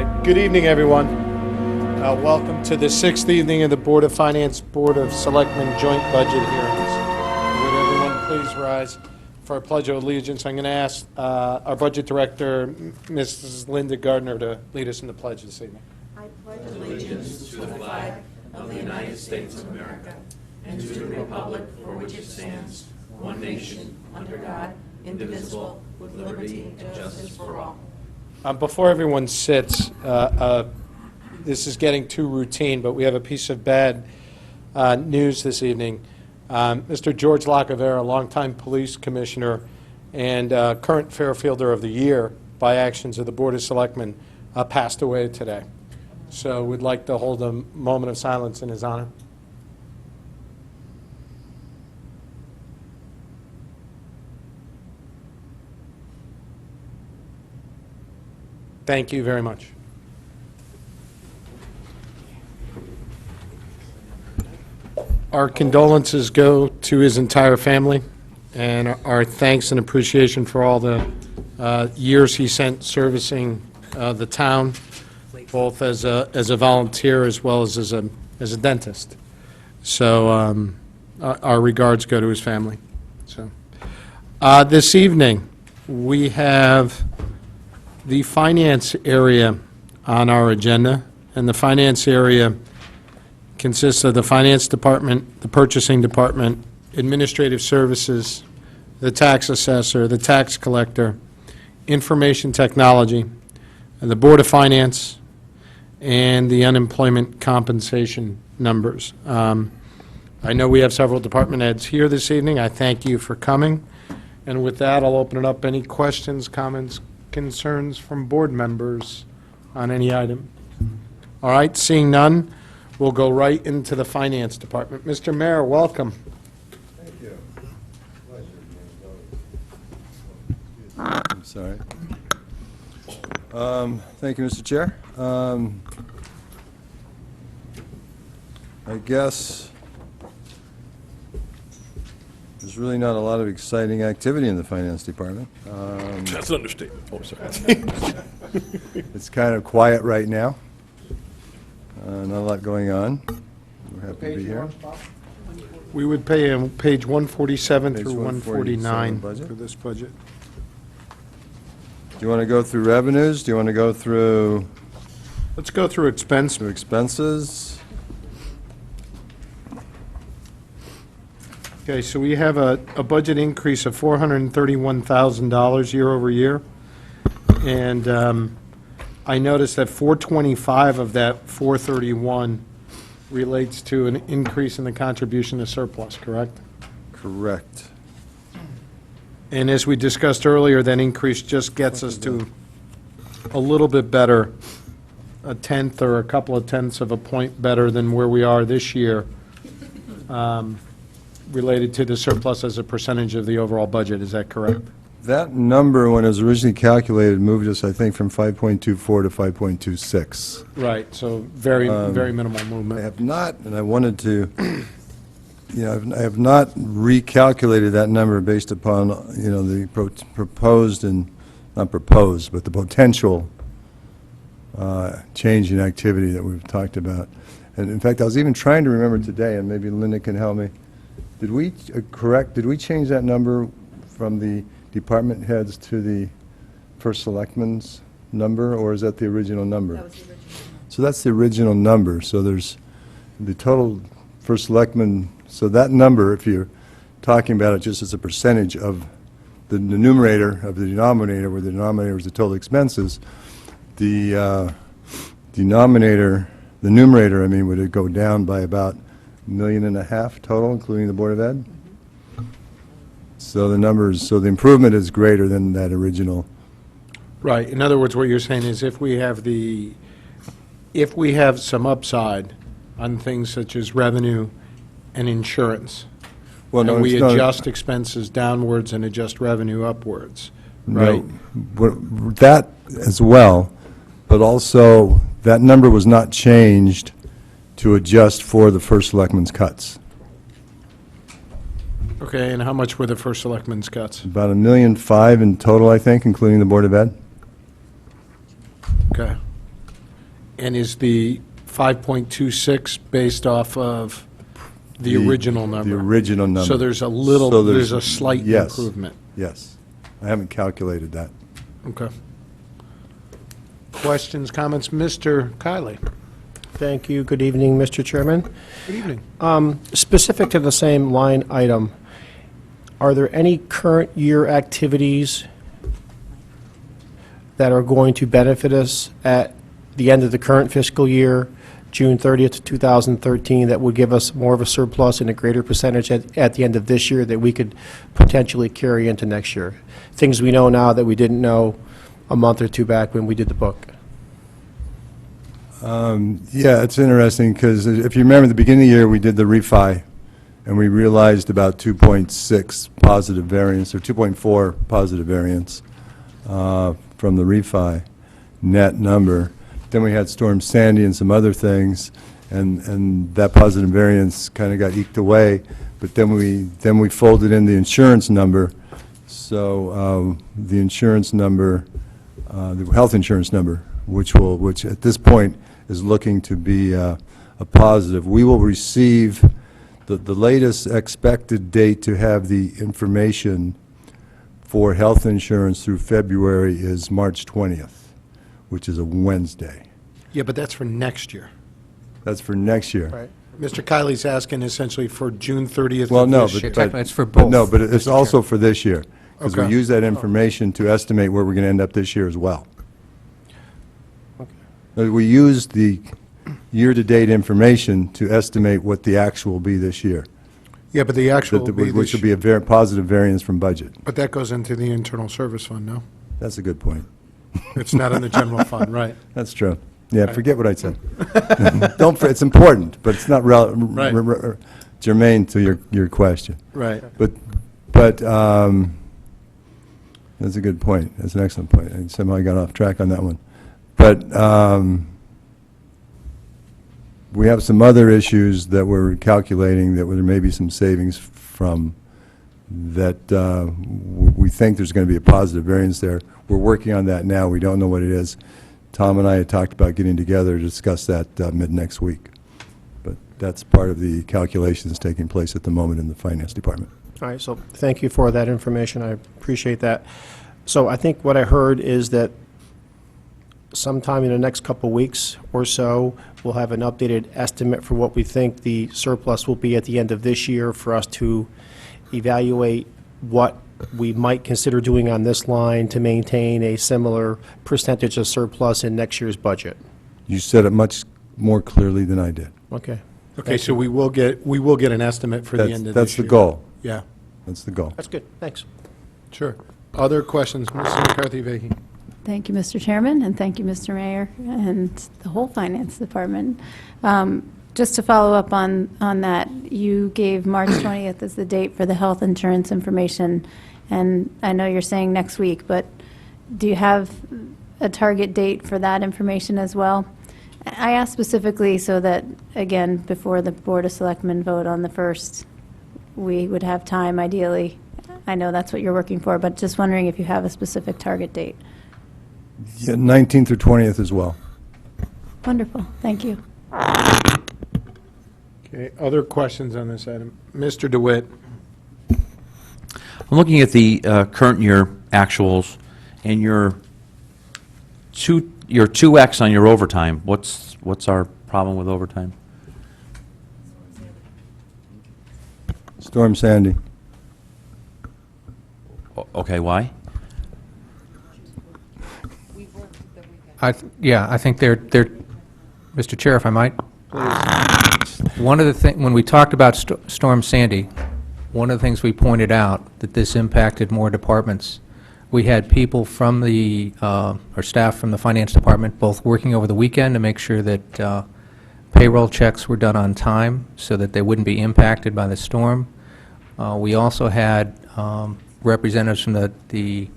right. Good evening, everyone. Welcome to the sixth evening of the Board of Finance, Board of Selectmen joint budget hearings. Would everyone please rise for our Pledge of Allegiance? I'm going to ask our Budget Director, Mrs. Linda Gardner, to lead us in the pledge this evening. I pledge allegiance to the flag of the United States of America and to the republic for which it stands, one nation, under God, indivisible, with liberty and justice for all. Before everyone sits, this is getting too routine, but we have a piece of bad news this evening. Mr. George Lacavera, longtime police commissioner and current Fairfielder of the Year by actions of the Board of Selectmen, passed away today. So we'd like to hold a moment of silence in his honor. Thank you very much. Our condolences go to his entire family, and our thanks and appreciation for all the years he spent servicing the town, both as a volunteer as well as a dentist. So our regards go to his family. So this evening we have the finance area on our agenda, and the finance area consists of the finance department, the purchasing department, administrative services, the tax assessor, the tax collector, information technology, and the Board of Finance, and the unemployment compensation numbers. I know we have several department heads here this evening. I thank you for coming. And with that, I'll open it up. Any questions, comments, concerns from board members on any item? All right, seeing none, we'll go right into the finance department. Mr. Mayor, welcome. Thank you. Pleasure. I'm sorry. Thank you, Mr. Chair. I guess there's really not a lot of exciting activity in the finance department. That's an understatement. Oh, sorry. It's kind of quiet right now. Not a lot going on. We're happy to be here. We would pay page 147 Page through 147 149 budget. for this budget. Do you want to go through revenues? Do you want to go through Let's go through expense. expenses? Okay, so we have a budget increase of $431,000 year over year. And I noticed that 425 of that 431 relates to an increase in the contribution to surplus, correct? Correct. And as we discussed earlier, that increase just gets us to a little bit better, a tenth or a couple of tenths of a point better than where we are this year, related to the surplus as a percentage of the overall budget. Is that correct? That number, when it was originally calculated, moved us, I think, from 5.24 to 5.26. Right, so very, very minimal I movement. have not, and I wanted to, I have not recalculated that number based upon, the proposed and, not proposed, but the potential change in activity that we've talked about. And in fact, I was even trying to remember today, and maybe Linda can help me, did we change that number from the department heads to the first selectman's number, or is that the original number? That was the original one. So that's the original number. So there's the total first selectman, so that number, if you're talking about it just as a percentage of the numerator of the denominator, where the denominator is the total expenses, the numerator, would it go down by about $1.5 million total, including the Board of Ed? So the numbers, so the improvement is greater than that original. Right, in other words, what you're saying is if we have some upside on things such as revenue and insurance, Well, no, and we it's not- adjust expenses downwards and adjust revenue upwards, No, right? That as well, but also that number was not changed to adjust for the first selectman's cuts. Okay, and how much were the first selectmen's cuts? About $1.5 million in total, I think, including the Board of Ed. Okay. And is the 5.26 based off of the original number? The original number. So there's a little, So there's a slight yes, improvement. Yes. I haven't calculated that. Okay. Questions, comments? Mr. Kiley? Thank you. Good evening, Mr. Chairman. Good evening. Specific to the same line item, are there any current year activities that are going to benefit us at the end of the current fiscal year, June 30th, 2013, that would give us more of a surplus and a greater percentage at the end of this year that we could potentially carry into next year? Things we know now that we didn't know a month or two back when we did the book. Yeah, it's interesting, because if you remember, at the beginning of the year, we did the refi, and we realized about 2.6 positive variance, or 2.4 positive variance from the refi net number. Then we had Storm Sandy and some other things, and that positive variance kind of got eked away. But then we folded in the insurance number, so the insurance number, the health insurance number, which at this point is looking to be a positive. We will receive the latest expected date to have the information for health insurance through February is March 20th, which is a Wednesday. Yeah, but that's for next year. That's for next year. Right. Mr. Kiley's asking essentially for June 30th Well, of no, this but... year. but- It's for but no, both, but it's Mr. also for this year, because we Okay. use that information to estimate where we're going to end up this year as well. We use the year-to-date information to estimate what the actual will be this year, Yeah, but the actual will that- be which this, will be a very positive variance from budget. but that goes into the internal service fund, no? That's a good point. It's not in the general fund, right? That's true. Yeah, forget what I said. It's important, but it's not Right. germane to your question. Right. But that's a good point. That's an excellent point. I somehow got off track on that one. But we have some other issues that we're calculating that there may be some savings from that we think there's going to be a positive variance there. We're working on that now. We don't know what it is. Tom and I had talked about getting together to discuss that mid-next week. But that's part of the calculations taking place at the moment in the Finance Department. All right, so thank you for that information. I appreciate that. So I think what I heard is that sometime in the next couple weeks or so, we'll have an updated estimate for what we think the surplus will be at the end of this year for us to evaluate what we might consider doing on this line to maintain a similar percentage of surplus in next year's budget. You said it much more clearly than I did. Okay, Okay, so we will get an estimate for the end of this year. That's the goal. Yeah, That's the goal. that's good, thanks. sure. Other questions? Mrs. McCarthy-Vahey? Thank you, Mr. Chairman, and thank you, Mr. Mayor, and the whole Finance Department. Just to follow up on that, you gave March 20th as the date for the health insurance information, and I know you're saying next week, but do you have a target date for that information as well? I ask specifically so that, again, before the Board of Selectmen vote on the 1st, we would have time ideally. I know that's what you're working for, but just wondering if you have a specific target date. Yeah, 19th or 20th as well. Wonderful, thank you. Okay, other questions on this item? Mr. DeWitt? I'm looking at the current year actuals, and your 2X on your overtime. What's our problem with overtime? Storm Sandy. Okay, why? Yeah, I think they're, Mr. Chair, if I might? One of the things, when we talked about Storm Sandy, one of the things we pointed out, that this impacted more departments. We had people from or staff from the Finance Department, both working over the weekend to make sure that payroll checks were done on time so that they wouldn't be impacted by the storm. We also had representatives from the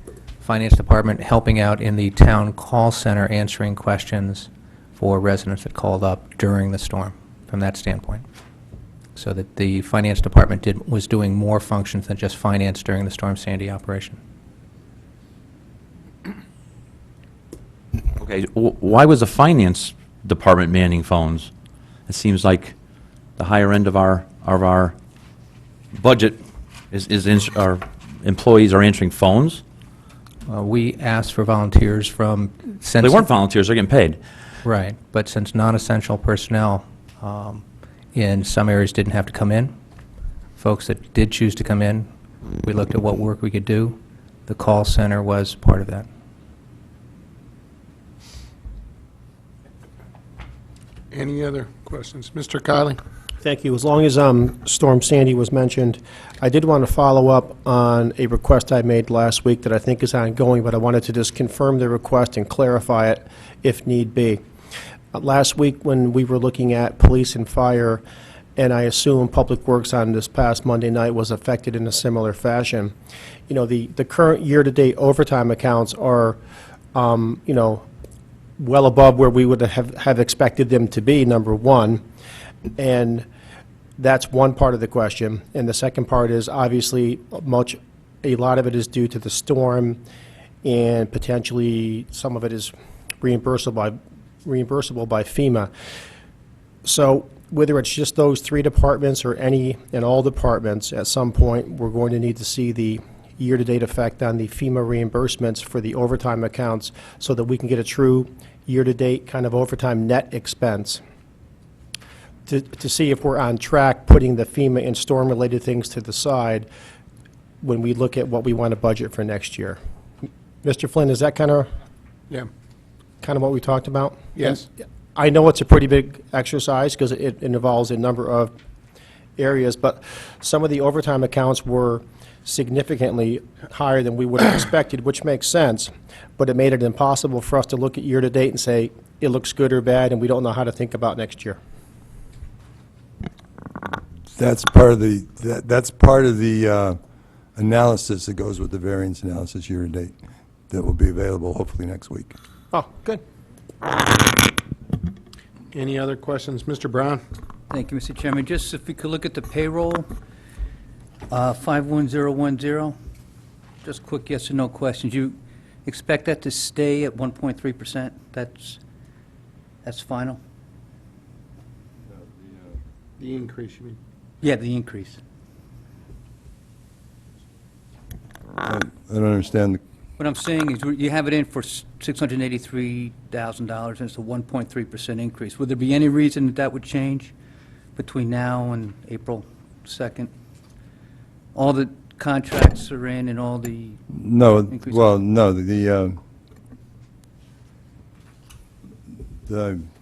Finance Department helping out in the town call center answering questions for residents that called up during the storm from that standpoint. So that the Finance Department was doing more functions than just finance during the Storm Sandy operation. Okay, why was the finance department manning phones. It seems like the higher end of our budget our employees are answering phones. We asked for volunteers from... They weren't volunteers, they're getting paid. Right, but since non-essential personnel in some areas didn't have to come in, folks that did choose to come in, we looked at what work we could do. The call center was part of that. Any other questions? Mr. Kiley? Thank you. As long as Storm Sandy was mentioned, I did want to follow up on a request I made last week that I think is ongoing, but I wanted to just confirm the request and clarify it if need be. Last week, when we were looking at police and fire, and I assume Public Works on this past Monday night was affected in a similar fashion, you know, the current year-to-date overtime accounts are, you know, well above where we would have expected them to be, number one. And that's one part of the question. And the second part is, obviously, a lot of it is due to the storm, and potentially some of it is reimbursable by FEMA. So whether it's just those three departments or any and all departments, at some point, we're going to need to see the year-to-date effect on the FEMA reimbursements for the overtime accounts so that we can get a true year-to-date kind of overtime net expense to see if we're on track putting the FEMA and storm-related things to the side when we look at what we want to budget for next year. Mr. Flynn, is that kind of Yeah. what we talked about? Yes. And I know it's a pretty big exercise because it involves a number of areas, but some of the overtime accounts were significantly higher than we would have expected, which makes sense, but it made it impossible for us to look at year-to-date and say, it looks good or bad, and we don't know how to think about next year. That's part of the analysis that goes with the variance analysis year-to-date that will be available hopefully next week. Oh, good. Any other questions? Mr. Brown? Thank you, Mr. Chairman. Just if we could look at the payroll, 51010, just quick yes or no questions. You expect that to stay at 1.3%? That's final? The increase, you mean? Yeah, the increase. I don't understand. What I'm saying is you have it in for $683,000, and it's a 1.3% increase. Would there be any reason that would change between now and April 2nd? All the contracts are in and all the... No, Increase. well, no, the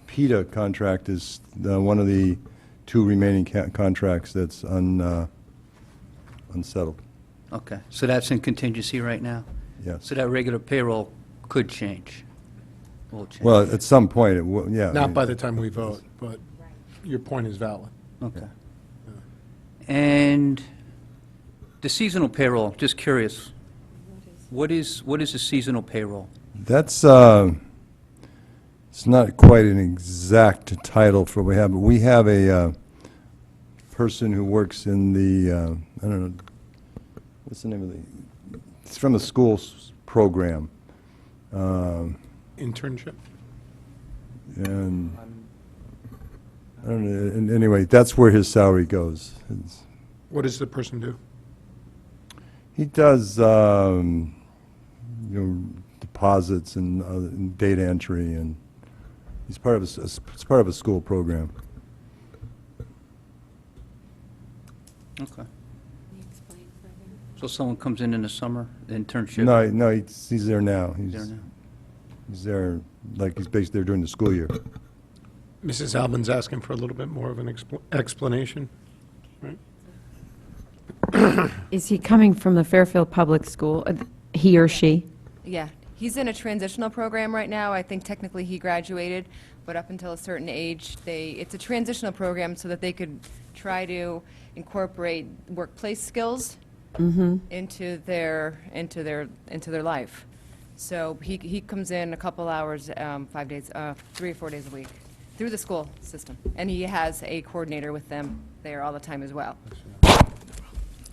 PETA contract is one of the two remaining contracts that's unsettled. Okay, so that's in contingency right now? Yes. So that regular payroll could change? Will change? Well, at some point, it will, yeah. I Not mean, by the time we vote, but your point is valid. Okay. And the seasonal payroll, just curious, what is the seasonal payroll? That's, it's not quite an exact title for what we have, but we have a person who works in the, I don't know, what's the name of the, it's from the schools program. Internship? And, I don't know, and anyway, that's where his salary goes. What does the person do? He does, deposits and data entry, and he's part of it's part of a school program. Okay. So someone comes in the summer, the internship? No, he's there now. There now. He's there, like, he's based there during the school year. Mrs. Albin's asking for a little bit more of an explanation, right? Is he coming from the Fairfield Public School, he or she? Yeah, he's in a transitional program right now. I think technically he graduated, but up until a certain age, it's a transitional program so that they could try to incorporate workplace skills into their life. So he comes in a couple hours, 5 days, 3 or 4 days a week through the school system, and he has a coordinator with them there all the time as well.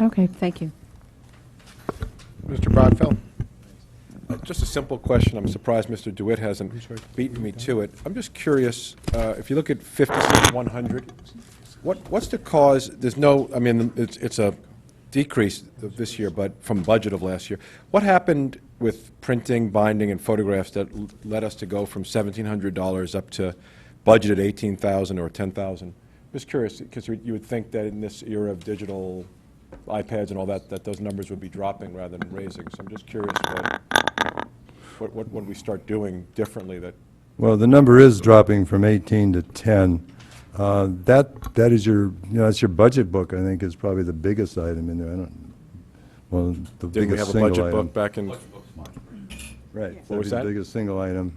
Okay, thank you. Mr. Broadfeld? Just a simple question. I'm surprised Mr. DeWitt hasn't beaten me to it. I'm just curious, if you look at 56,100, what's the cause? There's no, I mean, it's a decrease of this year, but from budget of last year. What happened with printing, binding, and photographs that led us to go from $1,700 up to budgeted $18,000 or $10,000? Just curious, because you would think that in this era of digital iPads and all that, that those numbers would be dropping rather than raising. So I'm just curious what would we start doing differently that, Well, the number is dropping from 18 to 10. That is your, that's your budget book, I think, is probably the biggest item in there. I don't, well, the did we biggest have a single budget item. book back in? Right. What was That'd that? be the biggest single item.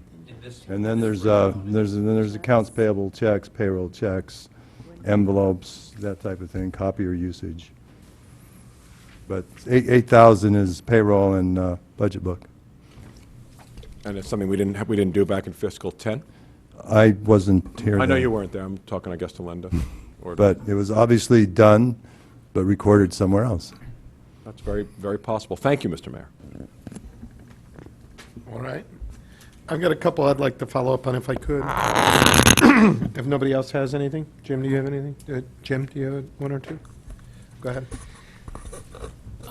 And then there's accounts payable checks, payroll checks, envelopes, that type of thing, copier usage. But 8,000 is payroll and budget book. And it's something we didn't do back in fiscal '10? I wasn't here I know then, you weren't there. I'm talking, I guess, to Linda. Or- but it was obviously done, but recorded somewhere else. That's very, very possible. Thank you, Mr. Mayor. All right. I've got a couple I'd like to follow up on if I could. If nobody else has anything. Jim, do you have anything? Jim, do you have one or two? Go ahead.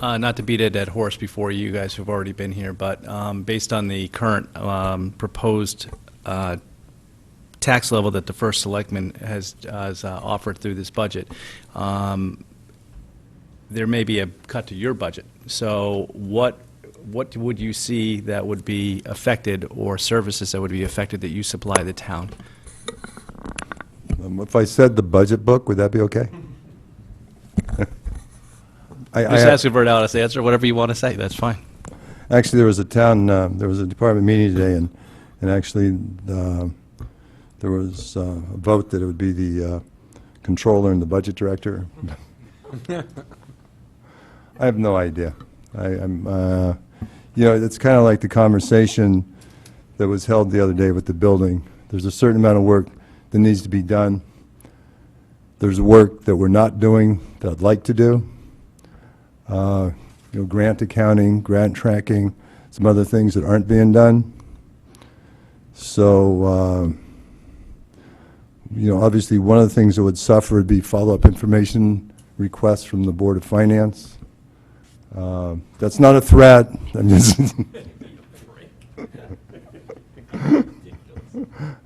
Not to beat a dead horse before you guys who've already been here, but based on the current proposed tax level that the first selectman has offered through this budget, there may be a cut to your budget. So what would you see that would be affected, or services that would be affected that you supply the town? If I said the budget book, would that be okay? Just asking for an honest answer, whatever you want to say, that's fine. Actually, there was a department meeting today, and actually, there was a vote that it would be the controller and the budget director. I have no idea. It's kind of like the conversation that was held the other day with the building. There's a certain amount of work that needs to be done. There's work that we're not doing that I'd like to do. Grant accounting, grant tracking, some other things that aren't being done. So, obviously, one of the things that would suffer would be follow-up information requests from the Board of Finance. That's not a threat. I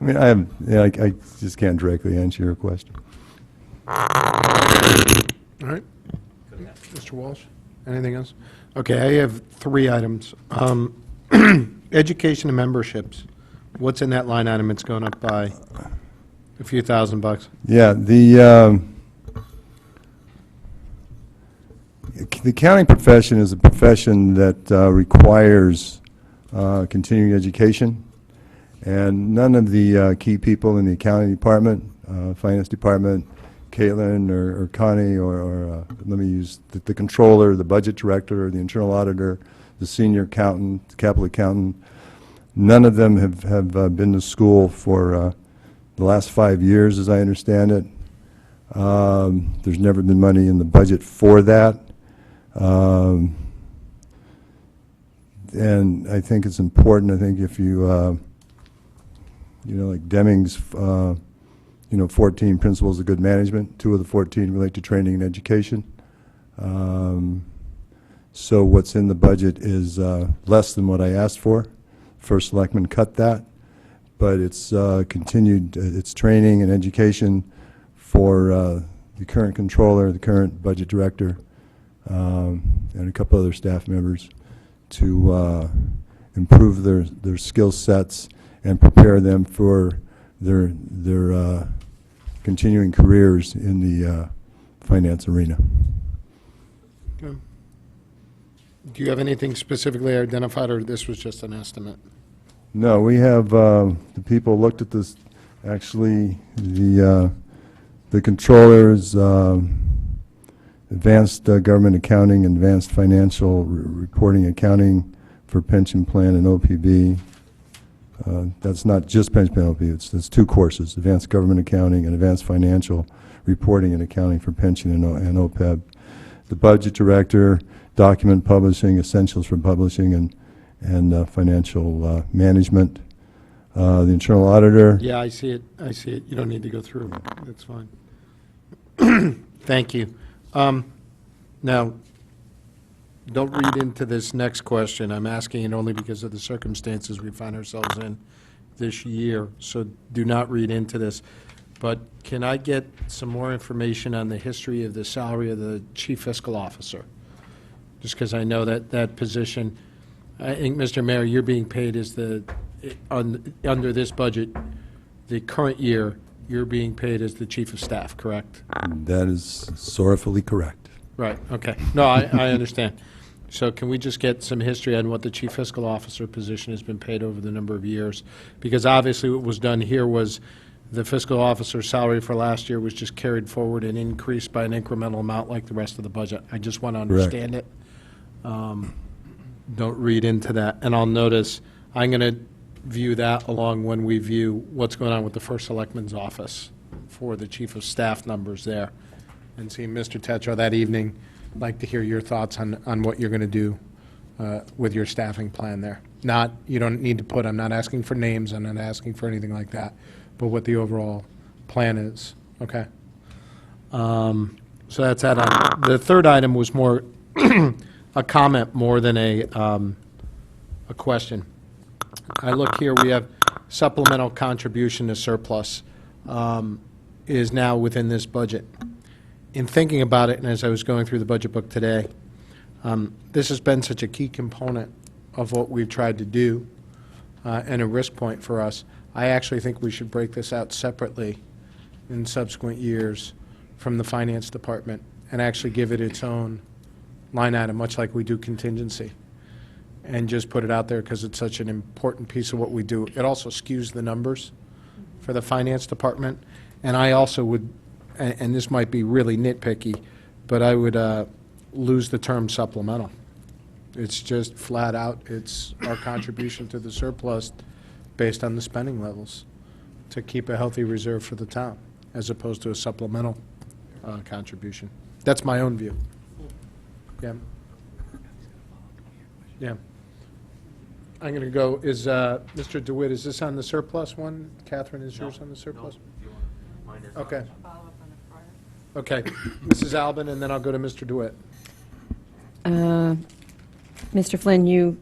mean, I just can't directly answer your question. All right. Mr. Walsh, anything else? Okay, I have three items. Education and memberships. What's in that line item? It's going up by a few $1,000. Yeah, the accounting profession is a profession that requires continuing education, and none of the key people in the accounting department, finance department, Caitlin or Connie, or let me use the controller, the budget director, the internal auditor, the senior accountant, the capital accountant, none of them have been to school for the last 5 years, as I understand it. There's never been money in the budget for that. And I think it's important. I think if you, like Deming's, 14 principles of good management, 2 of the 14 relate to training and education. So what's in the budget is less than what I asked for. First Selectman cut that, but it's continued, it's training and education for the current controller, the current budget director, and a couple other staff members to improve their skill sets and prepare them for their continuing careers in the finance arena. Okay. Do you have anything specifically identified, or this was just an estimate? No, we have, the people looked at this, actually, the controllers, advanced government accounting, advanced financial reporting accounting for pension plan and OPB. That's not just pension plan and OPB, it's 2 courses, advanced government accounting and advanced financial reporting and accounting for pension and OPEB. The budget director, document publishing, essentials for publishing, and financial management. The internal auditor. Yeah, I see it. I see it. You don't need to go through. That's fine. Thank you. Now, don't read into this next question. I'm asking it only because of the circumstances we find ourselves in this year, so do not read into this. But can I get some more information on the history of the salary of the chief fiscal officer? Just because I know that that position, I think, Mr. Mayor, you're being paid as under this budget, the current year, you're being paid as the chief of staff, correct? That is sorrowfully correct. Right, okay. No, I understand. So can we just get some history on what the chief fiscal officer position has been paid over the number of years? Because obviously what was done here was the fiscal officer's salary for last year was just carried forward and increased by an incremental amount like the rest of the budget. I just want to understand it. Don't read into that. And I'll notice, I'm going to view that along when we view what's going on with the first selectman's office for the chief of staff numbers there. And see, Mr. Tetra, that evening, I'd like to hear your thoughts on what you're going to do with your staffing plan there. Not, you don't need to put, I'm not asking for names, I'm not asking for anything like that, but what the overall plan is, okay? So that's that item. The third item was more a comment more than a question. I look here, we have supplemental contribution to surplus is now within this budget. In thinking about it, and as I was going through the budget book today, this has been such a key component of what we've tried to do and a risk point for us. I actually think we should break this out separately in subsequent years from the finance department and actually give it its own line item, much like we do contingency, and just put it out there because it's such an important piece of what we do. It also skews the numbers for the finance department, and I also would, and this might be really nitpicky, but I would lose the term supplemental. It's just flat out, it's our contribution to the surplus based on the spending levels to keep a healthy reserve for the town, as opposed to a supplemental contribution. That's my own view. Yeah. Yeah. I'm going to go, is Mr. DeWitt, is this on the surplus one? Catherine, is yours on the surplus? Okay. Okay. Mrs. Albin, and then I'll go to Mr. DeWitt. Mr. Flynn, you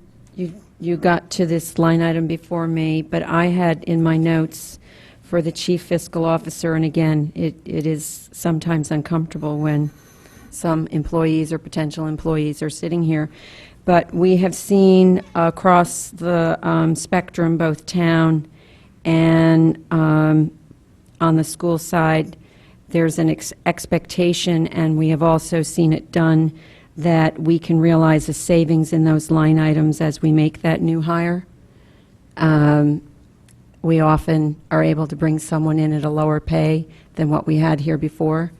got to this line item before me, but I had in my notes for the chief fiscal officer, and again, it is sometimes uncomfortable when some employees or potential employees are sitting here, but we have seen across the spectrum, both town and on the school side, there's an expectation, and we have also seen it done, that we can realize a savings in those line items as we make that new hire. We often are able to bring someone in at a lower pay than what we had here before,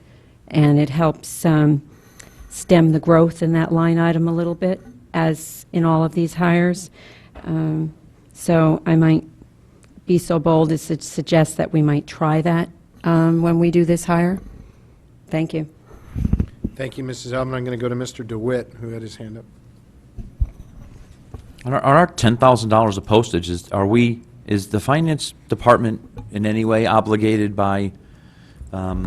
and it helps stem the growth in that line item a little bit, as in all of these hires. So I might be so bold as to suggest that we might try that when we do this hire. Thank you. Thank you, Mrs. Albin. I'm going to go to Mr. DeWitt, who had his hand up. On our $10,000 of postage, is the finance department in any way obligated by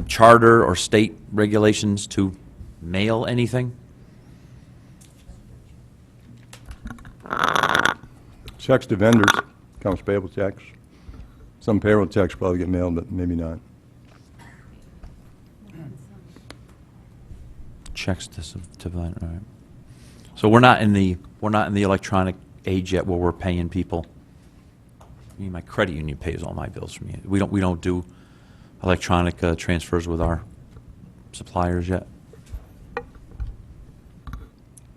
charter or state regulations to mail anything? Checks to vendors, accounts payable checks. Some payroll checks probably get mailed, but maybe not. Checks to all right. So we're not in the electronic age yet where we're paying people. I mean, my credit union pays all my bills for me. We don't do electronic transfers with our suppliers yet.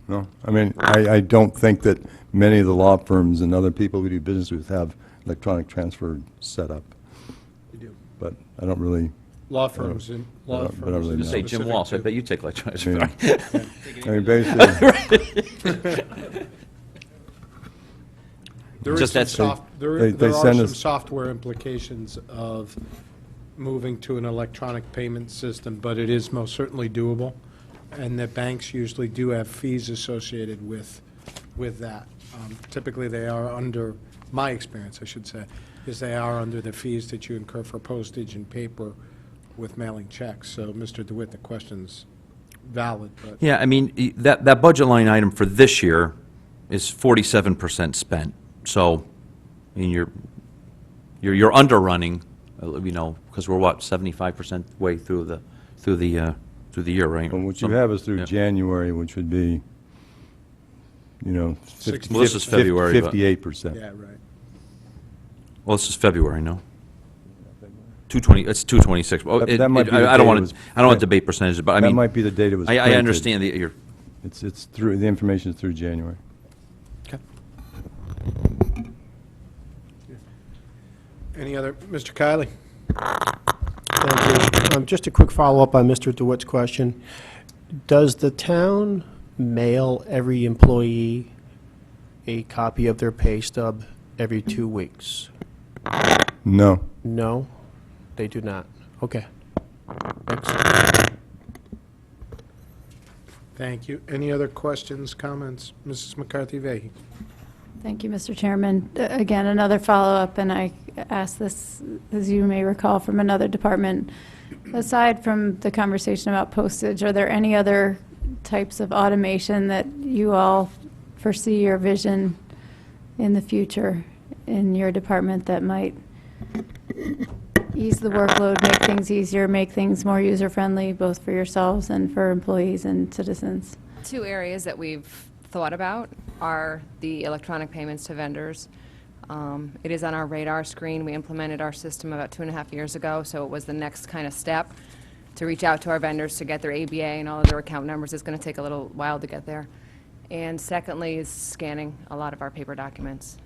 No, I mean, I don't think that many of the law firms and other people we do business with have electronic transfer set up. We do. But I don't really, Law firms and law but I don't firms. really are know. Say Jim specific Walsh, I to- bet you take electronic. I mean, basically, There is Just some that's- soft, there They there are send some us- software implications of moving to an electronic payment system, but it is most certainly doable. And the banks usually do have fees associated with that. Typically, they are under, my experience, I should say, is they are under the fees that you incur for postage and paper with mailing checks. So, Mr. DeWitt, the question's valid, but Yeah, I mean, that budget line item for this year is 47% spent. So, I mean, you're underrunning, because we're what, 75% way through the year, right? And what you have is through Yeah. January, which would be, Well, this is February, but- 58%. yeah, right. Well, this is February, no? 220, it's 226. Well, That might be the I date don't it want was- to, I don't want to debate percentages, but I mean. That might be the date it was I printed. understand that you're, It's through, the information is through January. Any other, Mr. Kiley? Thank you. Just a quick follow-up on Mr. DeWitt's question. Does the town mail every employee a copy of their pay stub every 2 weeks? No. No, they do not. Okay. Thanks. Thank you. Any other questions, comments? Mrs. McCarthy-Vehy? Thank you, Mr. Chairman. Again, another follow-up, and I asked this, as you may recall, from another department. Aside from the conversation about postage, are there any other types of automation that you all foresee or vision in the future in your department that might ease the workload, make things easier, make things more user-friendly, both for yourselves and for employees and citizens? Two areas that we've thought about are the electronic payments to vendors. It is on our radar screen. We implemented our system about 2.5 years ago, so it was the next kind of step to reach out to our vendors to get their ABA and all of their account numbers. It's going to take a little while to get there. And secondly is scanning a lot of our paper documents.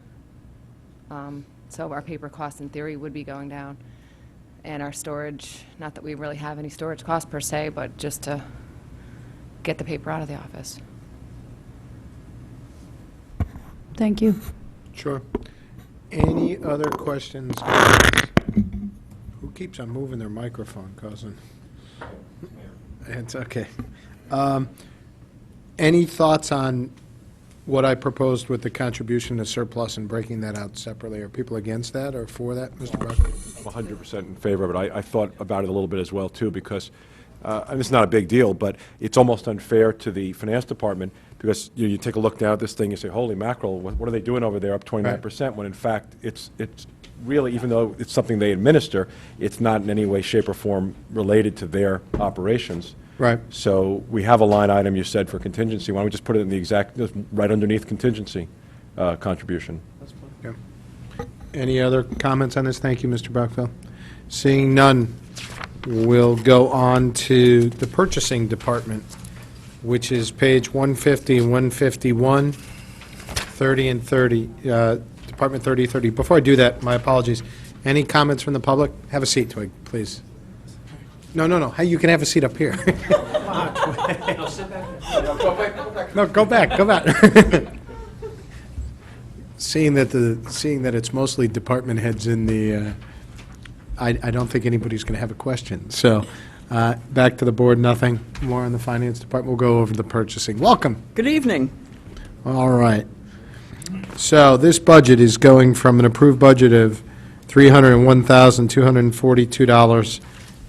So our paper costs, in theory, would be going down. And our storage, not that we really have any storage costs per se, but just to get the paper out of the office. Thank you. Sure. Any other questions? Comments? Who keeps on moving their microphone, cousin? It's okay. Any thoughts on what I proposed with the contribution to surplus and breaking that out separately? Are people against that or for that, Mr. Buckley? I'm 100% in favor of it. I thought about it a little bit as well, too, because, and it's not a big deal, but it's almost unfair to the finance department, because you take a look down at this thing, you say, holy mackerel, what are they doing over there, up 29%, when in fact, it's really, even though it's something they administer, it's not in any way, shape, or form related to their operations. Right. So we have a line item, you said, for contingency. Why don't we just put it in the exact, just right underneath contingency contribution? Yeah. Any other comments on this? Thank you, Mr. Brockville. Seeing none, we'll go on to the purchasing department, which is page 150 and 151, 30 and 30, Department 3030. Before I do that, my apologies. Any comments from the public? Have a seat, Twig, please. No. Hey, you can have a seat up here. No, go back. Seeing that it's mostly department heads in the, I don't think anybody's going to have a question. So, back to the board, nothing more on the finance department. We'll go over the purchasing. Welcome. Good evening. All right. So this budget is going from an approved budget of $301,242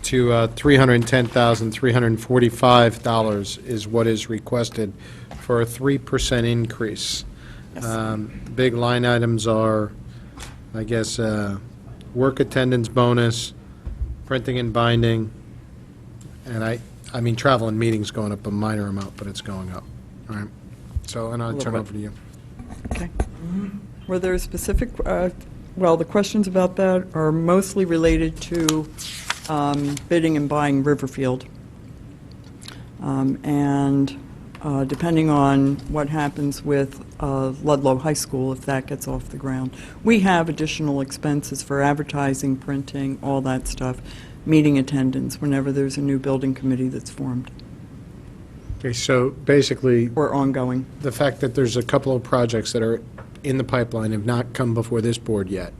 to $310,345 is what is requested for a 3% increase. Big line items are, I guess, work attendance bonus, printing and binding, and I mean, travel and meetings going up a minor amount, but it's going up. All right. So, and I'll turn over to you. Okay. Were there specific, well, the questions about that are mostly related to bidding and buying Riverfield. And depending on what happens with Ludlow High School, if that gets off the ground. We have additional expenses for advertising, printing, all that stuff, meeting attendance whenever there's a new building committee that's formed Okay, so basically, or ongoing. the fact that there's a couple of projects that are in the pipeline have not come before this board yet,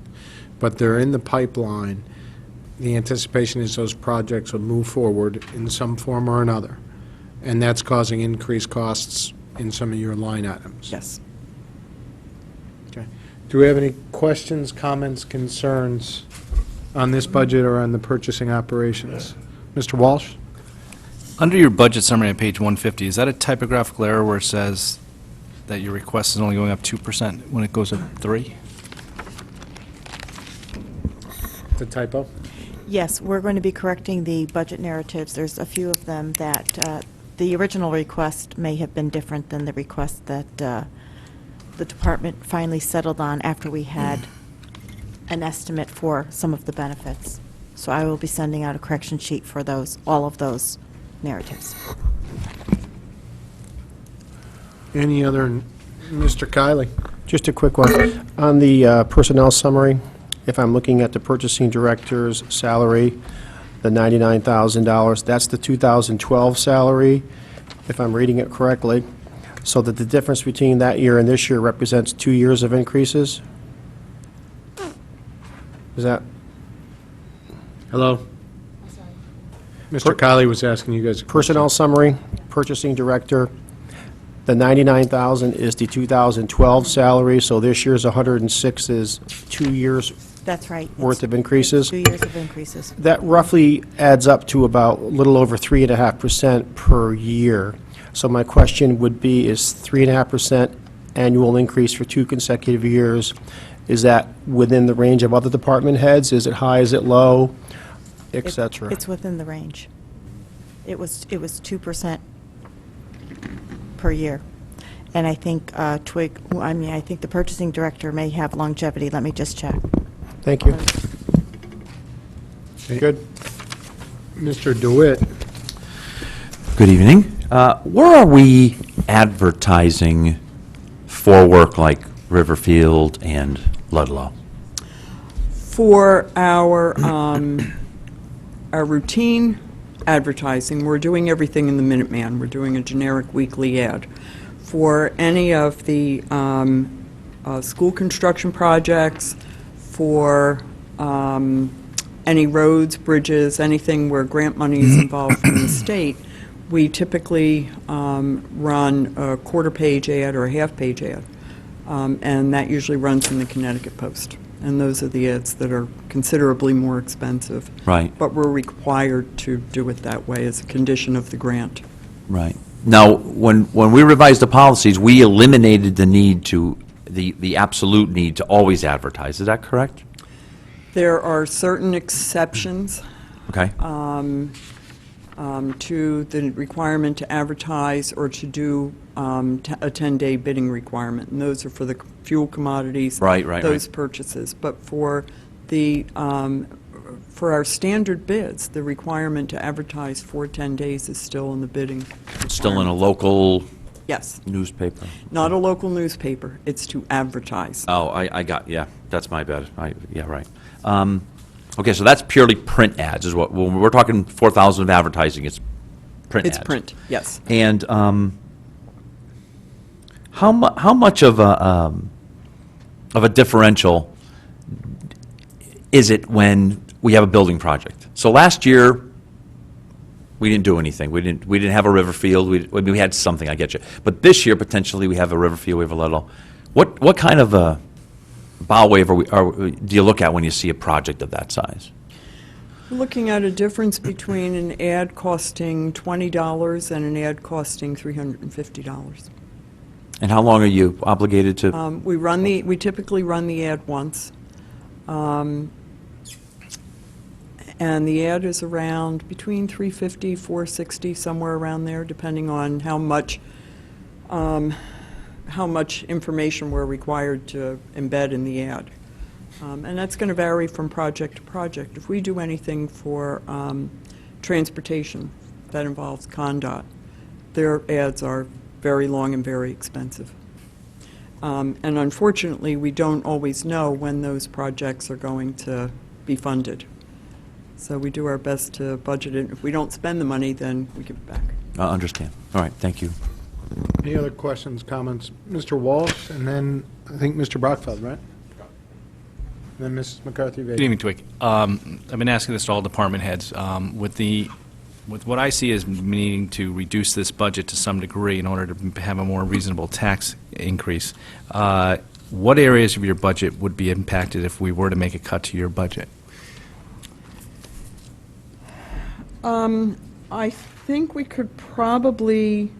but they're in the pipeline, the anticipation is those projects will move forward in some form or another, and that's causing increased costs in some of your line items. Yes. Do we have any questions, comments, concerns on this budget or on the purchasing operations? Mr. Walsh? Under your budget summary on page 150, is that a typographical error where it says that your request is only going up 2% when it goes up 3%? It's a typo? Yes, we're going to be correcting the budget narratives. There's a few of them that the original request may have been different than the request that the department finally settled on after we had an estimate for some of the benefits. So I will be sending out a correction sheet for those, all of those narratives. Any other, Mr. Kiley? Just a quick one. On the personnel summary, if I'm looking at the purchasing director's salary, the $99,000, that's the 2012 salary, if I'm reading it correctly, so that the difference between that year and this year represents 2 years of increases? Is that, Hello? Mr. Kiley was asking you guys a question. personnel summary, purchasing director, the $99,000 is the 2012 salary, so this year's 106 is 2 years That's right. worth of increases. 2 years of increases. That roughly adds up to about a little over 3.5% per year. So my question would be, is 3.5% annual increase for 2 consecutive years, is that within the range of other department heads? Is it high, is it low, et cetera? It's within the range. It was 2% per year. And I think I think the purchasing director may have longevity. Let me just check. Thank you. Good. Mr. DeWitt? Good evening. Where are we advertising for work like Riverfield and Ludlow? For our routine advertising, we're doing everything in the Minuteman. We're doing a generic weekly ad. For any of the school construction projects, for any roads, bridges, anything where grant money is involved from the state, we typically run a quarter-page ad or a half-page ad, and that usually runs in the Connecticut Post. And those are the ads that are considerably more expensive. Right. But we're required to do it that way as a condition of the grant. Right. Now, when we revised the policies, we eliminated the need to, the absolute need to always advertise. Is that correct? There are certain exceptions Okay. to the requirement to advertise or to do a 10-day bidding requirement, and those are for the fuel commodities. Right, right, Those right. purchases. But for the, for our standard bids, the requirement to advertise for 10 days is still in the bidding. Still in a requirement. local Yes, newspaper? not a local newspaper, it's to advertise. Oh, I got, yeah, that's my bad. Yeah, right. Okay, so that's purely print ads, is what, when we're talking 4,000 of advertising, it's print ads. It's print, yes. And how much of a differential is it when we have a building project? So last year, we didn't do anything. We didn't have a Riverfield. We had something, I get you. But this year, potentially, we have a Riverfield, we have a Ludlow. What kind of a bow wave do you look at when you see a project of that size? We're looking at a difference between an ad costing $20 and an ad costing $350. And how long are you obligated to? We typically run the ad once. And the ad is around between $350, $460, somewhere around there, depending on how much information we're required to embed in the ad. And that's going to vary from project to project. If we do anything for transportation that involves CONDOT, their ads are very long and very expensive. And unfortunately, we don't always know when those projects are going to be funded. So we do our best to budget it. If we don't spend the money, then we give it back. I understand. All right, thank you. Any other questions, comments? Mr. Walsh, and then I think Mr. Brockfeld, right? And then Mrs. McCarthy-Vega. Good evening, Twig. I've been asking this to all department heads. With what I see as needing to reduce this budget to some degree in order to have a more reasonable tax increase, what areas of your budget would be impacted if we were to make a cut to your budget? I think we could probably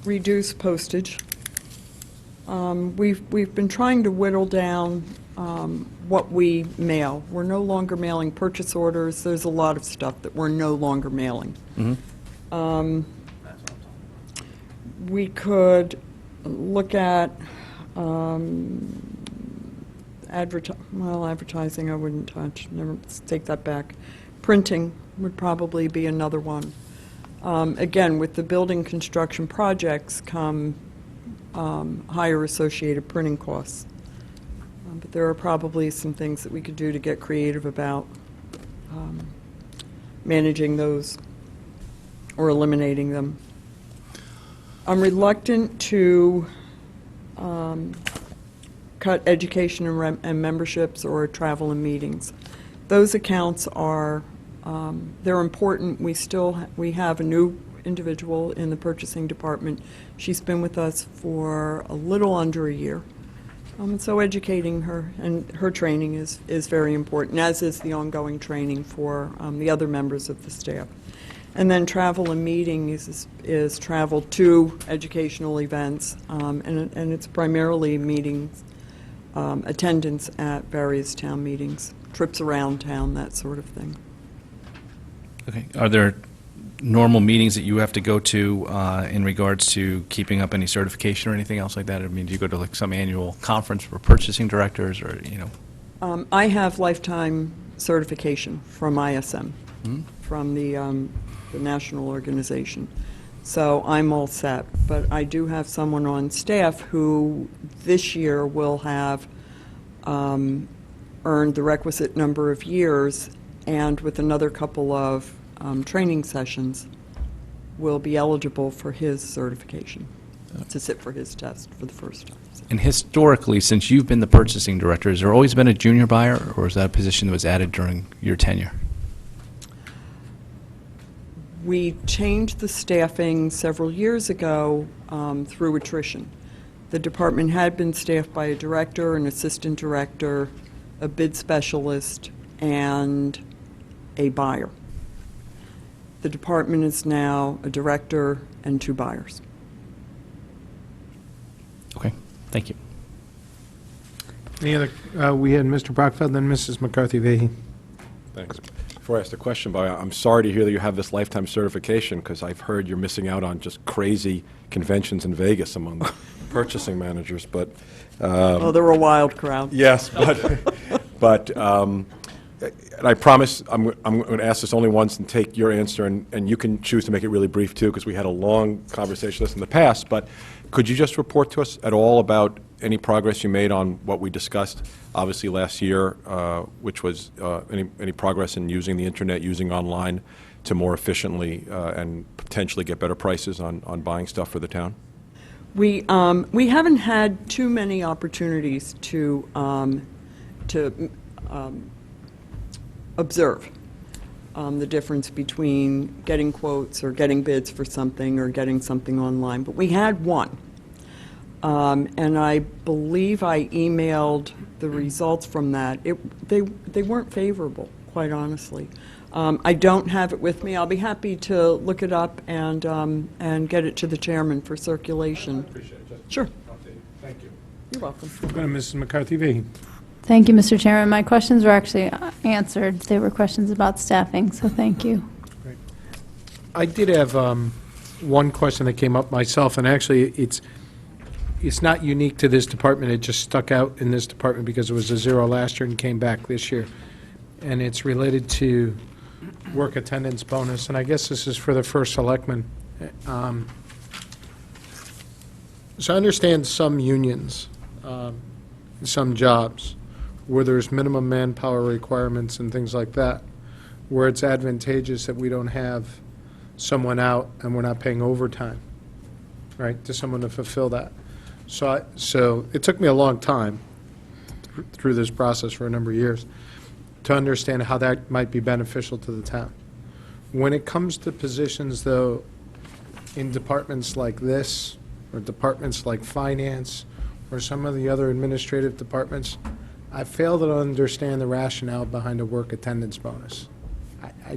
reduce postage. We've been trying to whittle down what we mail. We're no longer mailing purchase orders. There's a lot of stuff that we're no longer mailing. We could look at advertising I wouldn't touch. Never, take that back. Printing would probably be another one. Again, with the building construction projects come higher associated printing costs. But there are probably some things that we could do to get creative about managing those or eliminating them. I'm reluctant to cut education and memberships or travel and meetings. Those accounts are, they're important. We have a new individual in the purchasing department. She's been with us for a little under a year. And so educating her and her training is very important, as is the ongoing training for the other members of the staff. And then travel and meetings is travel to educational events, and it's primarily meetings, attendance at various town meetings, trips around town, that sort of thing. Okay. Are there normal meetings that you have to go to in regards to keeping up any certification or anything else like that? I mean, do you go to like some annual conference for purchasing directors or, you know? I have lifetime certification from ISM, from the national organization. So I'm all set. But I do have someone on staff who this year will have earned the requisite number of years, and with another couple of training sessions will be eligible for his certification, to sit for his test for the first time. So. And historically, since you've been the purchasing director, has there always been a junior buyer, or is that a position that was added during your tenure? We changed the staffing several years ago through attrition. The department had been staffed by a director, an assistant director, a bid specialist, and a buyer. The department is now a director and 2 buyers. Okay, thank you. Any other, we had Mr. Brockfeld, then Mrs. McCarthy-Vehy. Thanks. Before I ask the question, Bob, I'm sorry to hear that you have this lifetime certification, because I've heard you're missing out on just crazy conventions in Vegas among purchasing managers, but... Oh, they're a wild crowd. Yes, but and I promise I'm going to ask this only once and take your answer, and you can choose to make it really brief, too, because we had a long conversation on this in the past, but could you just report to us at all about any progress you made on what we discussed, obviously, last year, which was any progress in using the Internet, using online to more efficiently and potentially get better prices on buying stuff for the town? We haven't had too many opportunities to observe the difference between getting quotes or getting bids for something or getting something online. But we had one. And I believe I emailed the results from that. They weren't favorable, quite honestly. I don't have it with me. I'll be happy to look it up and get it to the chairman for circulation. I appreciate it. Just Sure. Thank you. You're welcome. Go to Mrs. McCarthy-Vehy. Thank you, Mr. Chairman. My questions were actually answered. They were questions about staffing, so thank you. I did have one question that came up myself, and actually, it's not unique to this department. It just stuck out in this department because it was a 0 last year and came back this year. And it's related to work attendance bonus, and I guess this is for the first selectman. So I understand some unions, some jobs, where there's minimum manpower requirements and things like that, where it's advantageous that we don't have someone out and we're not paying overtime, right, to someone to fulfill that. So it took me a long time through this process for a number of years to understand how that might be beneficial to the town. When it comes to positions, though, in departments like this, or departments like finance, or some of the other administrative departments, I fail to understand the rationale behind a work attendance bonus. I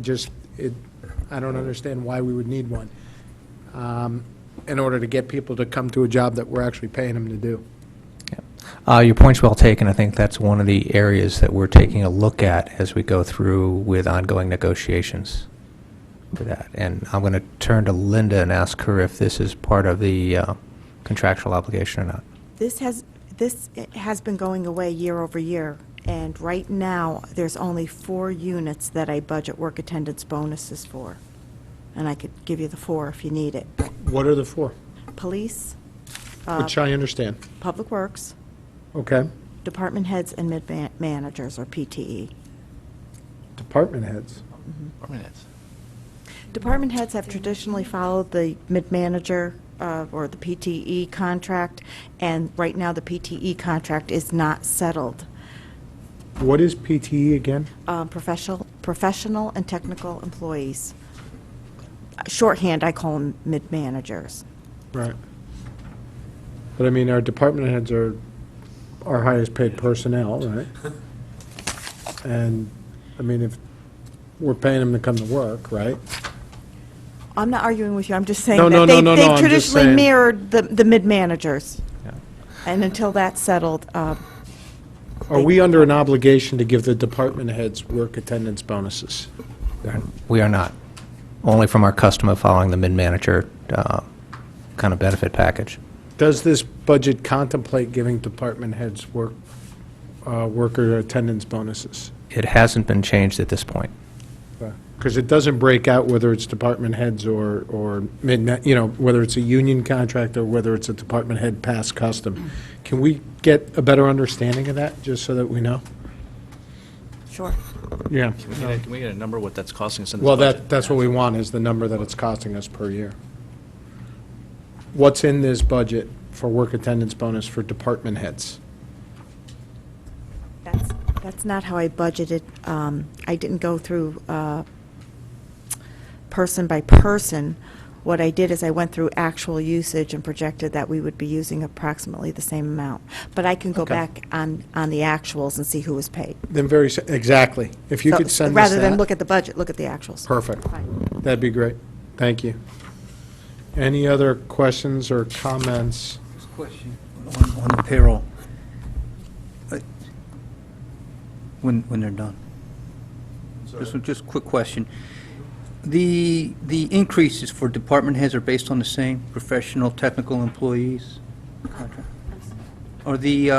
don't understand why we would need one in order to get people to come to a job that we're actually paying them to do. Your point's well taken. I think that's one of the areas that we're taking a look at as we go through with ongoing negotiations for that. And I'm going to turn to Linda and ask her if this is part of the contractual obligation or not. This has been going away year over year, and right now, there's only 4 units that I budget work attendance bonuses for. And I could give you the 4 if you need it. What are the 4? Police, Which I understand. Public Works, Okay. department heads, and mid-managers, or PTE. Department heads. Department heads have traditionally followed the mid-manager or the PTE contract, and right now, the PTE contract is not settled. What is PTE again? Professional and technical employees. Shorthand, I call them mid-managers. Right. But I mean, our department heads are our highest paid personnel, right? And, I mean, if we're paying them to come to work, right? I'm not arguing with you, I'm just saying No, no, that no, no, no, they've I'm just traditionally saying- mirrored the mid-managers. And until that's settled, Are we under an obligation to give the department heads work attendance bonuses? We are not. Only from our customer following the mid-manager kind of benefit package. Does this budget contemplate giving department heads worker attendance bonuses? It hasn't been changed at this point. Because it doesn't break out whether it's department heads or whether it's a union contract or whether it's a department head past custom. Can we get a better understanding of that, just so that we know? sure. Yeah. Can we get a number what that's costing us in this Well, budget? that's what we want, is the number that it's costing us per year. What's in this budget for work attendance bonus for department heads? That's not how I budgeted. I didn't go through person by person. What I did is I went through actual usage and projected that we would be using approximately the same amount. But I can go Okay. back on the actuals and see who was paid. Then exactly. If you So, could send us rather than that. look at the budget, look at the actuals. Perfect. Fine. That'd be great. Thank you. Any other questions or comments? Question on the payroll. When they're done. Just a quick question. The increases for department heads are based on the same professional, technical employees contract? Or the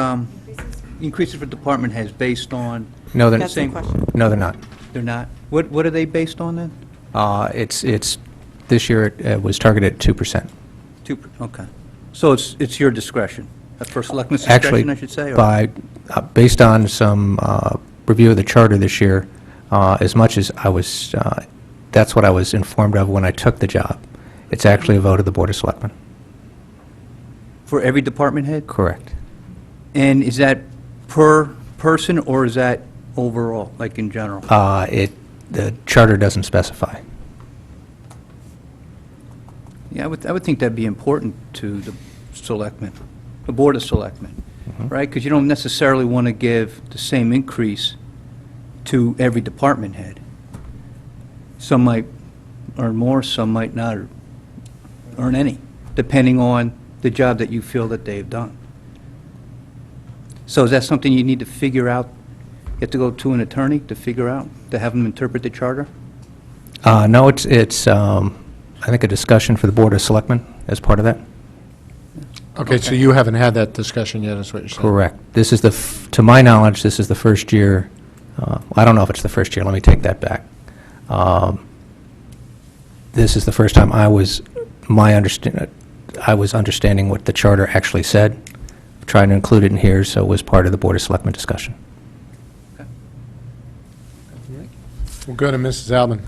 increases for department heads based on? No, they're, That's the question. no, they're not. They're not? What are they based on then? It's, this year it was targeted at 2%. Okay. So it's your discretion? For selectmen's Actually, discretion, I should say? or- based on some review of the charter this year, as much as I was, that's what I was informed of when I took the job. It's actually a vote of the Board of Selectmen. For every department head? Correct. And is that per person, or is that overall, like in general? The charter doesn't specify. Yeah, I would think that'd be important to the selectmen, the Board of Selectmen, right? Because you don't necessarily want to give the same increase to every department head. Some might earn more, some might not earn any, depending on the job that you feel that they've done. So is that something you need to figure out? You have to go to an attorney to figure out, to have them interpret the charter? No, it's I think, a discussion for the Board of Selectmen as part of that. Okay, so you haven't had that discussion yet, is what you're saying? Correct. This is to my knowledge, this is the first year, I don't know if it's the first year, let me take that back. This is the first time I was understanding what the charter actually said, trying to include it in here, so it was part of the Board of Selectmen discussion. We'll go to Mrs. Albin.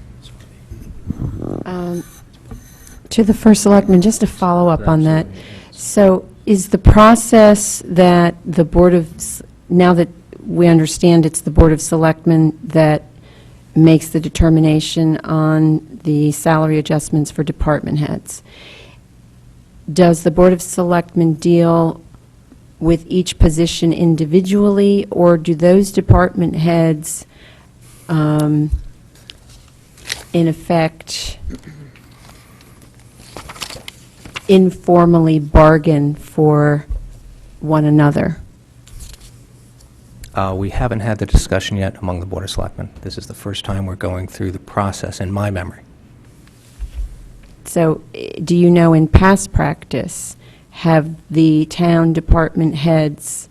To the first selectman, just to follow up on that. So is the process that the Board of, now that we understand it's the Board of Selectmen that makes the determination on the salary adjustments for department heads, does the Board of Selectmen deal with each position individually, or do those department heads, in effect, informally bargain for one another? We haven't had the discussion yet among the Board of Selectmen. This is the first time we're going through the process in my memory. So, do you know, in past practice, have the town department heads?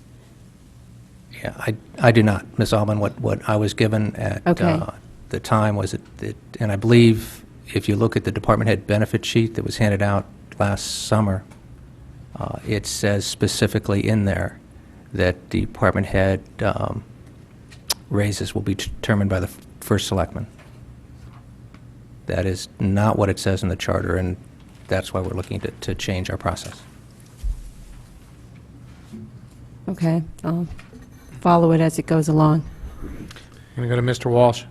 Yeah, I do not, Ms. Alban. What I was given at Okay. the time was that, and I believe if you look at the department head benefit sheet that was handed out last summer, it says specifically in there that the department head raises will be determined by the first selectman. That is not what it says in the charter, and that's why we're looking to change our process. Okay, I'll follow it as it goes along. Going to go to Mr. Walsh.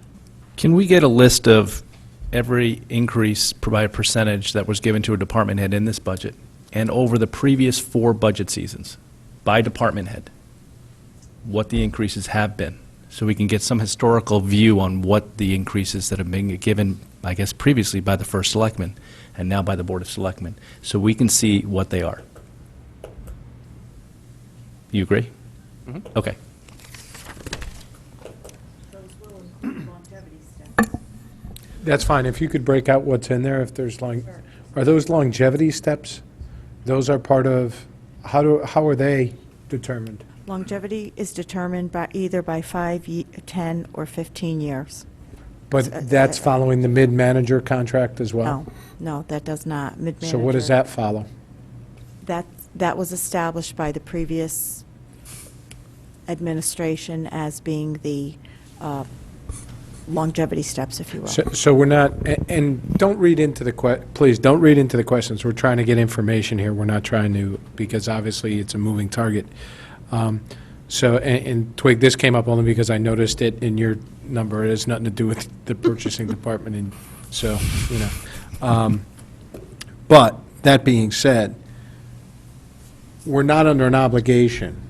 Can we get a list of every increase by a percentage that was given to a department head in this budget and over the previous 4 budget seasons, by department head, what the increases have been, so we can get some historical view on what the increases that have been given, I guess, previously by the first selectman and now by the Board of Selectmen, so we can see what they are. You agree? Mm-hmm. Okay. That's fine. If you could break out what's in there, if there's are those longevity steps? Those are part of, how are they determined? Longevity is determined by either by 5, 10, or 15 years. But that's following the mid-manager contract as well? No, that does not. Mid-manager. So what does that follow? That was established by the previous administration as being the longevity steps, if you will. So we're not, and don't read into the please, don't read into the questions. We're trying to get information here. We're not trying to, because obviously it's a moving target. So, and Twig, this came up only because I noticed it in your number. It has nothing to do with the purchasing department, and so, you know. But, that being said, we're not under an obligation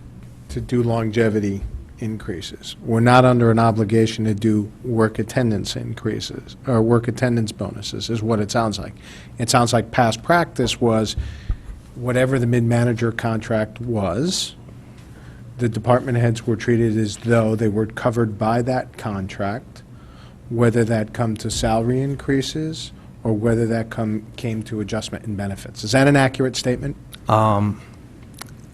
to do longevity increases. We're not under an obligation to do work attendance increases, or work attendance bonuses, is what it sounds like. It sounds like past practice was whatever the mid-manager contract was, the department heads were treated as though they were covered by that contract, whether that come to salary increases or whether that came to adjustment in benefits. Is that an accurate statement?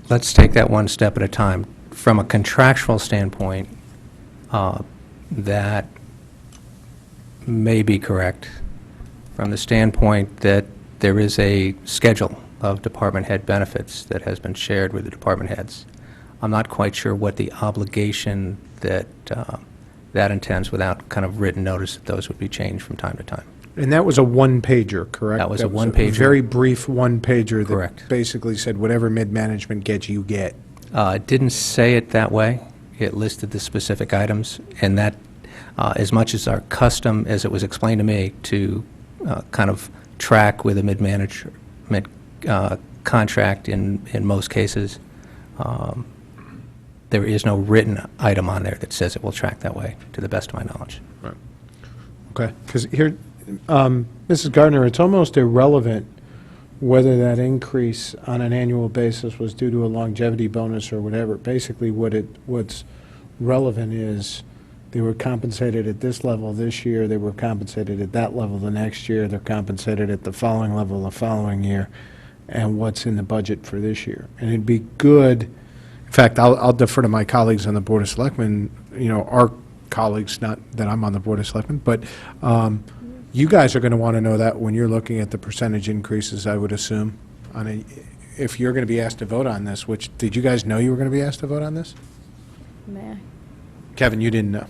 Let's take that one step at a time. From a contractual standpoint, that may be correct. From the standpoint that there is a schedule of department head benefits that has been shared with the department heads, I'm not quite sure what the obligation that that intends without kind of written notice that those would be changed from time to time. And that was a one-pager, correct? That was a one-pager. Very brief one-pager that Correct. basically said whatever mid-management gets, you get. It didn't say it that way. It listed the specific items, and that, as much as our custom, as it was explained to me, to kind of track with a mid-management contract in most cases, there is no written item on there that says it will track that way, to the best of my knowledge. Okay, because here, Mrs. Gardner, it's almost irrelevant whether that increase on an annual basis was due to a longevity bonus or whatever. Basically, what's relevant is they were compensated at this level this year, they were compensated at that level the next year, they're compensated at the following level the following year, and what's in the budget for this year. And it'd be good, in fact, I'll defer to my colleagues on the Board of Selectmen, you know, our colleagues, not that I'm on the Board of Selectmen, but you guys are going to want to know that when you're looking at the percentage increases, I would assume, if you're going to be asked to vote on this, which, did you guys know you were going to be asked to vote on this? May I? Kevin, you didn't know?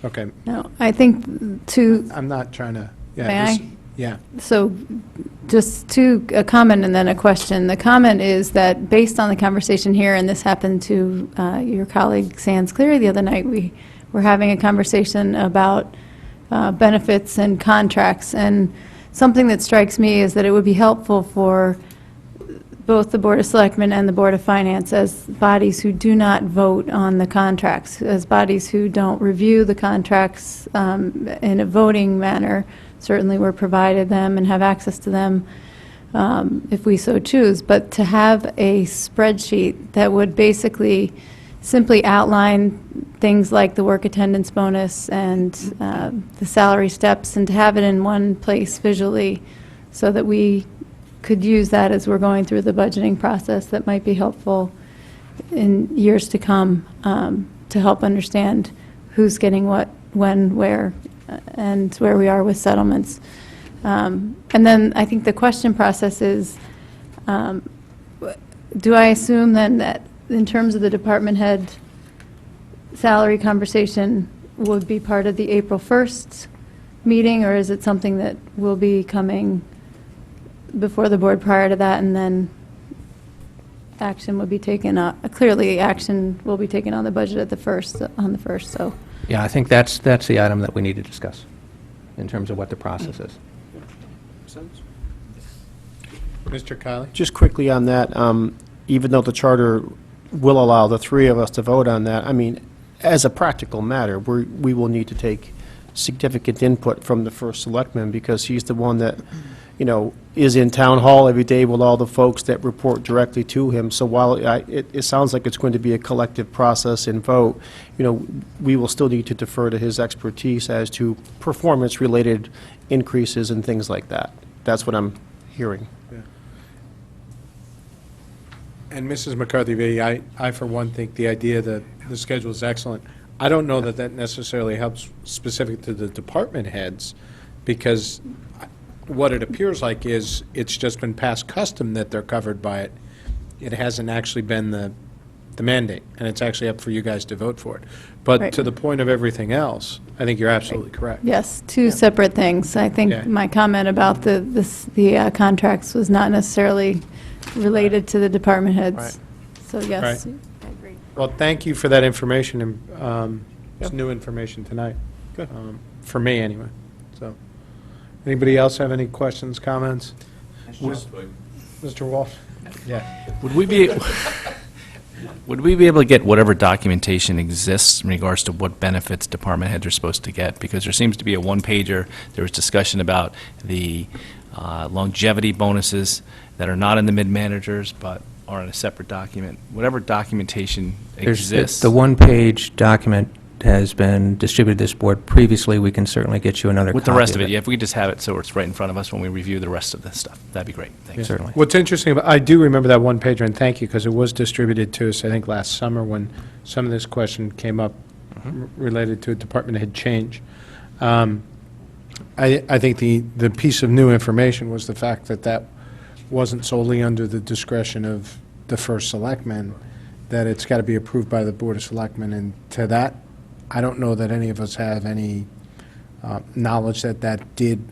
Okay. No, I think I'm not trying to, yeah. May I? Yeah. So just a comment and then a question. The comment is that based on the conversation here, and this happened to your colleague Sands Cleary the other night, we were having a conversation about benefits and contracts, and something that strikes me is that it would be helpful for both the Board of Selectmen and the Board of Finance as bodies who do not vote on the contracts, as bodies who don't review the contracts in a voting manner. Certainly, we're provided them and have access to them if we so choose. But to have a spreadsheet that would basically simply outline things like the work attendance bonus and the salary steps, and to have it in one place visually so that we could use that as we're going through the budgeting process, that might be helpful in years to come to help understand who's getting what, when, where, and where we are with settlements. And then I think the question process is, do I assume then that in terms of the department head salary conversation would be part of the April 1st meeting, or is it something that will be coming before the board prior to that, and then action will be taken, clearly action will be taken on the budget at the first, on the 1st, so. Yeah, I think that's the item that we need to discuss in terms of what the process is. Mr. Kiley? Just quickly on that, even though the charter will allow the three of us to vote on that, I mean, as a practical matter, we will need to take significant input from the first selectman, because he's the one that, you know, is in town hall every day with all the folks that report directly to him. So while it sounds like it's going to be a collective process and vote, you know, we will still need to defer to his expertise as to performance-related increases and things like that. That's what I'm hearing. And Mrs. McCarthy, I for one think the idea that the schedule is excellent. I don't know that that necessarily helps specific to the department heads, because what it appears like is it's just been past custom that they're covered by it. It hasn't actually been the mandate, and it's actually up for you guys to vote for it. But Right. to the point of everything else, I think you're absolutely correct. Yes, two separate things. I think Yeah. my comment about the contracts was not necessarily related to the department heads. Right. So, yes. Right. Well, thank you for that information, and it's new information tonight. For me, anyway. So, anybody else have any questions, comments? Mr. Walsh? Yeah. Would we be able to get whatever documentation exists in regards to what benefits department heads are supposed to get? Because there seems to be a one-pager. There was discussion about the longevity bonuses that are not in the mid-managers, but are in a separate document. Whatever documentation exists. The one-page document has been distributed to this board previously. We can certainly get you another copy With the rest of it, yeah, if we could just have it so it's right in front of us when we review the rest of this stuff, that'd be great. Thanks. Certainly. What's interesting, I do remember that one pager, and thank you, because it was distributed to us, I think, last summer when some of this question came up related to a department head change. I think the piece of new information was the fact that that wasn't solely under the discretion of the first selectman, that it's got to be approved by the Board of Selectmen, and to that, I don't know that any of us have any knowledge that that did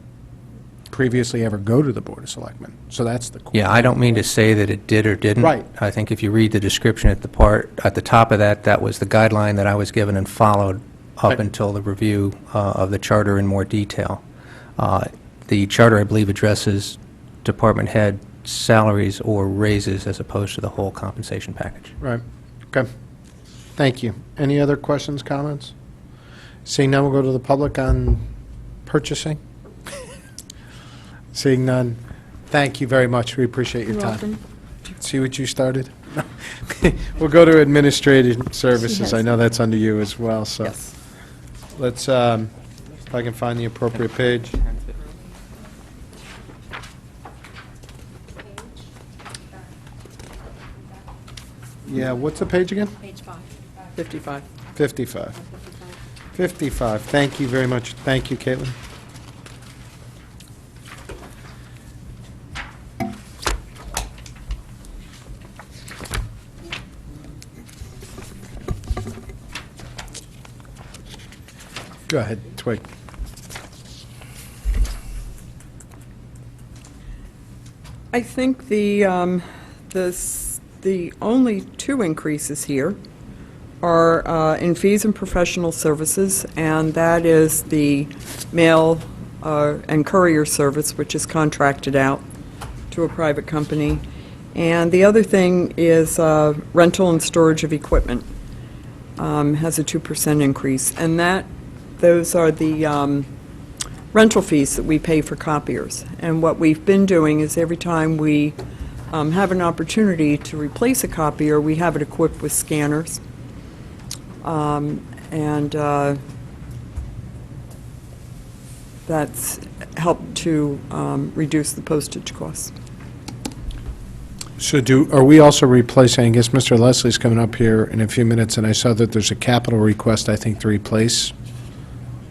previously ever go to the Board of Selectmen. So that's the question. Yeah, I don't mean to say that it did or didn't. Right. I think if you read the description at the top of that, that was the guideline that I was given and followed up Right. until the review of the charter in more detail. The charter, I believe, addresses department head salaries or raises as opposed to the whole compensation package. Right. Okay. Thank you. Any other questions, comments? Seeing none, we'll go to the public on purchasing. Seeing none, thank you very much. We appreciate your You're time. welcome. See what you started? We'll go to administrative services. has- I know that's under you as well, so. Yes. Let's, if I can find the appropriate page. Yeah, what's the page again? 55. 55. 55. Thank you very much. Thank you, Caitlin. Go ahead, Twig. I think the only two increases here are in fees and professional services, and that is the mail and courier service, which is contracted out to a private company, And the other thing is rental and storage of equipment has a 2% increase. And those are the rental fees that we pay for copiers. And what we've been doing is every time we have an opportunity to replace a copier, we have it equipped with scanners. That's helped to reduce the postage costs. So are we also replacing, I guess Mr. Leslie's coming up here in a few minutes, and I saw that there's a capital request, I think, to replace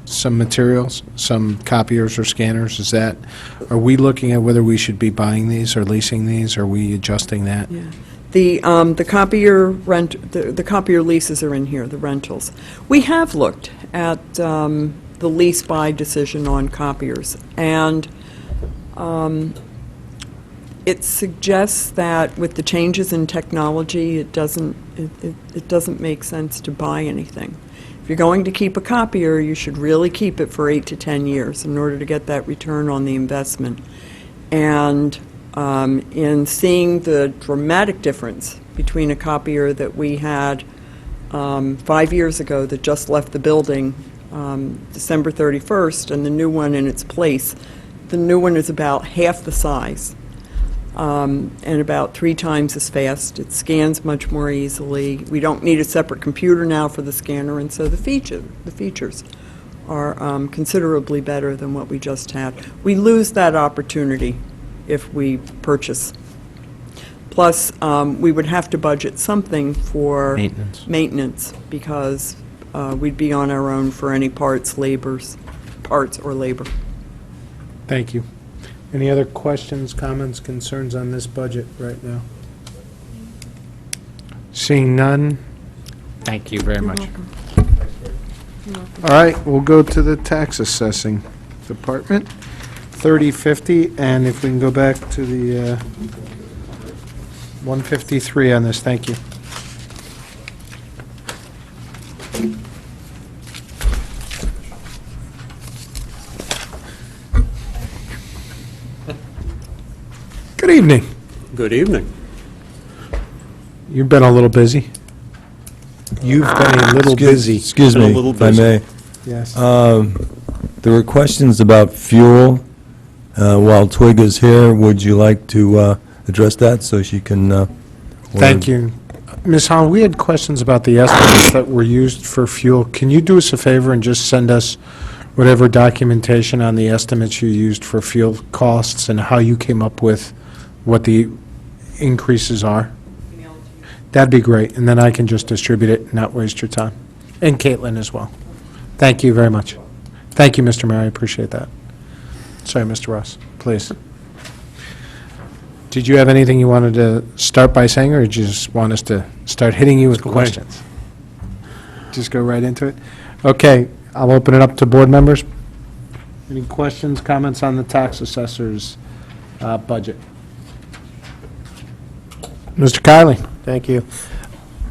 some materials, some copiers or scanners. Are we looking at whether we should be buying these or leasing these? Are we adjusting that? Yeah. The copier the copier leases are in here, the rentals. We have looked at the lease-buy decision on copiers, and it suggests that with the changes in technology, it doesn't make sense to buy anything. If you're going to keep a copier, you should really keep it for 8 to 10 years in order to get that return on the investment. And in seeing the dramatic difference between a copier that we had 5 years ago that just left the building December 31st and the new one in its place, the new one is about half the size. And about 3 times as fast. It scans much more easily. We don't need a separate computer now for the scanner, and so the features are considerably better than what we just had. We lose that opportunity if we purchase. Plus, we would have to budget something for maintenance because we'd be on our own for any parts or labor. Thank you. Any other questions, comments, concerns on this budget right now? Seeing none, thank you very much. All right, we'll go to the tax assessing department, 3050, and if we can go back to the 153 on this, thank you. Good evening. Good evening. You've been a little busy. You've been a little busy. Excuse Been a me, little if I busy. may. Yes. There were questions about fuel. While Twig is here, would you like to address that so she can? Thank you. Ms. Hahn, we had questions about the estimates that were used for fuel. Can you do us a favor and just send us whatever documentation on the estimates you used for fuel costs and how you came up with what the increases are? That'd be great, and then I can just distribute it and not waste your time. And Caitlin as well. Thank you very much. Thank you, Mr. Mayor, I appreciate that. Sorry, Mr. Ross, please. Did you have anything you wanted to start by saying, or did you just want us to start hitting you with questions? Just go right into it? Okay, I'll open it up to board members. Any questions, comments on the tax assessor's budget? Mr. Kiley? Thank you.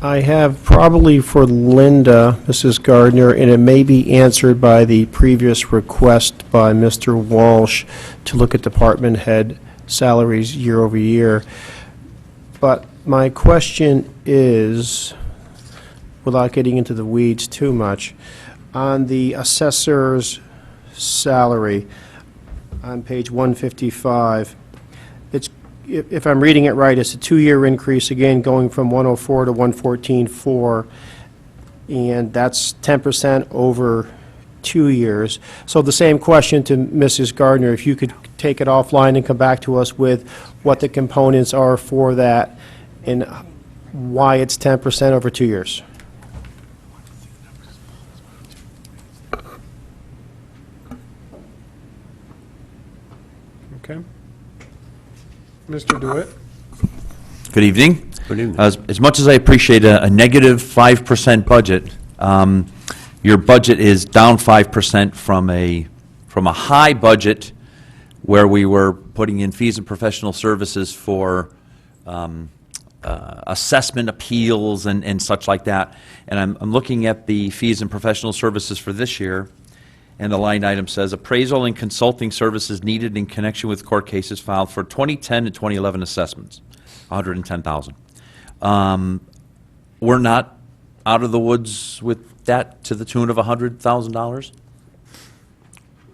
I have probably for Linda, Mrs. Gardner, and it may be answered by the previous request by Mr. Walsh to look at department head salaries year over year. But my question is, without getting into the weeds too much, on the assessor's salary on page 155, it's, if I'm reading it right, it's a 2-year increase, again, going from 104 to 114.4, and that's 10% over 2 years. So the same question to Mrs. Gardner, if you could take it offline and come back to us with what the components are for that and why it's 10% over 2 years. Okay. Mr. DeWitt? Good evening. Good evening. As much as I appreciate a negative 5% budget, your budget is down 5% from a high budget where we were putting in fees and professional services for assessment appeals and such like that. And I'm looking at the fees and professional services for this year, And the line item says, appraisal and consulting services needed in connection with court cases filed for 2010 and 2011 assessments, $110,000. We're not out of the woods with that to the tune of $100,000?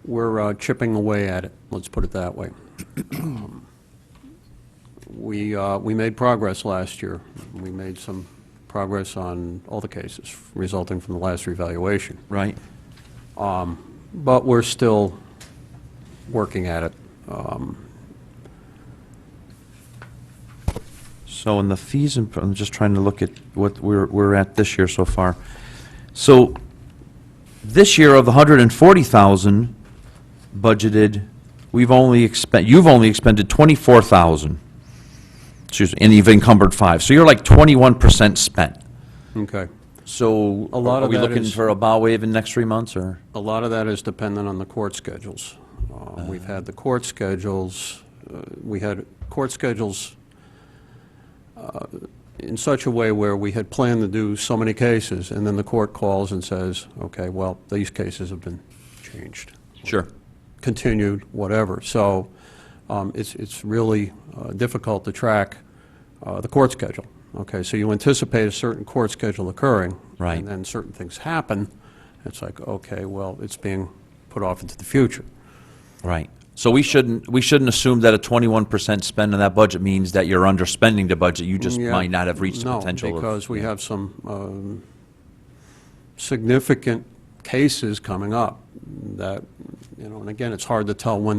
We're chipping away at it, let's put it that way. We made progress last year. We made some progress on all the cases resulting from the last revaluation. Right. But we're still working at it. So in the fees, and I'm just trying to look at what we're at this year so far. So this year of the 140,000 budgeted, you've only expended 24,000. Excuse me, and you've encumbered 5. So you're like 21% spent. Okay. So A lot are of we that looking is- for a bow wave in the next 3 months, or? A lot of that is dependent on the court schedules. We've had the court schedules, we had court schedules in such a way where we had planned to do so many cases, and then the court calls and says, okay, well, these cases have been changed. Sure. Continued, whatever. So it's really difficult to track the court schedule. Okay, so you anticipate a certain court schedule occurring. Right. And then certain things happen. It's like, okay, well, it's being put off into the future. Right. So we shouldn't assume that a 21% spend on that budget means that you're underspending the budget. You just Yeah. might not have reached the potential No, of. because we have some significant cases coming up that, and again, it's hard to tell when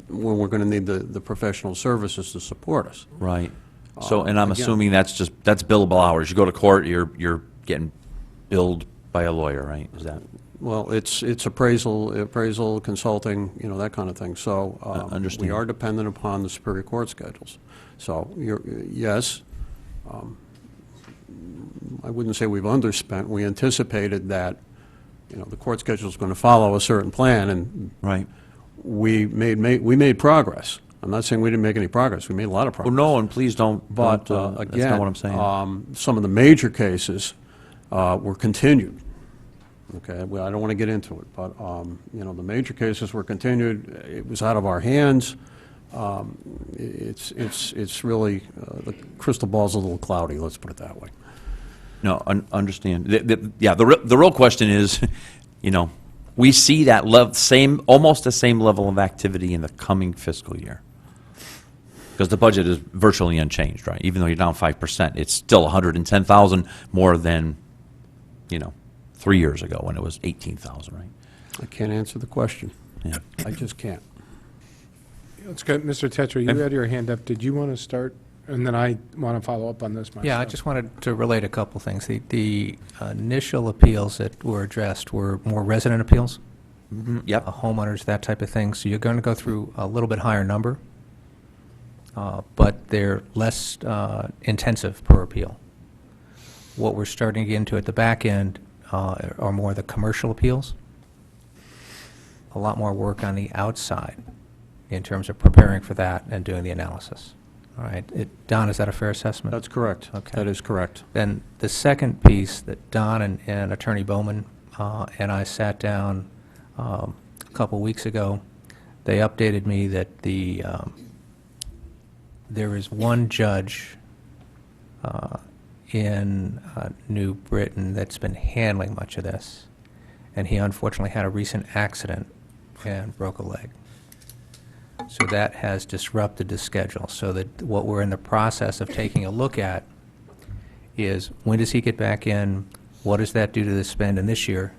we're going to need the professional services to support us. Right. So, and I'm Again- assuming that's billable hours. You go to court, you're getting billed by a lawyer, right? Is that? Well, it's appraisal, consulting, that kind of thing. So understand. we are dependent upon the Superior Court schedules. So yes, I wouldn't say we've underspent. We anticipated that, the court schedule is going to follow a certain plan, and Right. we made progress. I'm not saying we didn't make any progress. We made a lot of Well, progress. no, and please don't, But that's again, not what I'm saying. some of the major cases were continued. Okay, well, I don't want to get into it, but the major cases were continued. It was out of our hands. It's really the crystal ball's a little cloudy. Let's put it that way. No, understand. The real question is, we see that almost the same level of activity in the coming fiscal year. Because the budget is virtually unchanged, right? Even though you're down 5%, it's still 110,000 more than, 3 years ago when it was 18,000, right? I can't answer the question. Yeah. I just can't. Let's go, Mr. Tetra, you had your hand up. Did you want to start? And then I want to follow up on this myself. Yeah, I just wanted to relate a couple things. The initial appeals that were addressed were more resident appeals, Yep. homeowners, that type of thing. So you're going to go through a little bit higher number, but they're less intensive per appeal. What we're starting to get into at the back end are more the commercial appeals. A lot more work on the outside in terms of preparing for that and doing the analysis. All right. Don, is that a fair assessment? That's correct. Okay. That is correct. Then the second piece that Don and Attorney Bowman and I sat down a couple weeks ago, they updated me that there is one judge in New Britain that's been handling much of this, and he unfortunately had a recent accident and broke a leg. So that has disrupted the schedule, so that what we're in the process of taking a look at is, when does he get back in? What does that do to the spend in this year,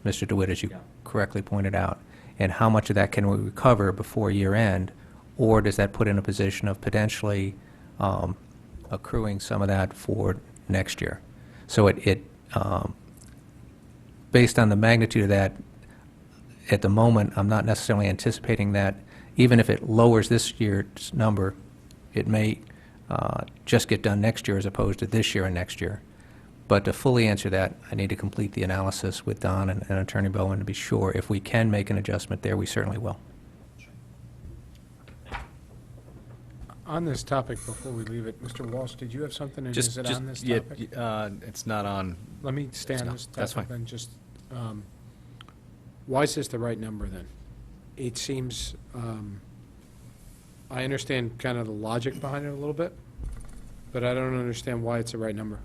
Mr. DeWitt, as you correctly pointed out? And how much of that can we recover before year end? Or does that put in a position of potentially accruing some of that for next year? So based on the magnitude of that, at the moment, I'm not necessarily anticipating that. Even if it lowers this year's number, it may just get done next year as opposed to this year and next year. But to fully answer that, I need to complete the analysis with Don and Attorney Bowen to be sure. If we can make an adjustment there, we certainly will. On this topic, before we leave it, Mr. Walsh, did you have something, and is it on this yeah, topic? it's not on. Let me stay on No, this that's topic fine. then, just, Why is this the right number, then? It seems, I understand kind of the logic behind it a little bit, but I don't understand why it's the right number.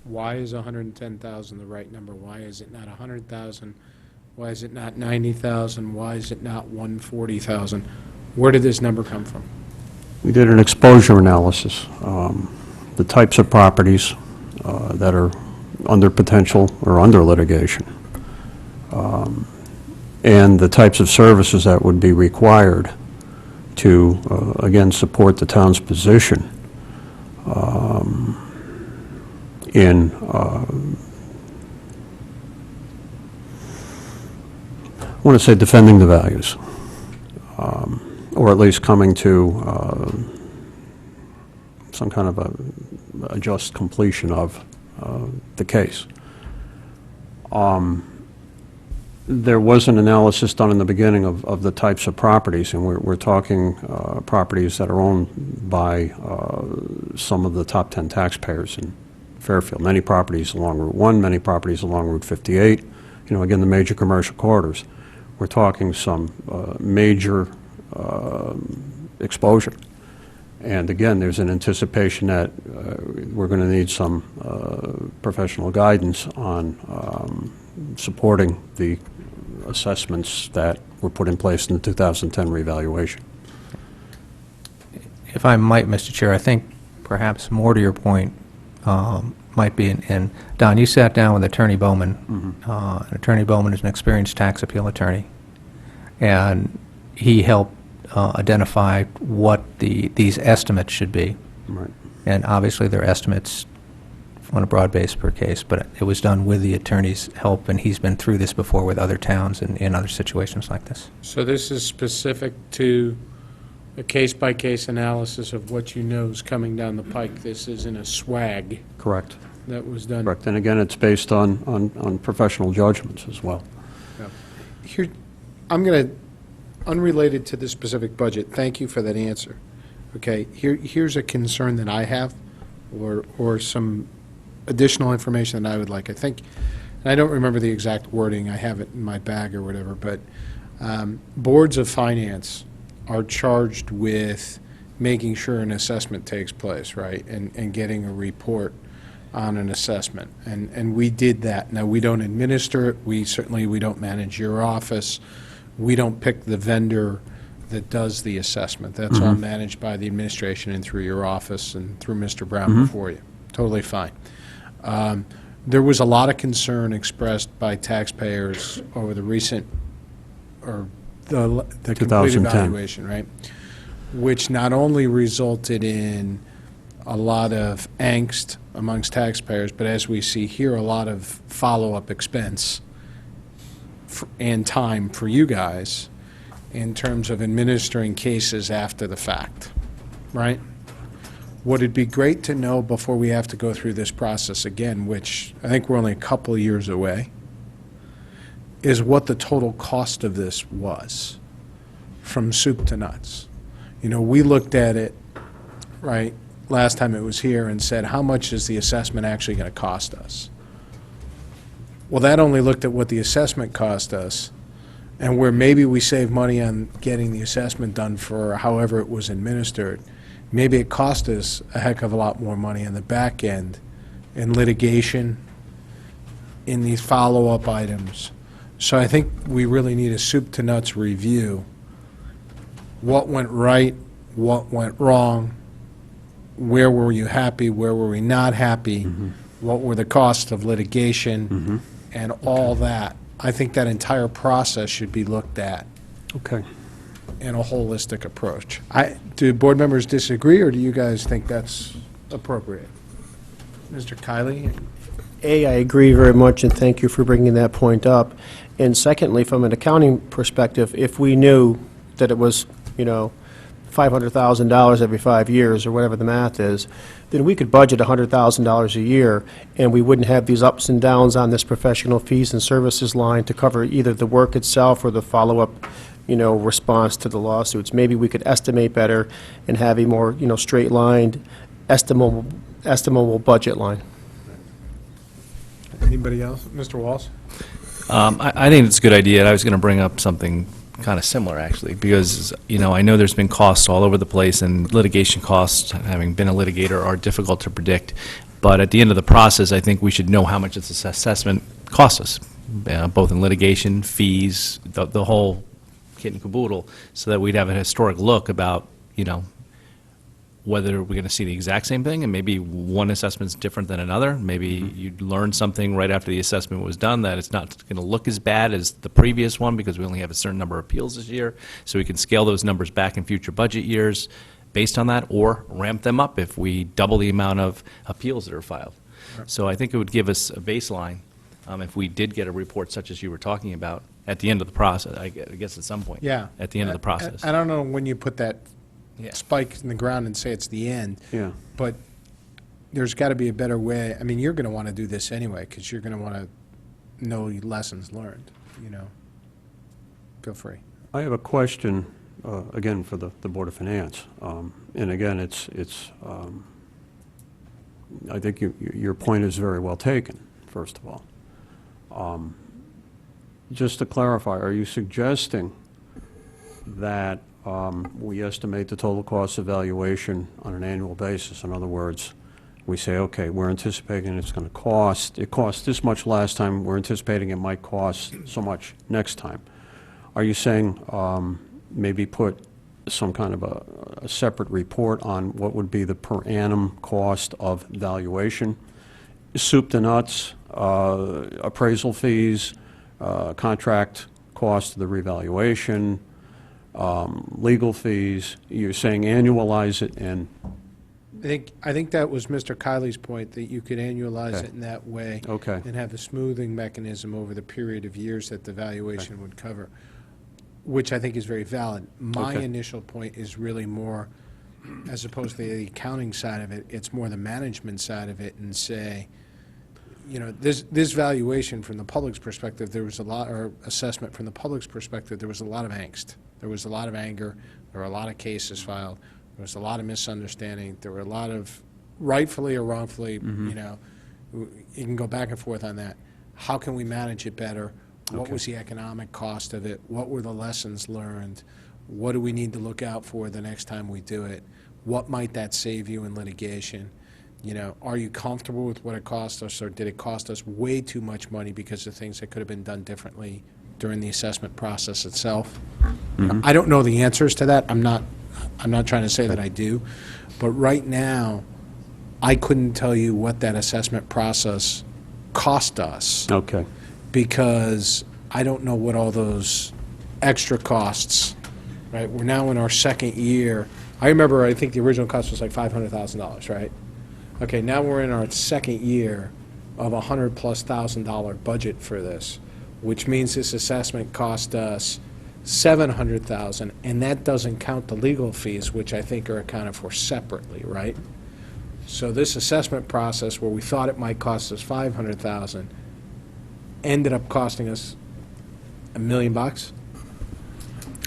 Why is 110,000 the right number? Why is it not 100,000? Why is it not 90,000? Why is it not 140,000? Where did this number come from? We did an exposure analysis. The types of properties that are under potential or under litigation, and the types of services that would be required to, again, support the town's position in I want to say defending the values, or at least coming to some kind of a just completion of the case. There was an analysis done in the beginning of the types of properties, and we're talking properties that are owned by some of the top 10 taxpayers in Fairfield. Many properties along Route 1, many properties along Route 58, again, the major commercial corridors. We're talking some major exposure. And again, there's an anticipation that we're going to need some professional guidance on supporting the assessments that were put in place in the 2010 revaluation. If I might, Mr. Chair, I think perhaps more to your point might be, and Don, you sat down with Attorney Bowman. Attorney Bowman is an experienced tax appeal attorney, and he helped identify what these estimates should be. Right. And obviously, they're estimates on a broad base per case, but it was done with the attorney's help, and he's been through this before with other towns and in other situations like this. So this is specific to a case-by-case analysis of what you know is coming down the pike. This isn't a swag Correct. that was done. Correct. And again, it's based on professional judgments as well. Here, I'm going to, unrelated to this specific budget, thank you for that answer. Okay, here's a concern that I have, or some additional information that I would like. I think, and I don't remember the exact wording, I have it in my bag or whatever, but boards of finance are charged with making sure an assessment takes place, right, and getting a report on an assessment. And we did that. Now, we don't administer it. We don't manage your office. We don't pick the vendor that does the assessment. That's all managed by the administration and through your office and through Mr. Brown before you. Totally fine. There was a lot of concern expressed by taxpayers over the recent, or the complete 2010. evaluation, right? Which not only resulted in a lot of angst amongst taxpayers, but as we see here, a lot of follow-up expense and time for you guys in terms of administering cases after the fact, right? Would it be great to know before we have to go through this process again, which I think we're only a couple of years away, is what the total cost of this was from soup to nuts. We looked at it, right, last time it was here and said, how much is the assessment actually going to cost us? Well, that only looked at what the assessment cost us, and where maybe we save money on getting the assessment done for however it was administered. Maybe it cost us a heck of a lot more money on the back end in litigation, in these follow-up items. So I think we really need a soup-to-nuts review. What went right? What went wrong? Where were you happy? Where were we not happy? What were the costs of litigation? And all that. I think that entire process should be looked at Okay. in a holistic approach. Do board members disagree, or do you guys think that's appropriate? Mr. Kiley? I agree very much, and thank you for bringing that point up. And secondly, from an accounting perspective, if we knew that it was, $500,000 every 5 years, or whatever the math is, then we could budget $100,000 a year, and we wouldn't have these ups and downs on this professional fees and services line to cover either the work itself or the follow-up, response to the lawsuits. Maybe we could estimate better and have a more, straight-lined, estimable budget line. Anybody else? Mr. Walsh? I think it's a good idea, and I was going to bring up something kind of similar, actually, because, I know there's been costs all over the place, and litigation costs, having been a litigator, are difficult to predict. But at the end of the process, I think we should know how much this assessment costs us, both in litigation, fees, the whole kit and caboodle, so that we'd have a historic look about, whether we're going to see the exact same thing, and maybe one assessment's different than another. Maybe you'd learn something right after the assessment was done, that it's not going to look as bad as the previous one because we only have a certain number of appeals this year, so we can scale those numbers back in future budget years based on that, or ramp them up if we double the amount of appeals that are filed. So I think it would give us a baseline if we did get a report such as you were talking about at the end of the process, I guess at some point. Yeah. At the end of the process. I don't know when you put that Yeah. spike in the ground and say it's the end. Yeah. But there's got to be a better way. I mean, you're going to want to do this anyway, because you're going to want to know lessons learned, Feel free. I have a question, again, for the Board of Finance. And again, I think your point is very well taken, first of all. Just to clarify, are you suggesting that we estimate the total cost of valuation on an annual basis? In other words, we say, okay, we're anticipating it cost this much last time, we're anticipating it might cost so much next time. Are you saying maybe put some kind of a separate report on what would be the per annum cost of valuation? Soup to nuts, appraisal fees, contract cost of the revaluation, legal fees. You're saying annualize it, and I think that was Mr. Kiley's point, that you could annualize Okay. it in that way. Okay. And have a smoothing mechanism over the period of years that the valuation would cover, which I think is very valid. My Okay. initial point is really more, as opposed to the accounting side of it, it's more the management side of it, and say, this valuation from the public's perspective, there was a lot, or assessment from the public's perspective, there was a lot of angst. There was a lot of anger. There were a lot of cases filed. There was a lot of misunderstanding. There were a lot of, rightfully or wrongfully, you can go back and forth on that. How can we manage it better? What Okay. was the economic cost of it? What were the lessons learned? What do we need to look out for the next time we do it? What might that save you in litigation? Are you comfortable with what it cost us, or did it cost us way too much money because of things that could have been done differently during the assessment process itself? I don't know the answers to that. I'm not trying to say that I do. But right now, I couldn't tell you what that assessment process cost us, okay. because I don't know what all those extra costs, right? We're now in our second year. I remember, I think the original cost was like $500,000, right? Okay, now we're in our second year of $100,000+ budget for this, which means this assessment cost us $700,000, and that doesn't count the legal fees, which I think are accounted for separately, right? So this assessment process, where we thought it might cost us $500,000, ended up costing us $1 million.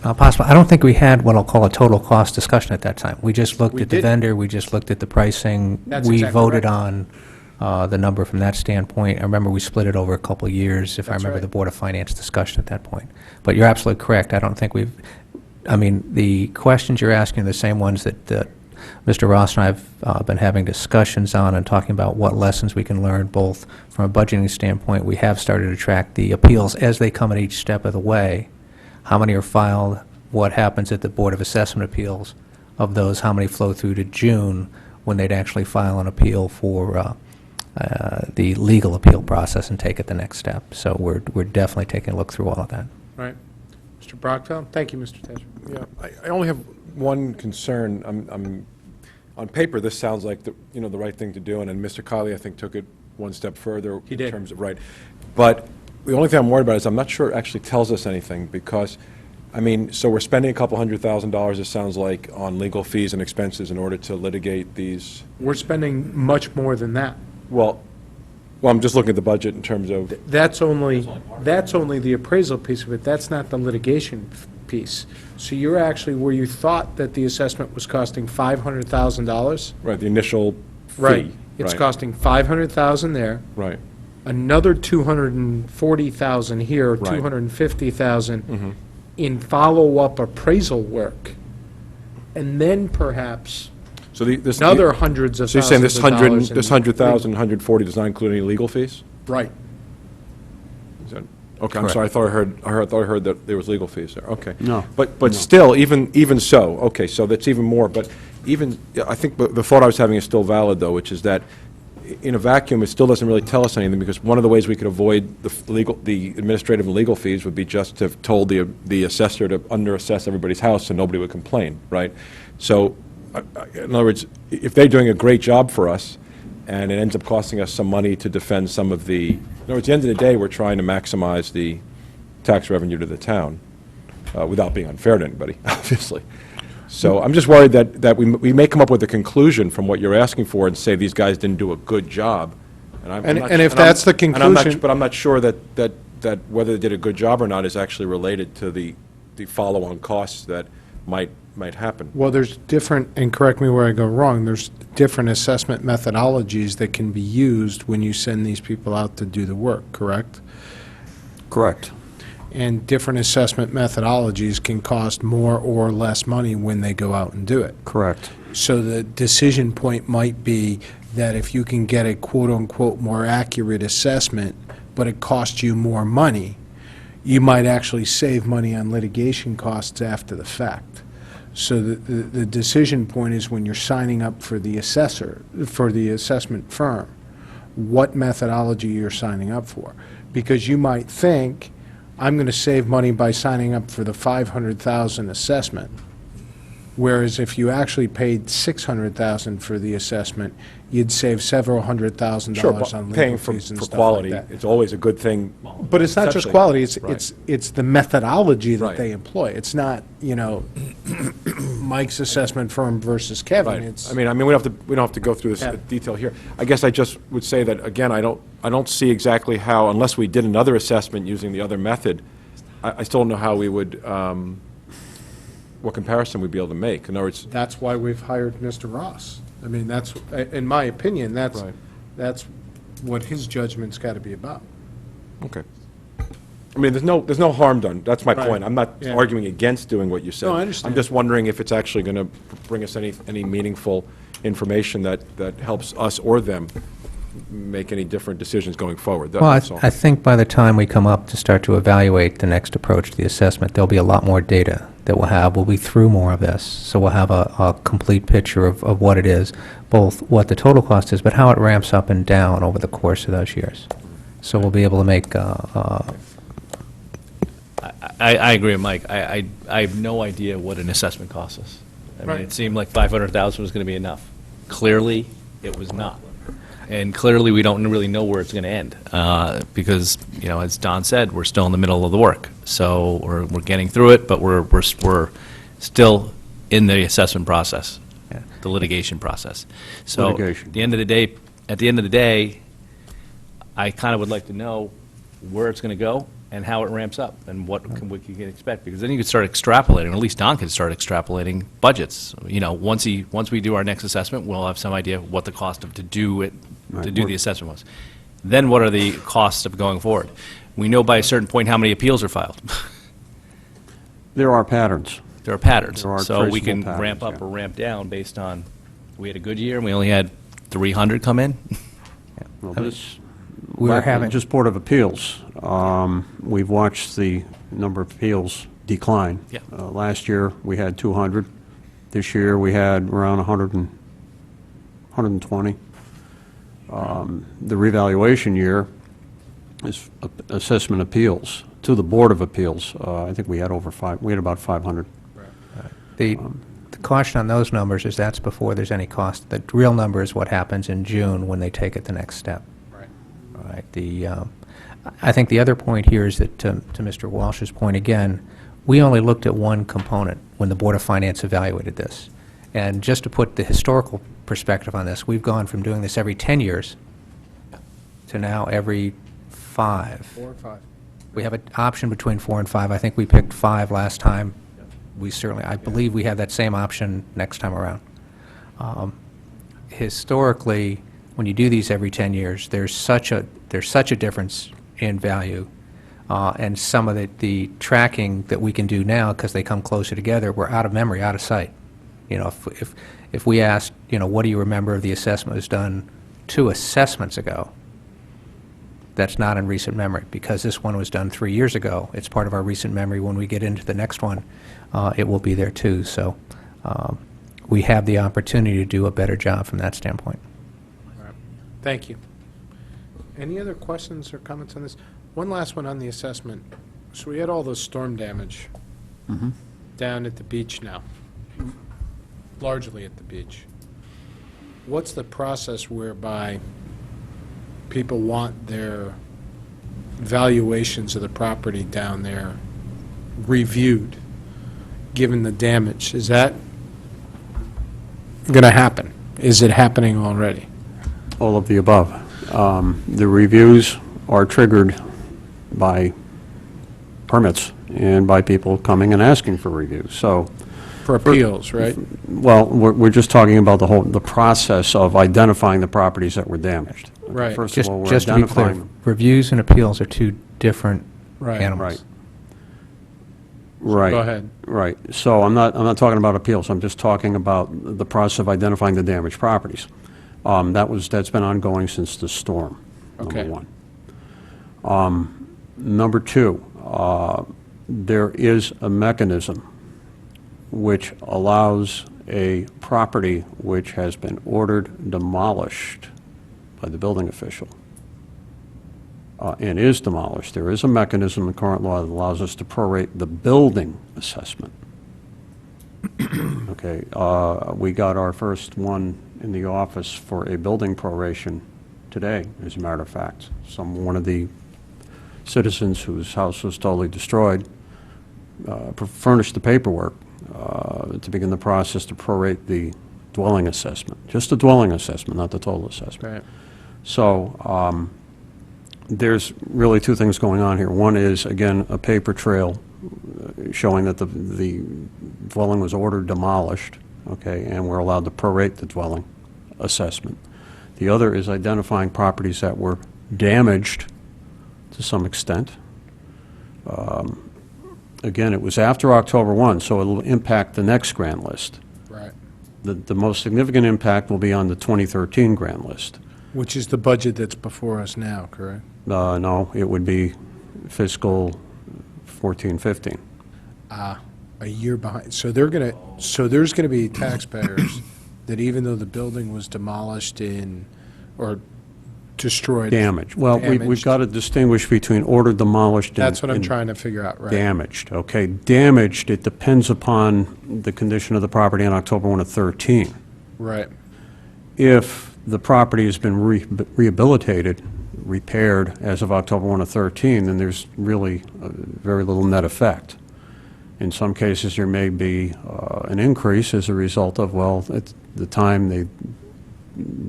Possible. I don't think we had what I'll call a total cost discussion at that time. We just looked We at the didn't. vendor, we just looked at the pricing. That's We exactly voted right. on the number from that standpoint. I remember we split it over a couple of years, if I That's remember right. the Board of Finance discussion at that point. But you're absolutely correct. I don't think the questions you're asking are the same ones that Mr. Ross and I have been having discussions on, and talking about what lessons we can learn, both from a budgeting standpoint. We have started to track the appeals as they come at each step of the way. How many are filed? What happens at the Board of Assessment Appeals? Of those, how many flow through to June, when they'd actually file an appeal for the legal appeal process and take it the next step? So we're definitely taking a look through all of that. Right. Mr. Brockfeld? Thank you, Mr. Tesser. Yeah, I only have one concern. On paper, this sounds like the right thing to do, and then Mr. Kiley, I think, took it one step further. He did. In terms of, right. But the only thing I'm worried about is I'm not sure it actually tells us anything, because, so we're spending a couple $100,000, it sounds like, on legal fees and expenses in order to litigate these. We're spending much more than that. Well, I'm just looking at the budget in terms of, That's only the appraisal piece of it. That's not the litigation piece. So you're actually where you thought that the assessment was costing $500,000. right, the initial fee. Right. It's Right. costing $500,000 there. Right. another 240,000 here, Right. 250,000 in follow-up appraisal work, and then perhaps So this... another hundreds of So you're saying thousands of dollars. this 100,000, 140 does not include any legal fees? Right. Is that- Okay, I'm sorry, I thought I heard that there was legal fees there, okay. No. But still, even so, okay, so that's even more, but even, I think the thought I was having is still valid, though, which is that in a vacuum, it still doesn't really tell us anything, because one of the ways we could avoid the administrative and legal fees would be just to have told the assessor to under-assess everybody's house and nobody would complain, right? So, in other words, if they're doing a great job for us, and it ends up costing us some money to defend some of the, in other words, at the end of the day, we're trying to maximize the tax revenue to the town without being unfair to anybody, obviously. So I'm just worried that we may come up with a conclusion from what you're asking for and say these guys didn't do a good job. And if that's the conclusion... But I'm not sure that whether they did a good job or not is actually related to the follow-on costs that might happen. Well, there's different, and correct me where I go wrong, there's different assessment methodologies that can be used when you send these people out to do the work, correct? Correct. And different assessment methodologies can cost more or less money when they go out and do it. Correct. So the decision point might be that if you can get a quote-unquote more accurate assessment, but it costs you more money, you might actually save money on litigation costs after the fact. So the decision point is when you're signing up for the assessor, for the assessment firm, what methodology you're signing up for. Because you might think, I'm going to save money by signing up for the 500,000 assessment, whereas if you actually paid 600,000 for the assessment, you'd save several $100,000 Sure, on but legal paying fees and for stuff quality, like that. it's always a good thing. But it's not just conceptually. quality, Right. it's the methodology that Right. they employ. It's not, Mike's assessment firm versus Kevin. Right. It's, I mean, we don't have to go through this Yeah. detail here. I guess I just would say that, again, I don't see exactly how, unless we did another assessment using the other method, I still don't know how we would, what comparison we'd be able to make. In other words, that's why we've hired Mr. Ross. I mean, that's, in my opinion, that's what his judgment's got to be about. okay. I mean, there's no harm done. That's my Right. point. I'm not Yeah. arguing against doing what you said. No, I understand. I'm just wondering if it's actually going to bring us any meaningful information that helps us or them make any different decisions going forward. Well, That's all. I think by the time we come up to start to evaluate the next approach to the assessment, there'll be a lot more data that we'll have. We'll be through more of this, so we'll have a complete picture of what it is, both what the total cost is, but how it ramps up and down over the course of those years. So we'll be able to make I agree with Mike. I have no idea what an assessment costs us. I mean, Right. it seemed like 500,000 was going to be enough. Clearly, it was not. And clearly, we don't really know where it's going to end, because, as Don said, we're still in the middle of the work. So we're getting through it, but we're still in the assessment process, the litigation process. So Litigation. at the end of the day, I kind of would like to know where it's going to go and how it ramps up and what we can expect, because then you could start extrapolating, or at least Don could start extrapolating budgets. Once we do our next assessment, we'll have some idea what the cost to do the assessment was. Then what are the costs of going forward? We know by a certain point how many appeals are filed. There are patterns. There are patterns. There are So we traceable can patterns, ramp up yeah. or ramp down based on, we had a good year and we only had 300 come in. Well, this, We're having- just Board of Appeals, we've watched the number of appeals decline. Yeah. Last year, we had 200. This year, we had around 120. The revaluation year is assessment appeals to the Board of Appeals. I think we had about 500. The caution on those numbers is that's before there's any cost. The real number is what happens in June when they take it the next step. Right. All right. I think the other point here is that, to Mr. Walsh's point again, we only looked at one component when the Board of Finance evaluated this. And just to put the historical perspective on this, we've gone from doing this every 10 years to now every 5. 4 or 5. We have an option between 4 and 5. I think we picked 5 last time. We certainly, I believe we have that same option next time around. Historically, when you do these every 10 years, there's such a there's such a difference in value, and some of the tracking that we can do now, because they come closer together, we're out of memory, out of sight. You know, if we asked, you know, what do you remember of the assessment was done 2 assessments ago, that's not in recent memory. Because this one was done 3 years ago, it's part of our recent memory. When we get into the next one, it will be there too. So we have the opportunity to do a better job from that standpoint. Thank you. Any other questions or comments on this? One last one on the assessment. So we had all this storm damage down at the beach now, largely at the beach. What's the process whereby people want their valuations of the property down there reviewed, given the damage? Is that going to happen? Is it happening already? All of the above. The reviews are triggered by permits and by people coming and asking for reviews. So, For appeals, right? well, we're just talking about the process of identifying the properties that were damaged. Okay, Right. First of Just all, we're just to be clear, identifying them. reviews and appeals are 2 different Right. animals. Right. Right. Go ahead. Right. So I'm not talking about appeals. I'm just talking about the process of identifying the damaged properties. That's been ongoing since the storm, Okay. number one. Number two, there is a mechanism which allows a property which has been ordered demolished by the building official and is demolished. There is a mechanism in current law that allows us to prorate the building assessment. Okay, we got our first one in the office for a building proration today, as a matter of fact. One of the citizens whose house was totally destroyed furnished the paperwork to begin the process to prorate the dwelling assessment. Just the dwelling assessment, not the total assessment. Right. So there's really 2 things going on here. One is, again, a paper trail showing that the dwelling was ordered demolished, okay, and we're allowed to prorate the dwelling assessment. The other is identifying properties that were damaged to some extent. Again, it was after October 1, so it'll impact the next grand list. Right. The most significant impact will be on the 2013 grand list. Which is the budget that's before us now, correct? No, it would be fiscal 14-15. A year behind. So there's going to be taxpayers that even though the building was demolished or destroyed. Damaged. Well, we've damaged. got to distinguish between ordered, demolished, and... That's what I'm and trying to figure out, right? Damaged, okay. Damaged, it depends upon the condition of the property on October 1 of 13. Right. If the property has been rehabilitated, repaired as of October 1 of 13, then there's really very little net effect. In some cases, there may be an increase as a result of, well, at the time they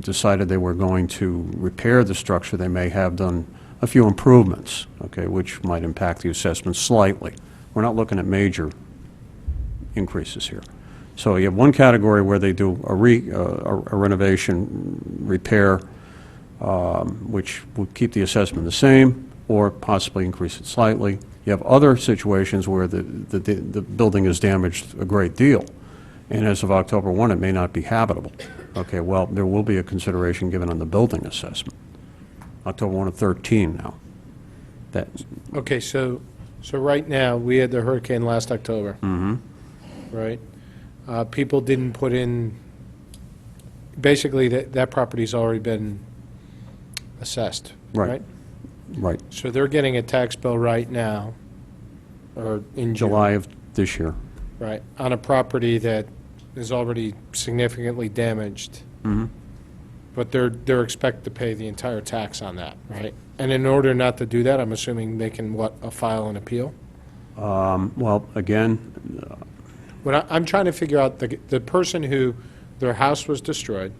decided they were going to repair the structure, they may have done a few improvements, okay, which might impact the assessment slightly. We're not looking at major increases here. So you have one category where they do a renovation, repair, which would keep the assessment the same or possibly increase it slightly. You have other situations where the building is damaged a great deal, and as of October 1, it may not be habitable. Okay, well, there will be a consideration given on the building assessment. October 1 of 13 now. Okay, so right now, we had the hurricane last October. Right? People didn't put in, basically, that property's already been assessed, right? Right. So they're getting a tax bill right now, or in June. July of this year. Right, on a property that is already significantly damaged. But they're expected to pay the entire tax on that, right? And in order not to do that, I'm assuming they can, file an appeal? Well, again, When I'm trying to figure out the person who, their house was destroyed,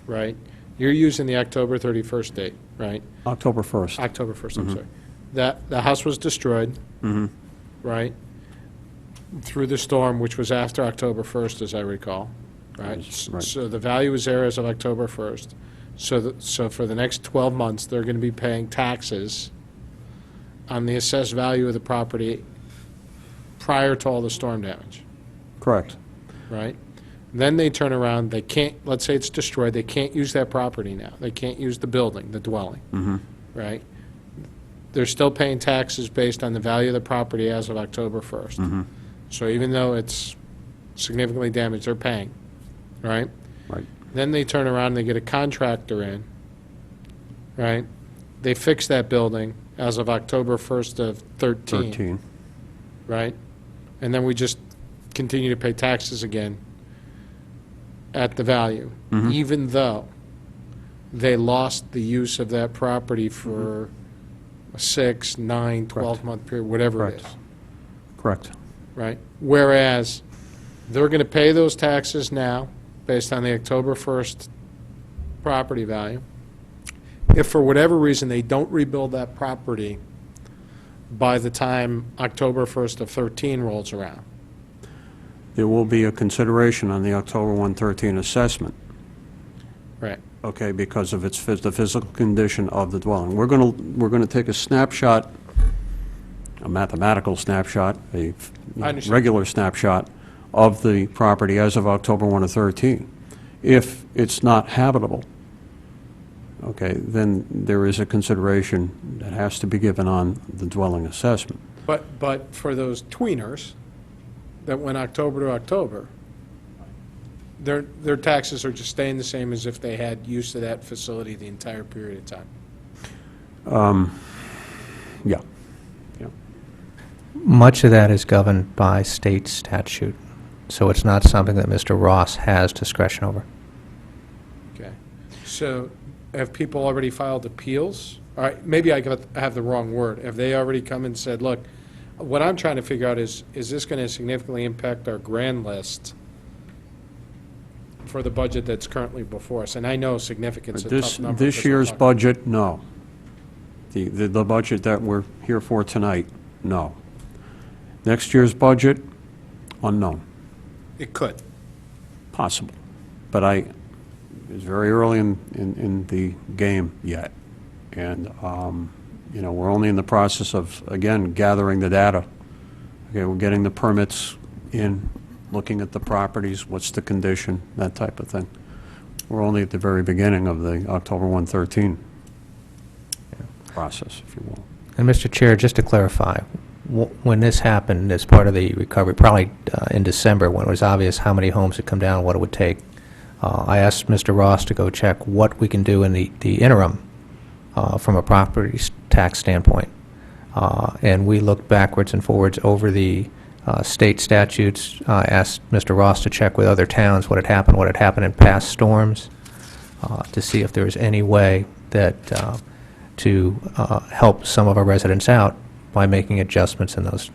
right? You're using the October 31st date, right? October 1st. October 1st, I'm sorry. That, the house was destroyed, right? Through the storm, which was after October 1st, as I recall, right? Right. So the value was there as of October 1st. So for the next 12 months, they're going to be paying taxes on the assessed value of the property prior to all the storm damage, Correct. right? Then they turn around, they can't, let's say it's destroyed, they can't use that property now. They can't use the building, the dwelling, right? They're still paying taxes based on the value of the property as of October 1st. So even though it's significantly damaged, they're paying, right? Right. Then they turn around and they get a contractor in, right? They fix that building as of October 1st of 13. right? And then we just continue to pay taxes again at the value, even though they lost the use of that property for a 6, 9, 12-month period, whatever it is, Correct. right? Whereas they're going to pay those taxes now based on the October 1st property value. If for whatever reason they don't rebuild that property by the time October 1st of 13 rolls around, There will be a consideration on the October 113 assessment, right? okay, because of the physical condition of the dwelling. We're going to take a snapshot, a mathematical snapshot, a I understand. regular snapshot of the property as of October 1 of 13. If it's not habitable, okay, then there is a consideration that has to be given on the dwelling assessment. But for those tweeners that went October to October, their taxes are just staying the same as if they had use of that facility the entire period of time. Yeah. Much of that is governed by state statute, so it's not something that Mr. Ross has discretion over. Okay. So have people already filed appeals? All right, maybe I have the wrong word. Have they already come and said, look, what I'm trying to figure out is this going to significantly impact our grand list for the budget that's currently before us? And I know significance is a tough number. This because we're year's talking- budget, no. The budget that we're here for tonight, no. Next year's budget, unknown, It could. possible. But it's very early in the game yet. And, we're only in the process of, again, gathering the data. Okay, we're getting the permits in, looking at the properties, what's the condition, that type of thing. We're only at the very beginning of the October 113 process, if you will. And Mr. Chair, just to clarify, when this happened as part of the recovery, probably in December, when it was obvious how many homes had come down, what it would take, I asked Mr. Ross to go check what we can do in the interim from a property tax standpoint. And we looked backwards and forwards over the state statutes, asked Mr. Ross to check with other towns what had happened in past storms, to see if there was any way that to help some of our residents out by making adjustments in those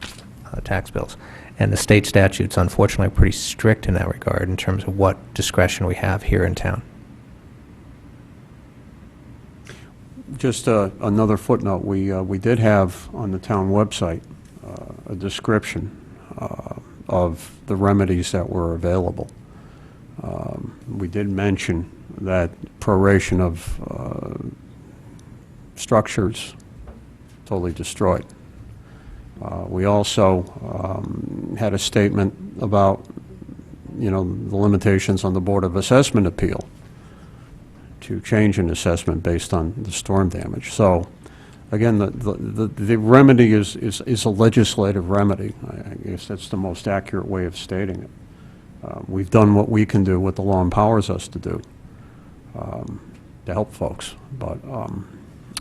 tax bills. And the state statutes, unfortunately, are pretty strict in that regard in terms of what discretion we have here in town. Just another footnote, we did have on the town website a description of the remedies that were available. We did mention that proration of structures totally destroyed. We also had a statement about, the limitations on the Board of Assessment appeal to change an assessment based on the storm damage. So, again, the remedy is a legislative remedy. I guess that's the most accurate way of stating it. We've done what we can do, what the law empowers us to do, to help folks. But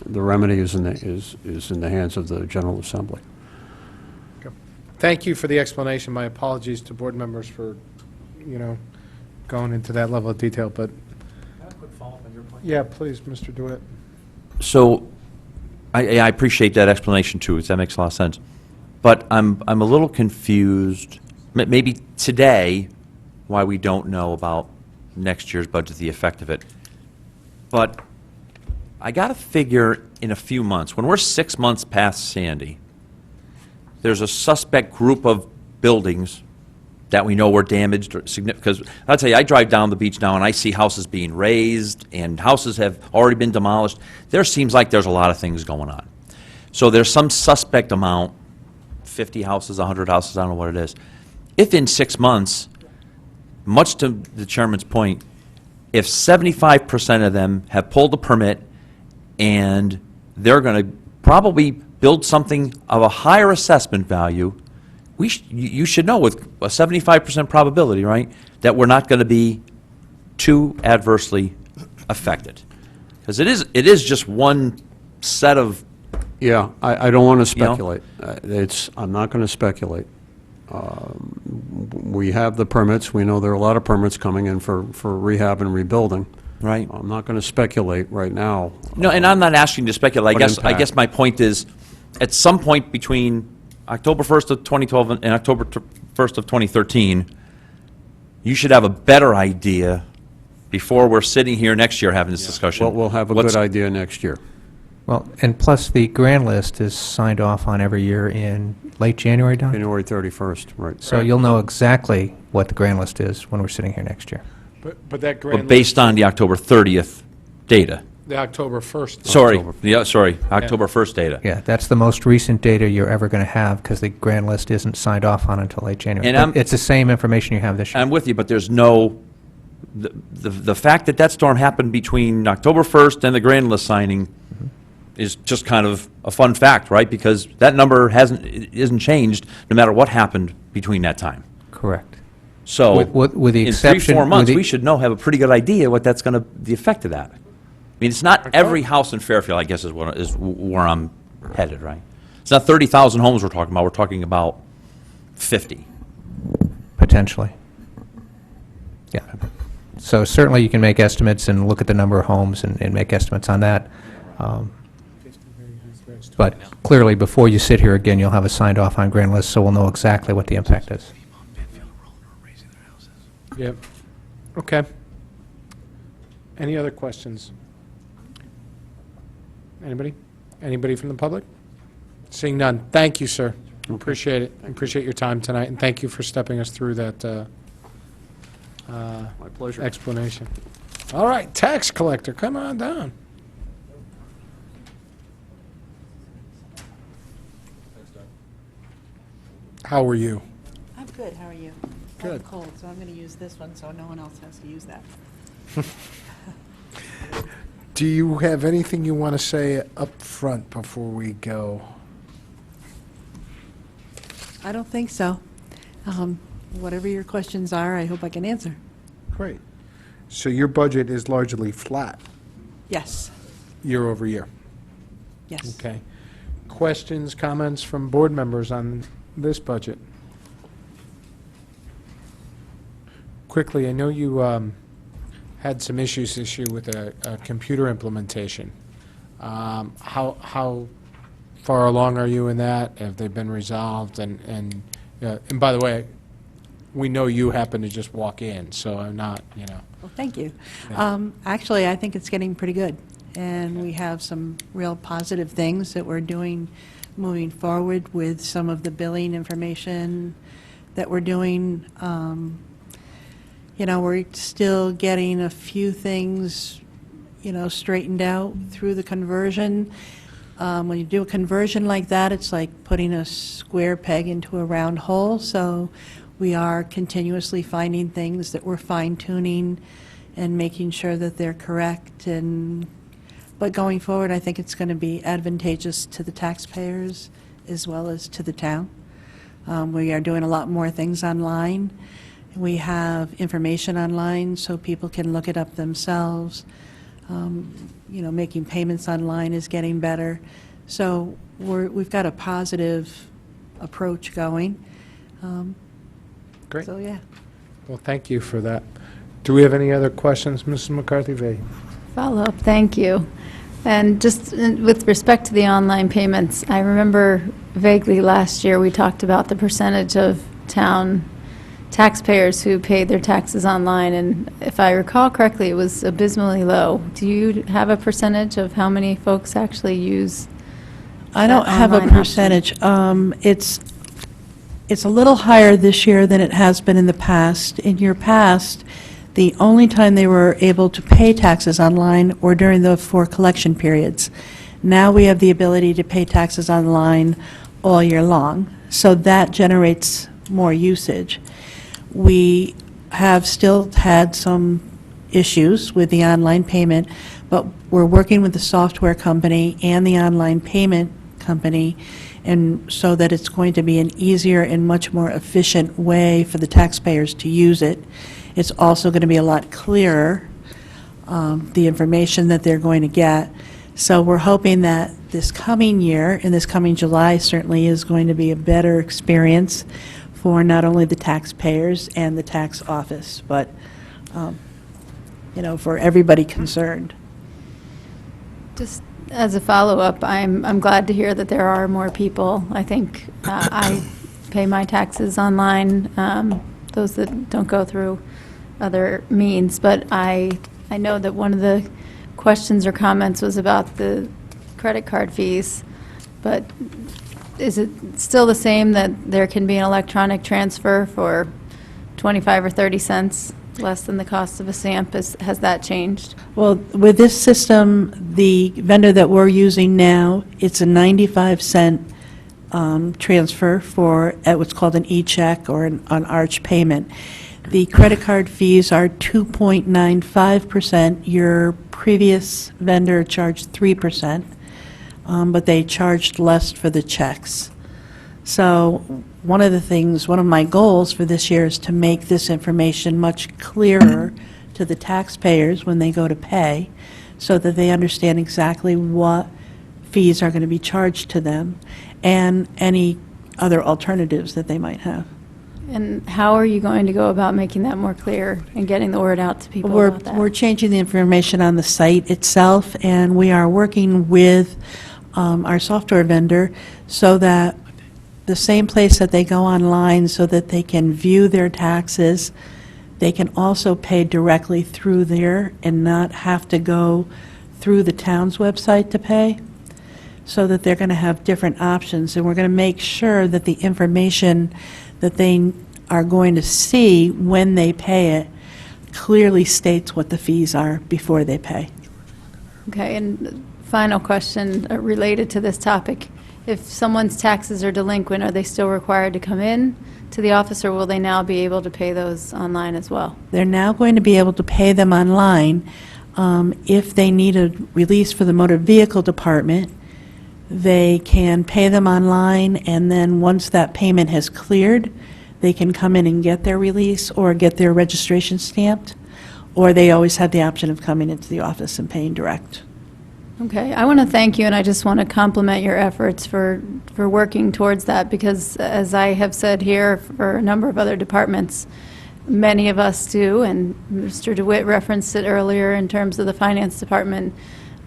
the remedy is in the hands of the General Assembly. Thank you for the explanation. My apologies to board members for, going into that level of detail, but. Yeah, please, Mr. DeWitt. So, I appreciate that explanation too, that makes a lot of sense. But I'm a little confused, maybe today, why we don't know about next year's budget, the effect of it. But I got to figure in a few months, when we're 6 months past Sandy, there's a suspect group of buildings that we know were damaged or significant, because I'll tell you, I drive down the beach now and I see houses being raised and houses have already been demolished. There seems like there's a lot of things going on. So there's some suspect amount, 50 houses, 100 houses, I don't know what it is. If in 6 months, much to the chairman's point, if 75% of them have pulled a permit and they're going to probably build something of a higher assessment value, you should know with a 75% probability, right, that we're not going to be too adversely affected. Because it is just one set of, Yeah, I don't want to You know? speculate. I'm not going to speculate. We have the permits. We know there are a lot of permits coming in for rehab and rebuilding. right? I'm not going to speculate right now. No, and I'm not asking you to speculate. What I impact? guess my point is, at some point between October 1st of 2012 and October 1st of 2013, you should have a better idea before we're sitting here next year having this discussion. Well, we'll have a What's- good idea next year. Well, and plus, the grand list is signed off on every year in late January, Don? January 31st, right. So you'll know exactly what the grand list is when we're sitting here next year. But that grand But based on the October 30th data. the October 1st. Sorry, October 1st data. Yeah, that's the most recent data you're ever going to have, because the grand list isn't signed off on until late January. And But I'm- it's the same information you have this year. I'm with you, but there's no, the fact that that storm happened between October 1st and the grand list signing is just kind of a fun fact, right? Because that number isn't changed no matter what happened between that time. Correct. So, With the in exception... 3-4 months, with the- we should have a pretty good idea what that's going to, the effect of that. I mean, it's not every house in Fairfield, I guess, is where I'm headed, right? It's not 30,000 homes we're talking about 50. Potentially. Yeah. So certainly you can make estimates and look at the number of homes and make estimates on that. But clearly, before you sit here again, you'll have a signed off on grand list, so we'll know exactly what the impact is. Yep. Okay. Any other questions? Anybody? Anybody from the public? Seeing none. Thank you, sir. Appreciate it. Appreciate your time tonight, and thank you for stepping us through that My pleasure. explanation. All right, tax collector, come on down. How are you? I'm good, how are you? I have a cold, so I'm going to use this one so no one else has to use that. Do you have anything you want to say up front before we go? I don't think so. Whatever your questions are, I hope I can answer. Great. So your budget is largely flat Yes, year over year? yes. Okay. Questions, comments from board members on this budget? Quickly, I know you had some issues this year with a computer implementation. How far along are you in that? Have they been resolved? And by the way, we know you happen to just walk in, so I'm not, Well, thank you. Yeah. Actually, I think it's getting pretty good, and we have some real positive things that we're doing moving forward with some of the billing information that we're doing. We're still getting a few things, straightened out through the conversion. When you do a conversion like that, it's like putting a square peg into a round hole, so we are continuously finding things that we're fine-tuning and making sure that they're correct. But going forward, I think it's going to be advantageous to the taxpayers as well as to the town. We are doing a lot more things online. We have information online so people can look it up themselves. Making payments online is getting better. So we've got a positive approach going. Great. So, yeah. Well, thank you for that. Do we have any other questions, Mrs. McCarthy? Follow-up, thank you. And just with respect to the online payments, I remember vaguely last year, we talked about the percentage of town taxpayers who paid their taxes online, and if I recall correctly, it was abysmally low. Do you have a percentage of how many folks actually use I don't that have a online option? percentage. It's a little higher this year than it has been in the past. In your past, the only time they were able to pay taxes online were during the 4 collection periods. Now we have the ability to pay taxes online all year long, so that generates more usage. We have still had some issues with the online payment, but we're working with the software company and the online payment company, and so that it's going to be an easier and much more efficient way for the taxpayers to use it. It's also going to be a lot clearer, the information that they're going to get. So we're hoping that this coming year, and this coming July certainly is going to be a better experience for not only the taxpayers and the tax office, but, for everybody concerned. Just as a follow-up, I'm glad to hear that there are more people. I think I pay my taxes online, those that don't go through other means, but I know that one of the questions or comments was about the credit card fees, but is it still the same that there can be an electronic transfer for 25 or 30 cents, less than the cost of a stamp? Has that changed? Well, with this system, the vendor that we're using now, it's a 95-cent transfer for what's called an e-check or an arch payment. The credit card fees are 2.95%. Your previous vendor charged 3%, but they charged less for the checks. So one of my goals for this year is to make this information much clearer to the taxpayers when they go to pay, so that they understand exactly what fees are going to be charged to them and any other alternatives that they might have. And how are you going to go about making that more clear and getting the word out to people about that? We're changing the information on the site itself, and we are working with our software vendor so that the same place that they go online so that they can view their taxes, they can also pay directly through there and not have to go through the town's website to pay, so that they're going to have different options. And we're going to make sure that the information that they are going to see when they pay it clearly states what the fees are before they pay. Okay, and final question related to this topic. If someone's taxes are delinquent, are they still required to come in to the office, or will they now be able to pay those online as well? They're now going to be able to pay them online. If they need a release for the motor vehicle department, they can pay them online, and then once that payment has cleared, they can come in and get their release or get their registration stamped, or they always have the option of coming into the office and paying direct. Okay, I want to thank you, and I just want to compliment your efforts for working towards that, because as I have said here for a number of other departments, many of us do, and Mr. DeWitt referenced it earlier in terms of the finance department,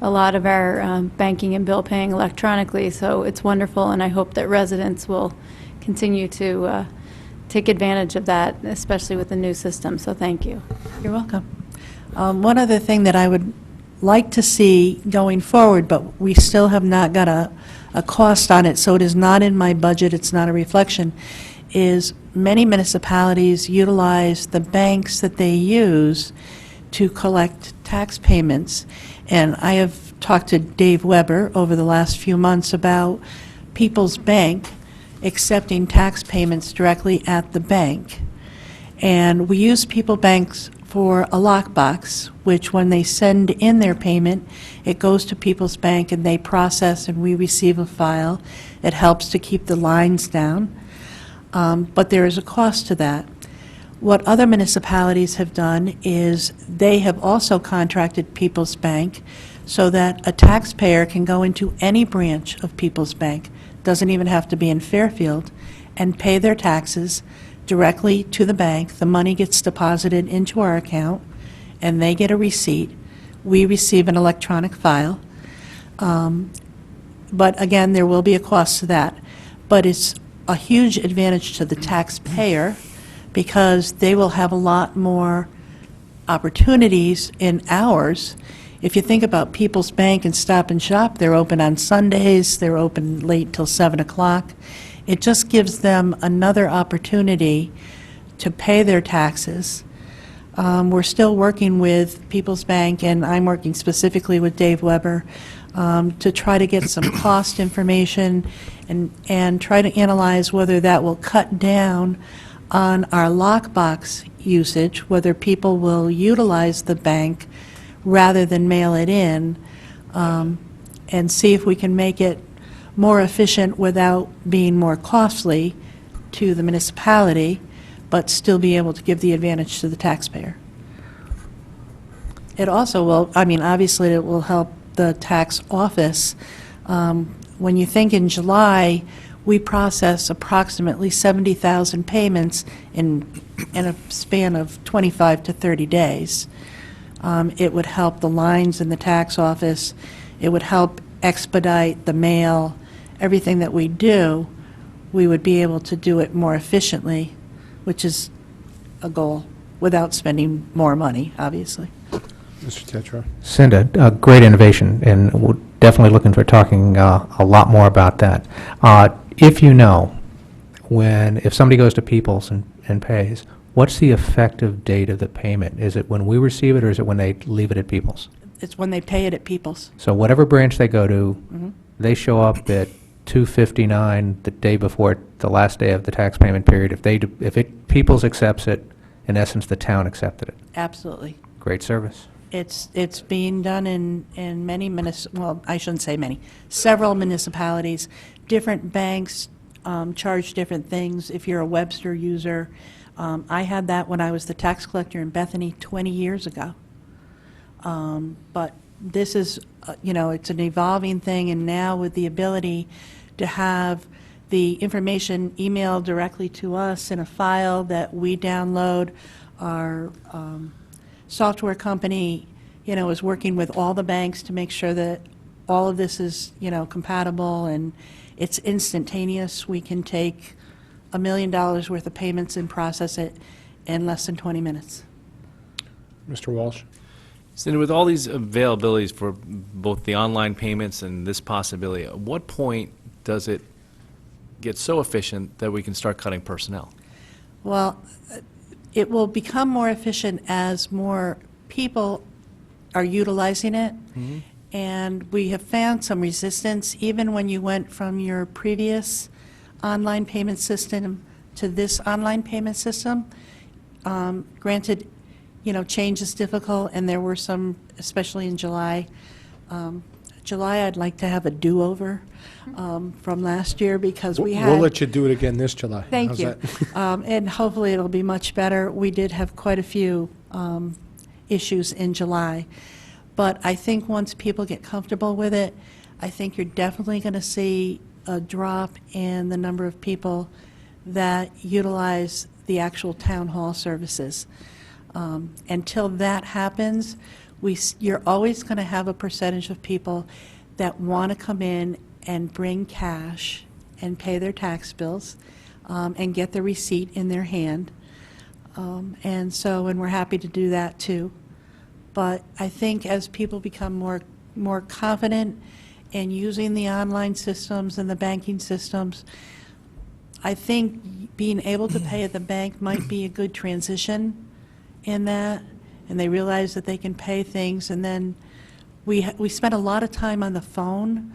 a lot of our banking and bill paying electronically, so it's wonderful, and I hope that residents will continue to take advantage of that, especially with the new system, so thank you. You're welcome. One other thing that I would like to see going forward, but we still have not got a cost on it, so it is not in my budget, it's not a reflection, is many municipalities utilize the banks that they use to collect tax payments. And I have talked to Dave Weber over the last few months about People's Bank accepting tax payments directly at the bank. And we use People Banks for a lockbox, which when they send in their payment, it goes to People's Bank and they process and we receive a file. It helps to keep the lines down, but there is a cost to that. What other municipalities have done is they have also contracted People's Bank so that a taxpayer can go into any branch of People's Bank, doesn't even have to be in Fairfield, and pay their taxes directly to the bank. The money gets deposited into our account, and they get a receipt. We receive an electronic file. But again, there will be a cost to that. But it's a huge advantage to the taxpayer because they will have a lot more opportunities in hours. If you think about People's Bank and Stop and Shop, they're open on Sundays, they're open late till 7 o'clock. It just gives them another opportunity to pay their taxes. We're still working with People's Bank, and I'm working specifically with Dave Weber to try to get some cost information and try to analyze whether that will cut down on our lockbox usage, whether people will utilize the bank rather than mail it in, and see if we can make it more efficient without being more costly to the municipality, but still be able to give the advantage to the taxpayer. It also will, I mean, obviously, it will help the tax office. When you think in July, we process approximately 70,000 payments in a span of 25 to 30 days. It would help the lines in the tax office. It would help expedite the mail. Everything that we do, we would be able to do it more efficiently, which is a goal, without spending more money, obviously. Mr. Tetra? Cinda, great innovation, and we're definitely looking for talking a lot more about that. If you know, if somebody goes to People's and pays, what's the effective date of the payment? Is it when we receive it, or is it when they leave it at People's? It's when they pay it at People's. So whatever branch they go to, they show up at 2:59 the day before the last day of the tax payment period. If People's accepts it, in essence, the town accepted it. Absolutely. Great service. It's being done in many well, I shouldn't say many, several municipalities. Different banks charge different things. If you're a Webster user, I had that when I was the tax collector in Bethany 20 years ago. But this is, it's an evolving thing, and now with the ability to have the information emailed directly to us in a file that we download, our software company, is working with all the banks to make sure that all of this is, compatible, and it's instantaneous. We can take $1 million worth of payments and process it in less than 20 minutes. Mr. Walsh? Cindy, with all these availabilities for both the online payments and this possibility, at what point does it get so efficient that we can start cutting personnel? Well, it will become more efficient as more people are utilizing it. And we have found some resistance, even when you went from your previous online payment system to this online payment system. Granted, change is difficult, and there were some, especially in July. July, I'd like to have a do-over from last year, because we had... We'll let you do it again this July. Thank How's you. that? And hopefully it'll be much better. We did have quite a few issues in July. But I think once people get comfortable with it, I think you're definitely going to see a drop in the number of people that utilize the actual town hall services. Until that happens, you're always going to have a percentage of people that want to come in and bring cash and pay their tax bills and get the receipt in their hand. And we're happy to do that too. But I think as people become more confident in using the online systems and the banking systems, I think being able to pay at the bank might be a good transition in that, and they realize that they can pay things. And then we spend a lot of time on the phone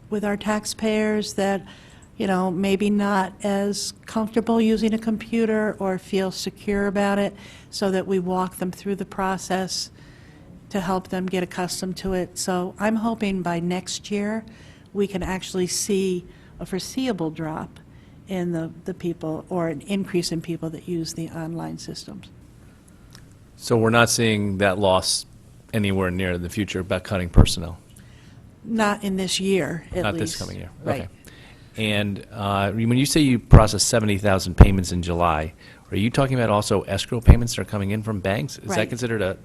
with our taxpayers that, maybe not as comfortable using a computer or feel secure about it, so that we walk them through the process to help them get accustomed to it. So I'm hoping by next year we can actually see a foreseeable drop in the people, or an increase in people that use the online systems. So we're not seeing that loss anywhere near in the future about cutting personnel? Not in this year, at least. Not this coming year? Right. Okay. And when you say you processed 70,000 payments in July, are you talking about also escrow payments that are coming in from banks? Is that Right. considered a...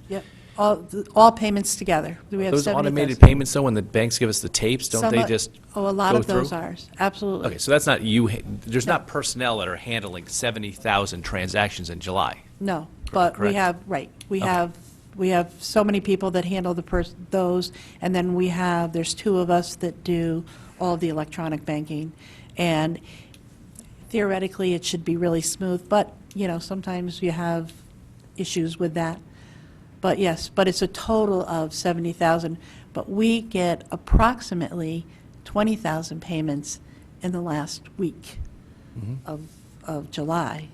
Yep. All payments together. We have Those 70,000. automated payments, though, when the banks give us the tapes, don't they just a lot go of those through? are, absolutely. Okay, so that's not you, there's not personnel that are handling 70,000 transactions in July. No, but we Correct. have, right, Okay. we have so many people that handle those, and then there's two of us that do all of the electronic banking, And theoretically, it should be really smooth, but, sometimes you have issues with that. But yes, but it's a total of 70,000, but we get approximately 20,000 payments in the last week of July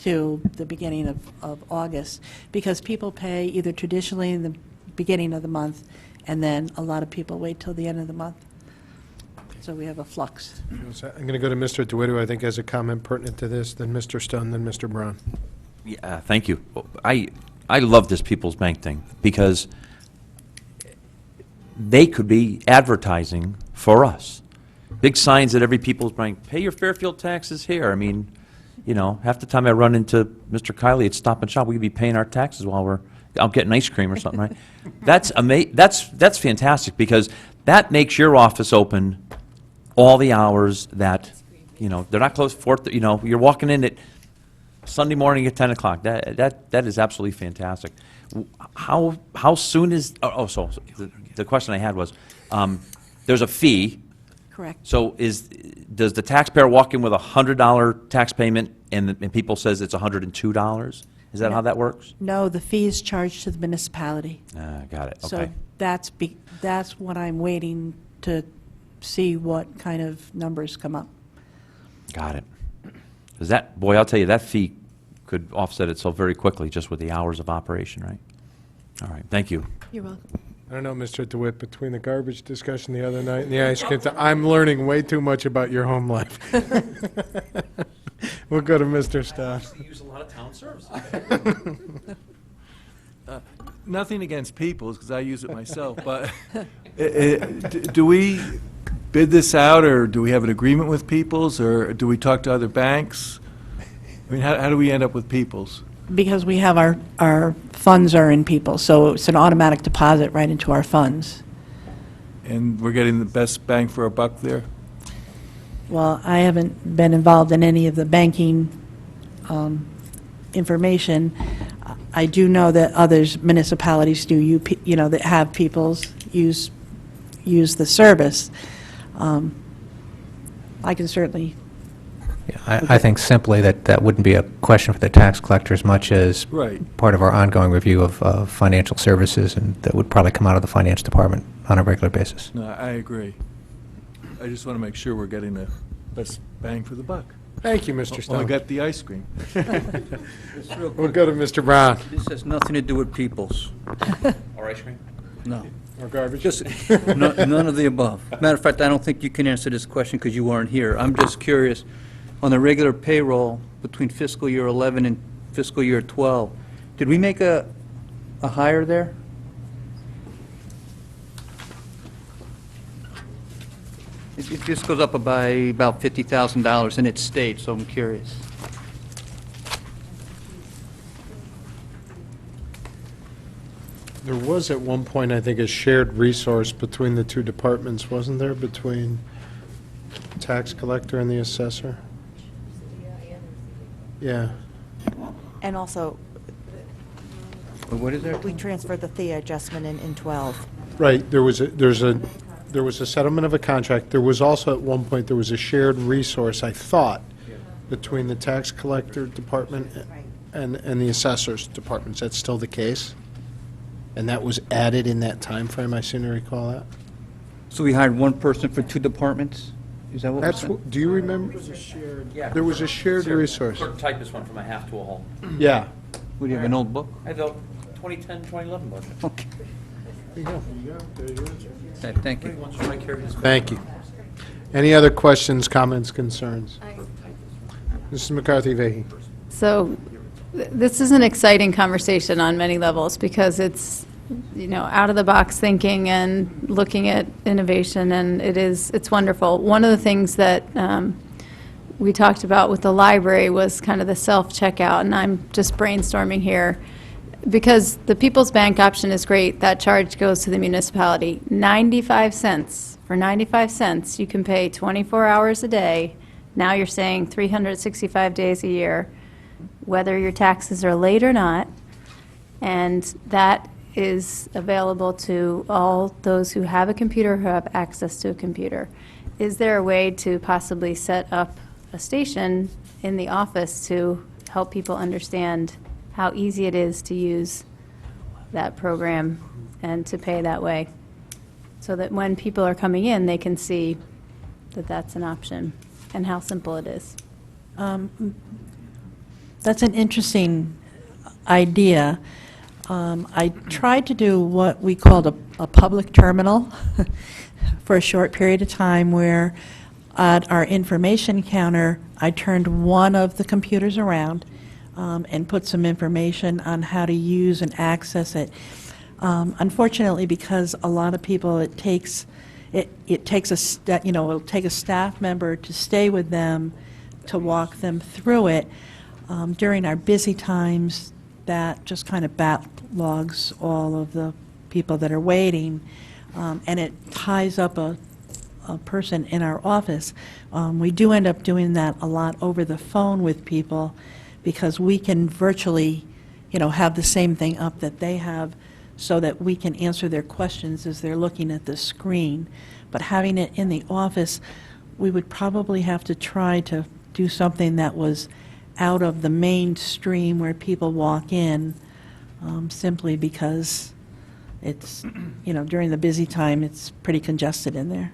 to the beginning of August, because people pay either traditionally in the beginning of the month, and then a lot of people wait till the end of the month. So we have a flux. I'm going to go to Mr. DeWitt, who I think has a comment pertinent to this, then Mr. Stone, then Mr. Brown. Yeah, thank you. I love this People's Bank thing, because they could be advertising for us. Big signs at every People's Bank, pay your Fairfield taxes here. I mean, half the time I run into Mr. Kiley at Stop and Shop, we could be paying our taxes while we're out getting ice cream or something, right? That's fantastic, because that makes your office open all the hours that, they're not closed 4:00, you're walking in at Sunday morning at 10 o'clock. That is absolutely fantastic. How soon is, so the question I had was, there's a fee. Correct. So does the taxpayer walk in with a $100 tax payment and people says it's $102? Is that how that works? No, the fee is charged to the municipality. Got it, So okay. that's what I'm waiting to see what kind of numbers come up. Got it. Because that, boy, I'll tell you, that fee could offset itself very quickly just with the hours of operation, right? All right, thank you. You're welcome. I don't know, Mr. DeWitt, between the garbage discussion the other night and the ice cream, I'm learning way too much about your home life. We'll go to Mr. Stone. I use a lot of town services. Nothing against Peoples, because I use it myself, but do we bid this out, or do we have an agreement with Peoples, or do we talk to other banks? I mean, how do we end up with Peoples? Because we have our funds are in people, so it's an automatic deposit right into our funds. And we're getting the best bang for our buck there? Well, I haven't been involved in any of the banking information. I do know that others, municipalities do, that have Peoples use the service. I can certainly. Yeah, I think simply that wouldn't be a question for the tax collector as much as Right. part of our ongoing review of financial services, and that would probably come out of the finance department on a regular basis. No, I agree. I just want to make sure we're getting the best bang for the buck. Thank you, Mr. Well, I Stone. got the ice cream. We'll go to Mr. Brown. This has nothing to do with Peoples. Or ice cream? No. Or garbage? Just, none of the above. Matter of fact, I don't think you can answer this question because you weren't here. I'm just curious, on the regular payroll between fiscal year 11 and fiscal year 12, did we make a hire there? It just goes up by about $50,000, and it stayed, so I'm curious. There was at one point, I think, a shared resource between the two departments, wasn't there, between tax collector and the assessor? Yeah. And also, What is that? we transferred the THEA adjustment in 12. Right, there was a settlement of a contract. There was also, at one point, there was a shared resource, I thought, between the tax collector department and the assessor's department. Is that still the case? And that was added in that time frame. I seem to recall that. So we hired one person for two departments? Is that what we're That's, saying? do you remember? There was a shared resource. Typist went from a half to a whole. Yeah. Would you have an old book? I have the 2010, 2011 budget. Okay. There you go. There you go. Thank you. Thank you. Any other questions, comments, concerns? Mrs. McCarthy-Vehy. So this is an exciting conversation on many levels because it's, out-of-the-box thinking and looking at innovation, and it's wonderful. One of the things that we talked about with the library was kind of the self-checkout, and I'm just brainstorming here. Because the People's Bank option is great, that charge goes to the municipality. 95 cents. For 95 cents, you can pay 24 hours a day. Now you're saying 365 days a year, whether your taxes are late or not. And that is available to all those who have a computer, who have access to a computer. is there a way to possibly set up a station in the office to help people understand how easy it is to use that program and to pay that way? So that when people are coming in, they can see that that's an option and how simple it is. That's an interesting idea. I tried to do what we called a public terminal for a short period of time, where at our information counter, I turned one of the computers around and put some information on how to use and access it. Unfortunately, because a lot of people, it takes it'll take a staff member to stay with them to walk them through it. During our busy times, that just kind of backlogs all of the people that are waiting, and it ties up a person in our office. We do end up doing that a lot over the phone with people, because we can virtually, have the same thing up that they have, so that we can answer their questions as they're looking at the screen. But having it in the office, we would probably have to try to do something that was out of the mainstream where people walk in, simply because it's, during the busy time, it's pretty congested in there.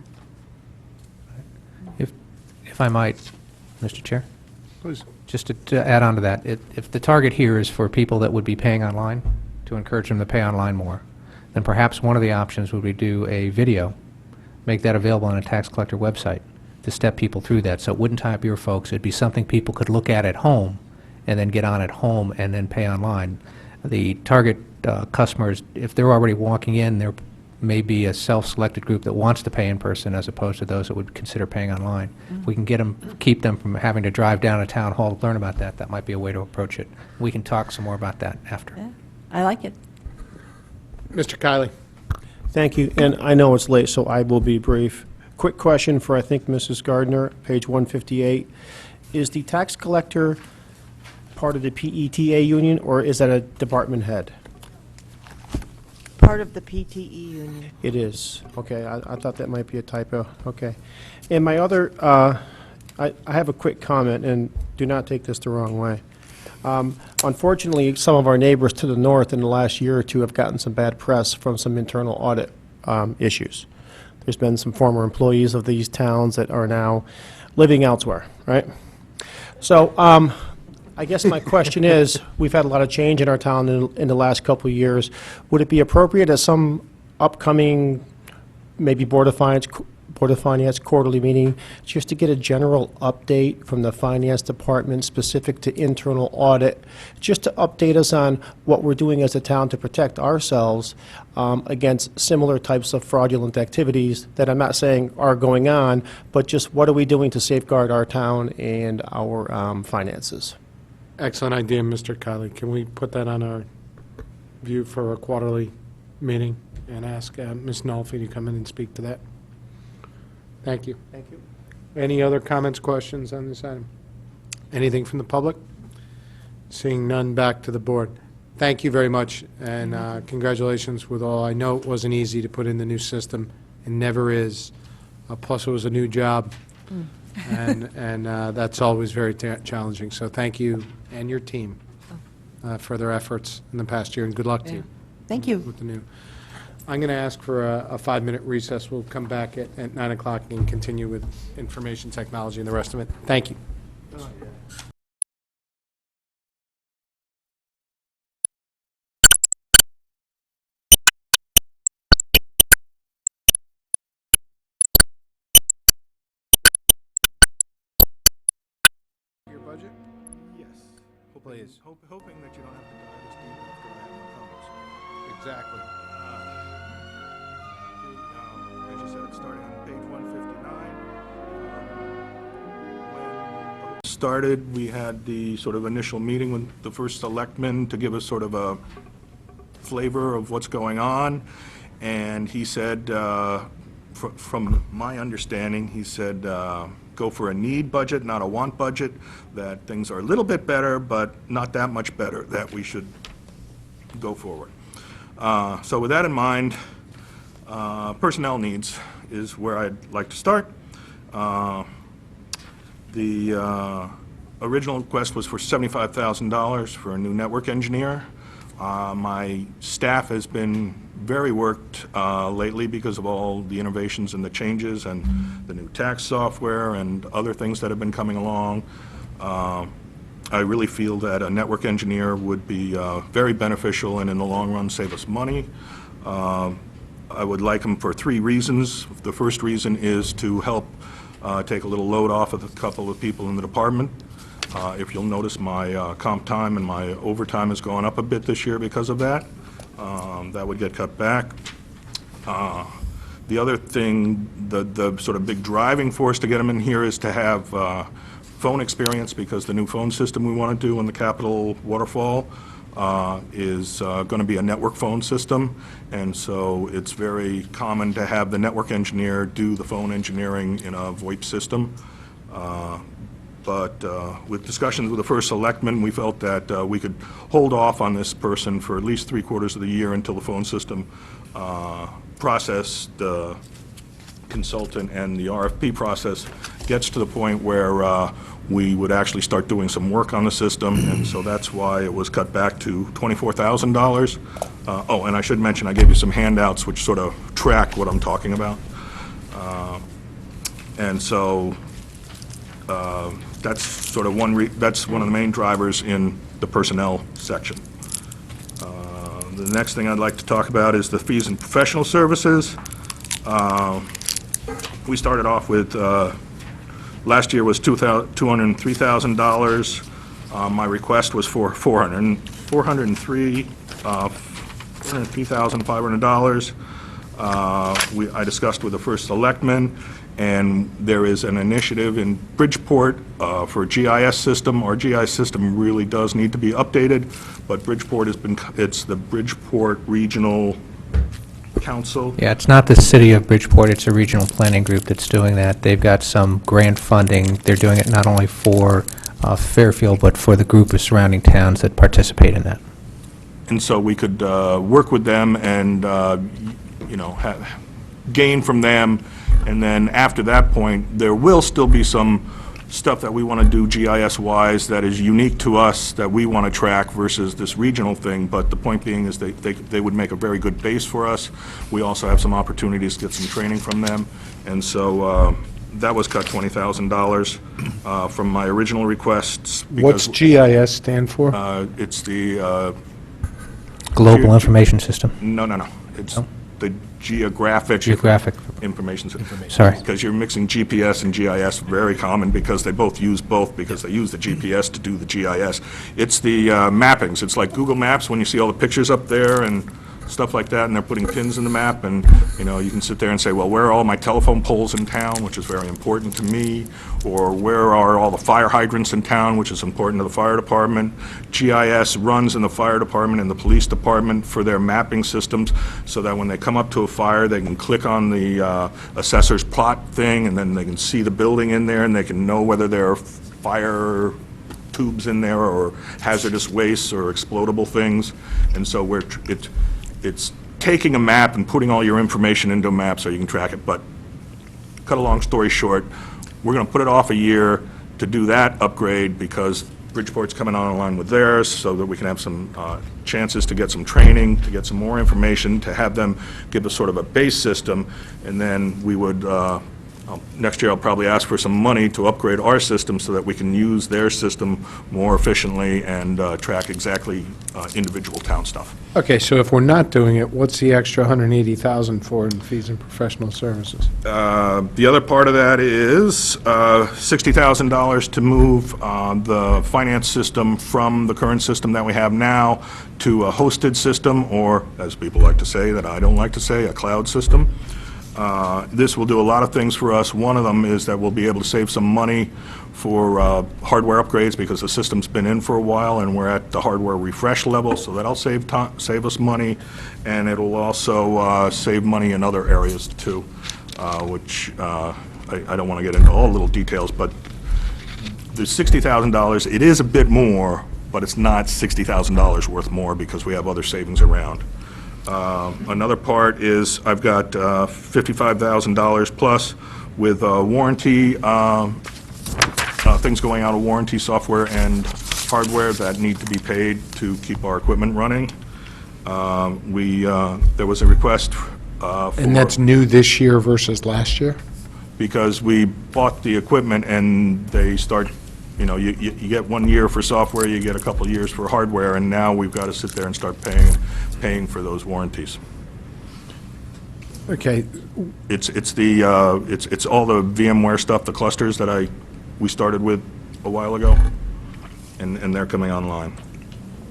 If I might, Mr. Chair? Please. Just to add on to that, if the target here is for people that would be paying online, to encourage them to pay online more, then perhaps one of the options would be do a video, make that available on a tax collector website to step people through that, so it wouldn't tie up your folks. It'd be something people could look at home and then get on at home and then pay online. The target customers, if they're already walking in, there may be a self-selected group that wants to pay in person as opposed to those that would consider paying online. If we can keep them from having to drive down to town hall to learn about that, that might be a way to approach it. We can talk some more about that after. Yeah, I like it. Mr. Kiley. Thank you, and I know it's late, so I will be brief. Quick question for, I think, Mrs. Gardner, page 158. Is the tax collector part of the PETA union, or is that a department head? Part of the PTE union. It is. Okay, I thought that might be a typo. Okay. And my other, I have a quick comment, and do not take this the wrong way. Unfortunately, some of our neighbors to the north in the last year or two have gotten some bad press from some internal audit issues. There's been some former employees of these towns that are now living elsewhere, right? So I guess my question is, we've had a lot of change in our town in the last couple of years. Would it be appropriate at some upcoming, maybe Board of Finance quarterly meeting, just to get a general update from the Finance Department specific to internal audit, just to update us on what we're doing as a town to protect ourselves against similar types of fraudulent activities that I'm not saying are going on, but just what are we doing to safeguard our town and our finances? Excellent idea, Mr. Kiley. Can we put that on our view for a quarterly meeting and ask Ms. Nolfi to come in and speak to that? Thank you. Thank you. Any other comments, questions on this item? Anything from the public? Seeing none, back to the board. Thank you very much, and congratulations with all. I know it wasn't easy to put in the new system. It never is. Plus, it was a new job, and that's always very challenging. So thank you and your team for their efforts in the past year, and good luck to you. Thank you. With the new. I'm going to ask for a 5-minute recess. We'll come back at 9 o'clock and continue with information technology and the rest of it. Thank you. Your budget? Yes. Please. Hoping that you don't have to dive this deep after I have my comments. Exactly. As you said, it started on page 159. When it started, we had the sort of initial meeting with the first selectman to give us sort of a flavor of what's going on. And he said, from my understanding, he said, go for a need budget, not a want budget, that things are a little bit better, but not that much better, that we should go forward. So with that in mind, personnel needs is where I'd like to start. The original request was for $75,000 for a new network engineer. My staff has been very worked lately because of all the innovations and the changes and the new tax software and other things that have been coming along. I really feel that a network engineer would be very beneficial and in the long run save us money. I would like him for 3 reasons. The first reason is to help take a little load off of a couple of people in the department. If you'll notice, my comp time and my overtime has gone up a bit this year because of that. That would get cut back. The other thing, the sort of big driving force to get him in here is to have phone experience, because the new phone system we want to do in the Capitol Waterfall is going to be a network phone system, and so it's very common to have the network engineer do the phone engineering in a VoIP system. But with discussions with the first selectman, we felt that we could hold off on this person for at least 3/4 of the year until the phone system process, the consultant and the RFP process gets to the point where we would actually start doing some work on the system, and so that's why it was cut back to $24,000. Oh, and I should mention, I gave you some handouts which sort of track what I'm talking about. And so that's sort of that's one of the main drivers in the personnel section. The next thing I'd like to talk about is the fees and professional services. We started off with, last year was $203,000. My request was for $403,500. I discussed with the first selectman, and there is an initiative in Bridgeport for a GIS system. Our GIS system really does need to be updated, but Bridgeport it's the Bridgeport Regional Council. Yeah, it's not the city of Bridgeport, it's a regional planning group that's doing that. They've got some grant funding. They're doing it not only for Fairfield, but for the group of surrounding towns that participate in that. And so we could work with them and, gain from them. And then after that point, there will still be some stuff that we want to do GIS-wise that is unique to us that we want to track versus this regional thing. But the point being is they would make a very good base for us. We also have some opportunities to get some training from them. And so that was cut $20,000 from my original requests. What's GIS stand for? It's the... Global Information System. No. It's the Geographic Information System. Sorry. Because you're mixing GPS and GIS, very common, because they both, because they use the GPS to do the GIS. It's the mappings. It's like Google Maps when you see all the pictures up there and stuff like that, and they're putting pins in the map, and you can sit there and say, well, where are all my telephone poles in town, which is very important to me, or where are all the fire hydrants in town, which is important to the fire department. GIS runs in the fire department and the police department for their mapping systems, so that when they come up to a fire, they can click on the assessor's plot thing, and then they can see the building in there, and they can know whether there are fire tubes in there or hazardous wastes or explodable things. And so it's taking a map and putting all your information into a map so you can track it. But cut a long story short, we're going to put it off a year to do that upgrade because Bridgeport's coming online with theirs, so that we can have some chances to get some training, to get some more information, to have them give us sort of a base system, and then we would, next year I'll probably ask for some money to upgrade our system so that we can use their system more efficiently and track exactly individual town stuff. Okay, so if we're not doing it, what's the extra $180,000 for in fees and professional services? The other part of that is $60,000 to move the finance system from the current system that we have now to a hosted system, or, as people like to say, that I don't like to say, a cloud system. This will do a lot of things for us. One of them is that we'll be able to save some money for hardware upgrades, because the system's been in for a while and we're at the hardware refresh level, so that'll save us money, and it'll also save money in other areas too, which I don't want to get into all the little details, but the $60,000, it is a bit more, but it's not $60,000 worth more because we have other savings around. Another part is I've got $55,000 plus with warranty, things going out of warranty, software and hardware that need to be paid to keep our equipment running. There was a request for... And that's new this year versus last year? Because we bought the equipment and they start, you know, you get 1 year for software, you get a couple years for hardware, and now we've got to sit there and start paying for those warranties. Okay, It's all the VMware stuff, the clusters that we started with a while ago, and they're coming online.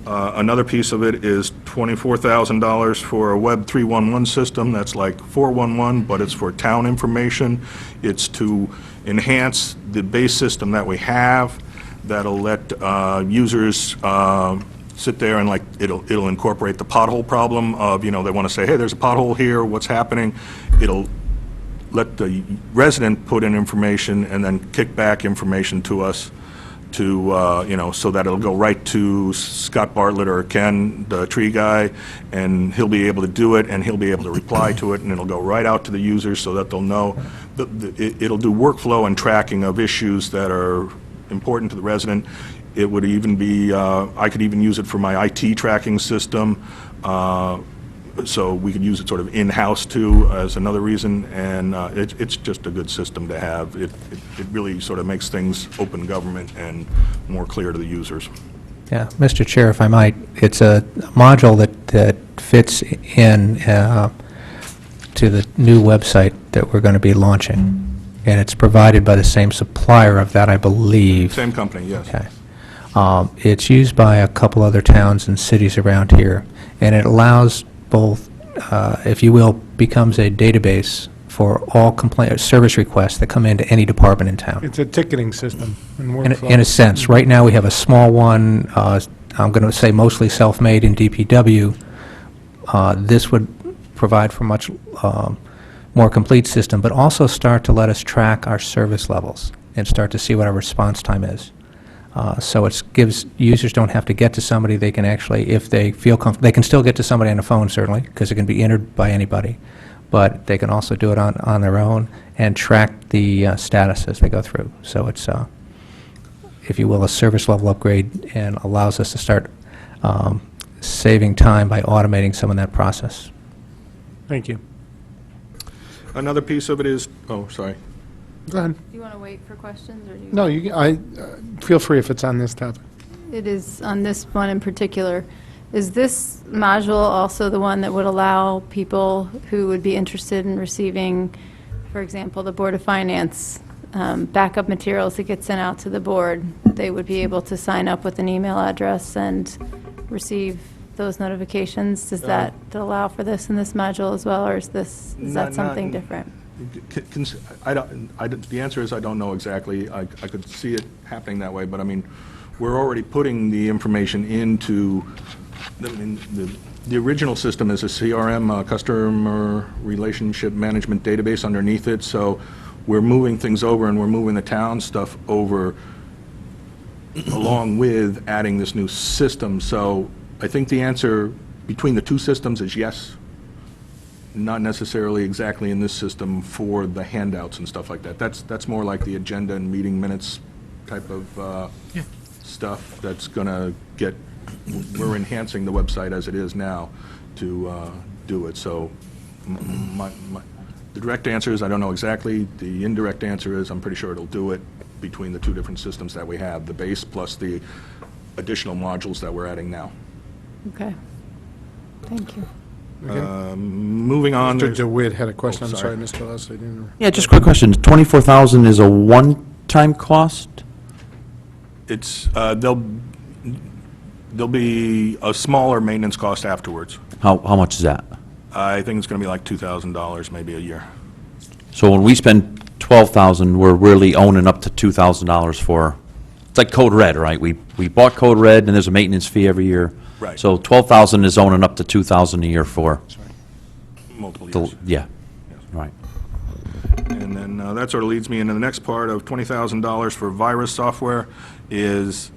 Another piece of it is $24,000 for a Web 311 system. That's like 411, but it's for town information. It's to enhance the base system that we have that'll let users sit there and, like, it'll incorporate the pothole problem of, you know, they want to say, hey, there's a pothole here, what's happening? It'll let the resident put in information and then kick back information to us to, you know, so that it'll go right to Scott Bartlett or Ken, the tree guy, and he'll be able to do it, and he'll be able to reply to it, and it'll go right out to the users so that they'll know. It'll do workflow and tracking of issues that are important to the resident. It would even be, I could even use it for my IT tracking system, so we could use it sort of in-house too as another reason, and it's just a good system to have. It really sort of makes things open government and more clear to the users. Yeah, Mr. Chair, if I might, it's a module that fits in to the new website that we're going to be launching, and it's provided by the same supplier of that, I believe. Same company, yes. Okay. It's used by a couple other towns and cities around here, and it allows both, if you will, becomes a database for all complaint, service requests that come into any department in town. it's a ticketing system and In workflow. a sense, right now, we have a small one, I'm going to say mostly self-made in DPW. This would provide for much more complete system, but also start to let us track our service levels and start to see what our response time is. So it gives, users don't have to get to somebody, they can actually, if they feel comfortable, they can still get to somebody on the phone, certainly, because it can be entered by anybody, but they can also do it on their own and track the status as they go through. So it's, if you will, a service level upgrade, and allows us to start saving time by automating some of that process. Thank you. Another piece of it is, oh, sorry. Go ahead. Do you want to wait for questions, or do you? No, feel free if it's on this topic. It is on this one in particular. Is this module also the one that would allow people who would be interested in receiving, for example, the Board of Finance, backup materials that get sent out to the board? They would be able to sign up with an email address and receive those notifications? Does that allow for this in this module as well, or is that something different? The answer is I don't know exactly. I could see it happening that way, but I mean, we're already putting the information into, I mean, the original system is a CRM, Customer Relationship Management Database underneath it, so we're moving things over, and we're moving the town stuff over along with adding this new system. So I think the answer between the two systems is yes. Not necessarily exactly in this system for the handouts and stuff like that. That's more like the agenda and meeting minutes type of stuff that's going to get, we're enhancing the website as it is now to do it. So the direct answer is I don't know exactly. The indirect answer is I'm pretty sure it'll do it between the two different systems that we have, the base plus the additional modules that we're adding now. Okay. Thank you. Moving on. Mr. DeWitt had a question. Oh, I'm sorry. sorry, Mr. Leslie. Didn't. Yeah, just a quick question. 24,000 is a one-time cost? It's, there'll be a smaller maintenance cost afterwards. How much is that? I think it's going to be like $2,000 maybe a year. So when we spend 12,000, we're really owning up to $2,000 for, it's like Code Red, right? We bought Code Red, and there's a maintenance fee every year. Right. So 12,000 is owning up to 2,000 a year for. Multiple years. Yeah, right. And then that sort of leads me into the next part of $20,000 for virus software is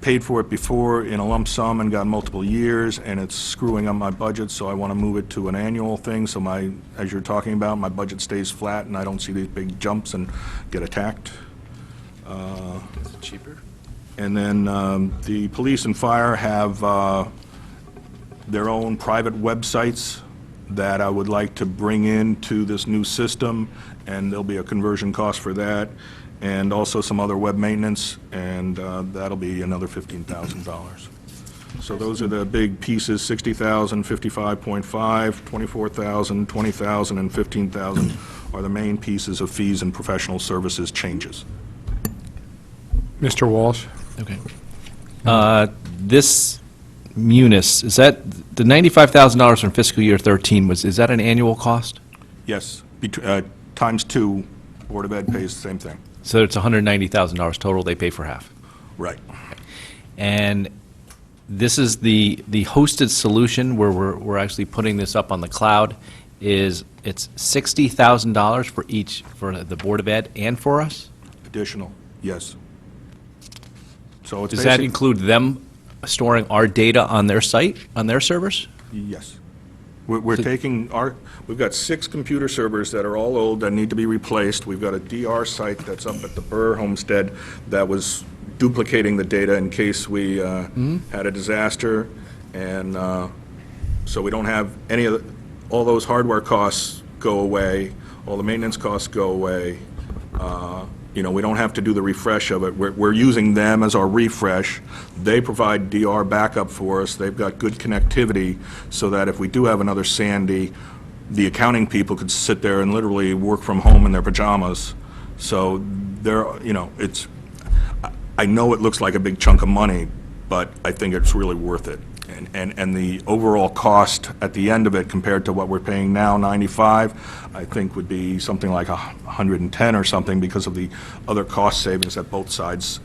paid for it before in a lump sum and got multiple years, and it's screwing up my budget, so I want to move it to an annual thing, so my, as you're talking about, my budget stays flat and I don't see these big jumps and get attacked. Is it cheaper? And then the police and fire have their own private websites that I would like to bring into this new system, and there'll be a conversion cost for that, and also some other web maintenance, and that'll be another $15,000. So those are the big pieces: 60,000, 55.5, 24,000, 20,000, and 15,000 are the main pieces of fees and professional services changes. Mr. Walsh? Okay. This Munis, is that, the $95,000 from fiscal year 13, is that an annual cost? Yes, times 2, Board of Ed pays the same thing. So it's $190,000 total, they pay for half? Right. And this is the hosted solution where we're actually putting this up on the cloud, it's $60,000 for each, for the Board of Ed and for us? Additional, yes. So it's Does that basic- include them storing our data on their site, on their servers? Yes. We're taking we've got 6 computer servers that are all old that need to be replaced. We've got a DR site that's up at the Burr Homestead that was duplicating the data in case we had a disaster. And so we don't have any of all those hardware costs go away, all the maintenance costs go away. You know, we don't have to do the refresh of it. We're using them as our refresh. They provide DR backup for us. They've got good connectivity so that if we do have another Sandy, the accounting people could sit there and literally work from home in their pajamas. So there, you know, I know it looks like a big chunk of money, but I think it's really worth it. And the overall cost at the end of it compared to what we're paying now, 95, I think would be something like 110 or something because of the other cost savings that both sides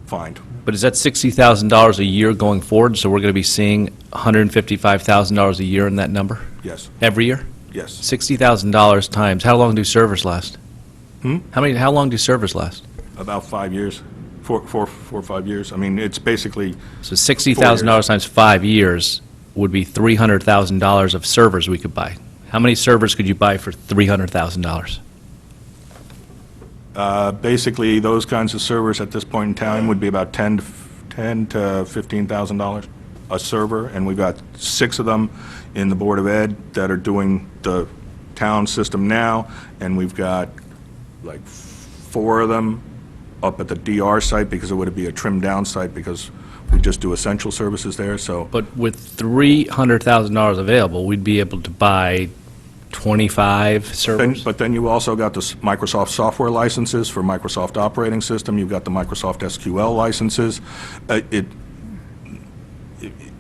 find. But is that $60,000 a year going forward, so we're going to be seeing $155,000 a year in that number? Yes. Every year? Yes. $60,000 times, how long do servers last? How long do servers last? About 5 years, four or 5 years. I mean, it's basically... So $60,000 times 5 years would be $300,000 of servers we could buy. How many servers could you buy for $300,000? Basically, those kinds of servers at this point in time would be about $10,000 to $15,000 a server, and we've got 6 of them in the Board of Ed that are doing the town system now, and we've got like 4 of them up at the DR site because it would be a trimmed-down site because we just do essential services there, so... But with $300,000 available, we'd be able to buy 25 servers? But then you also got the Microsoft software licenses for Microsoft operating system, you've got the Microsoft SQL licenses.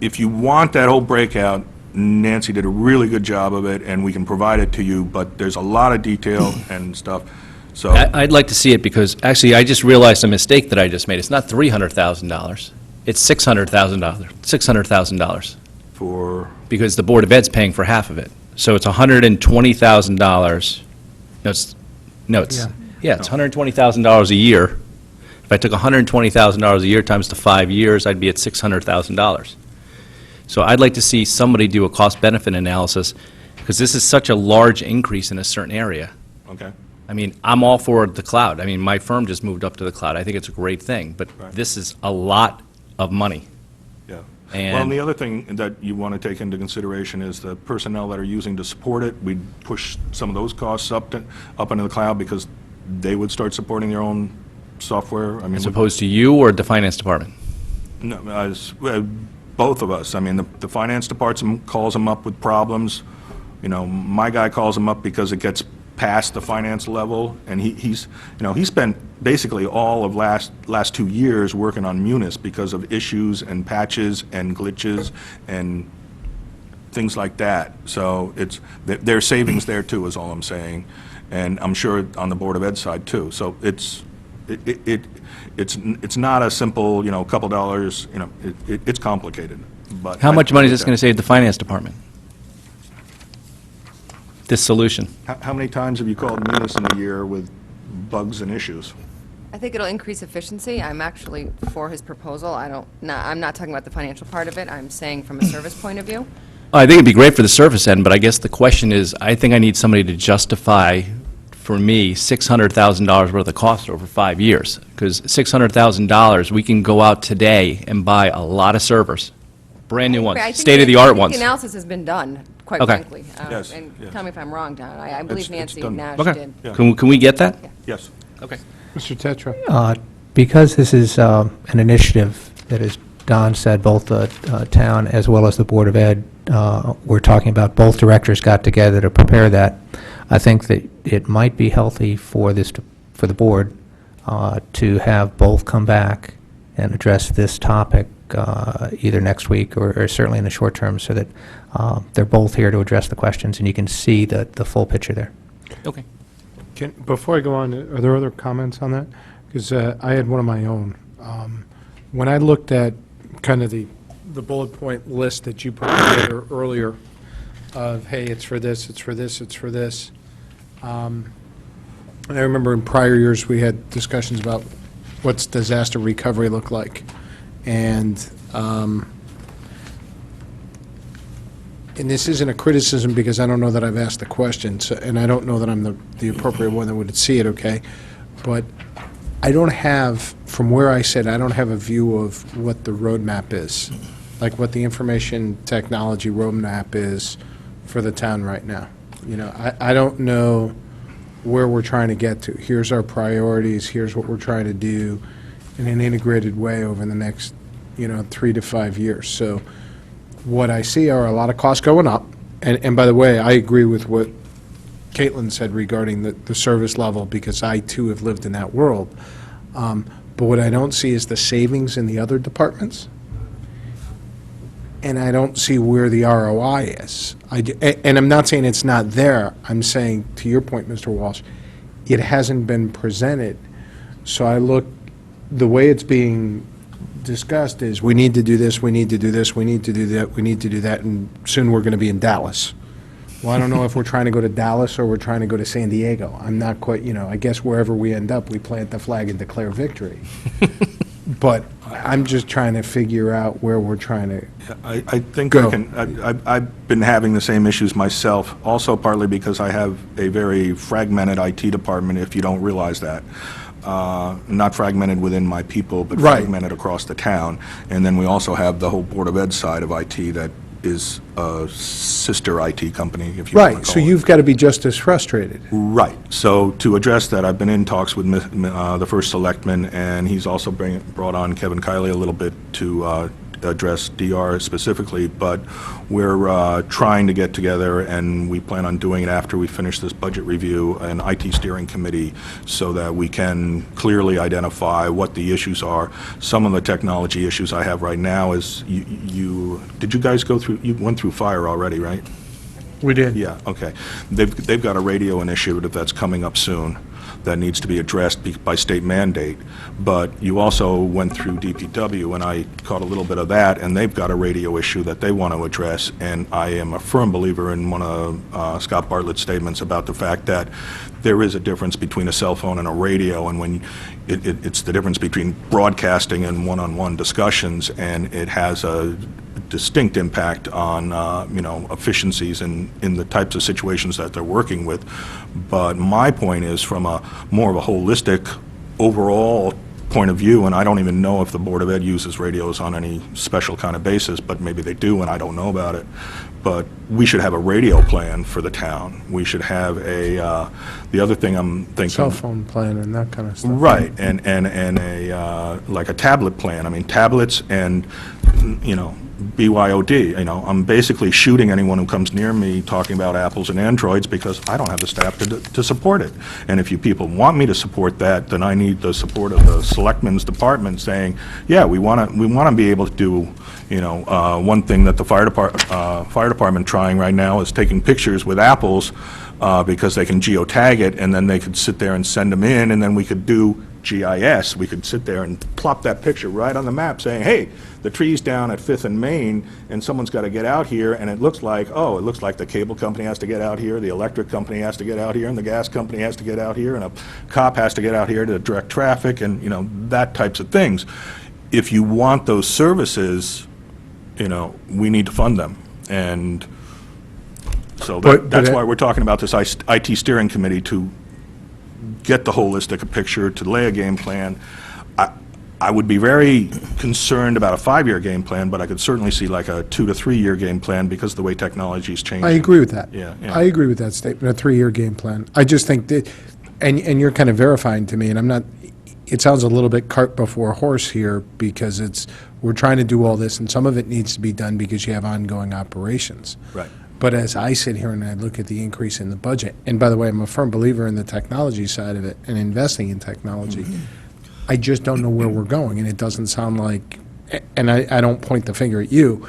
If you want that whole breakout, Nancy did a really good job of it, and we can provide it to you, but there's a lot of detail and stuff, so... I'd like to see it because, actually, I just realized a mistake that I just made. It's not $300,000. It's $600,000. For? Because the Board of Ed's paying for half of it. So it's $120,000. No, it's $120,000 a year. If I took $120,000 a year times the 5 years, I'd be at $600,000. So I'd like to see somebody do a cost-benefit analysis, because this is such a large increase in a certain area. Okay. I mean, I'm all for the cloud. I mean, my firm just moved up to the cloud. I think it's a great thing, but this is a lot of money. Yeah. And Well, and the other thing that you want to take into consideration is the personnel that are using to support it. We'd push some of those costs up into the cloud because they would start supporting their own software. I mean, as opposed to you or the finance department? No, both of us. I mean, the finance department calls them up with problems. You know, my guy calls them up because it gets past the finance level, and he spent basically all of last 2 years working on Munis because of issues and patches and glitches and things like that. So there's savings there too, is all I'm saying, and I'm sure on the Board of Ed side too. So it's not a simple, you know, couple dollars. You know, it's complicated. But how much money is this going to save the finance department? This solution? How many times have you called Munis in a year with bugs and issues? I think it'll increase efficiency. I'm actually for his proposal. I'm not talking about the financial part of it. I'm saying from a service point of view. I think it'd be great for the service end, but I guess the question is, I think I need somebody to justify, for me, $600,000 worth of cost over 5 years. Because $600,000, we can go out today and buy a lot of servers, brand new ones, state-of-the-art ones. The analysis has been done, quite Okay. frankly. Yes, And yes. tell me if I'm wrong, Don. I believe It's Nancy done. Nash Okay. did. Yeah. Can we get that? Yes. Okay. Mr. Tetra? Because this is an initiative that, as Don said, both the town as well as the Board of Ed, we're talking about, both directors got together to prepare that. I think that it might be healthy for for the board to have both come back and address this topic either next week or certainly in the short term, so that they're both here to address the questions and you can see the full picture there. Okay. Before I go on, are there other comments on that? Because I had one of my own. When I looked at kind of the bullet point list that you put together earlier of, hey, it's for this, it's for this, it's for this. And I remember in prior years, we had discussions about what's disaster recovery look like. And this isn't a criticism because I don't know that I've asked the question, and I don't know that I'm the appropriate one that would see it, okay? But I don't have, from where I sit, I don't have a view of what the roadmap is, like what the information technology roadmap is for the town right now. You know, I don't know where we're trying to get to. Here's our priorities, here's what we're trying to do in an integrated way over the next, 3 to 5 years. So what I see are a lot of costs going up. And by the way, I agree with what Caitlin said regarding the service level, because I too have lived in that world. But what I don't see is the savings in the other departments. And I don't see where the ROI is. And I'm not saying it's not there. I'm saying, to your point, Mr. Walsh, it hasn't been presented. So I look, the way it's being discussed is, we need to do this, we need to do this, we need to do that, we need to do that, and soon we're going to be in Dallas. Well, I don't know if we're trying to go to Dallas or we're trying to go to San Diego. I'm not quite, I guess wherever we end up, we plant the flag and declare victory. But I'm just trying to figure out where we're trying to I think Go. I've been having the same issues myself, also partly because I have a very fragmented IT department, if you don't realize that. Not fragmented within my people, but Right. fragmented across the town. And then we also have the whole Board of Ed side of IT that is a sister IT company, if you want to Right, call so it. you've got to be just as frustrated. Right. So to address that, I've been in talks with the first selectman, and he's also brought on Kevin Kiley a little bit to address DR specifically, but we're trying to get together, and we plan on doing it after we finish this budget review, an IT steering committee, so that we can clearly identify what the issues are. Some of the technology issues I have right now is, did you guys go through, you went through fire already, right? We did. Yeah, okay. They've got a radio initiative that's coming up soon that needs to be addressed by state mandate, but you also went through DPW, and I caught a little bit of that, and they've got a radio issue that they want to address, and I am a firm believer in one of Scott Bartlett's statements about the fact that there is a difference between a cell phone and a radio, and when it's the difference between broadcasting and one-on-one discussions, and it has a distinct impact on, efficiencies in the types of situations that they're working with. But my point is, from a more of a holistic, overall point of view, and I don't even know if the Board of Ed uses radios on any special kind of basis, but maybe they do, and I don't know about it. But we should have a radio plan for the town. We should have the other thing I'm thinking. Cell phone plan and that kind of stuff. Right, and a, like a tablet plan. I mean, tablets and, BYOD, I'm basically shooting anyone who comes near me talking about apples and Androids, because I don't have the staff to support it. And if you people want me to support that, then I need the support of the selectmen's department saying, yeah, we want to be able to do, one thing that the fire department trying right now is taking pictures with apples, because they can geotag it, and then they could sit there and send them in, and then we could do GIS, we could sit there and plop that picture right on the map saying, hey, the tree's down at 5th and Main, and someone's got to get out here, and it looks like, oh, it looks like the cable company has to get out here, the electric company has to get out here, and the gas company has to get out here, and a cop has to get out here to direct traffic, and, you know, that types of things. If you want those services, you know, we need to fund them. And so that's why we're talking about this IT steering committee, to get the holistic picture, to lay a game plan. I would be very concerned about a 5-year game plan, but I could certainly see like a 2 to 3 year game plan because of the way technology is changing. I agree with that. Yeah. I agree with that statement, a 3-year game plan. I just think that, and you're kind of verifying to me, and I'm not, it sounds a little bit cart before horse here, because we're trying to do all this, and some of it needs to be done because you have ongoing operations. Right. But as I sit here and I look at the increase in the budget, and by the way, I'm a firm believer in the technology side of it and investing in technology, I just don't know where we're going, and it doesn't sound like, and I don't point the finger at you,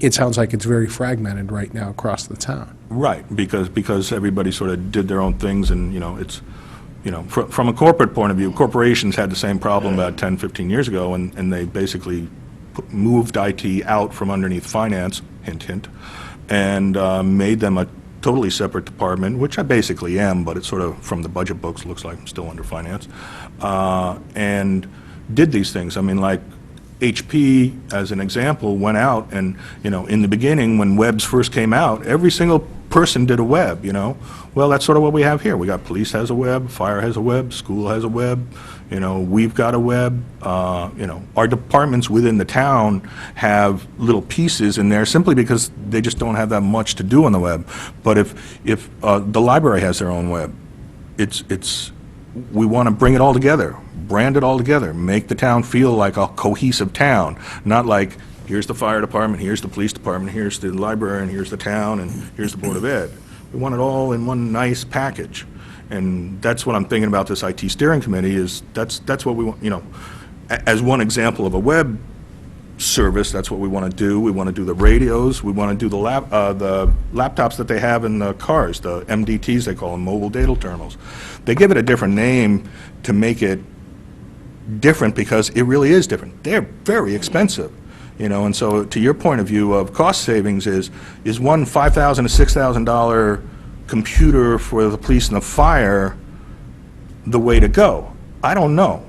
it sounds like it's very fragmented right now across the town. Right, because everybody sort of did their own things, and, you know, it's, you know, from a corporate point of view, corporations had the same problem about 10, 15 years ago, and they basically moved IT out from underneath finance, hint, hint, and made them a totally separate department, which I basically am, but it sort of, from the budget books, looks like I'm still under finance, and did these things. I mean, like, HP, as an example, went out and, you know, in the beginning, when webs first came out, every single person did a web, you know? Well, that's sort of what we have here. We got police has a web, fire has a web, school has a web, you know, we've got a web. You know, our departments within the town have little pieces in there simply because they just don't have that much to do on the web. But if the library has their own web, we want to bring it all together, brand it all together, make the town feel like a cohesive town, not like, here's the fire department, here's the police department, here's the library, and here's the town, and here's the Board of Ed. We want it all in one nice package. And that's what I'm thinking about this IT steering committee, is that's what we want, you know, as one example of a web service, that's what we want to do. We want to do the radios, we want to do the laptops that they have in the cars, the MDTs they call them, mobile data terminals. They give it a different name to make it different because it really is different. They're very expensive, you know, and so to your point of view of cost savings is one $5,000 to $6,000 computer for the police and the fire the way to go? I don't know.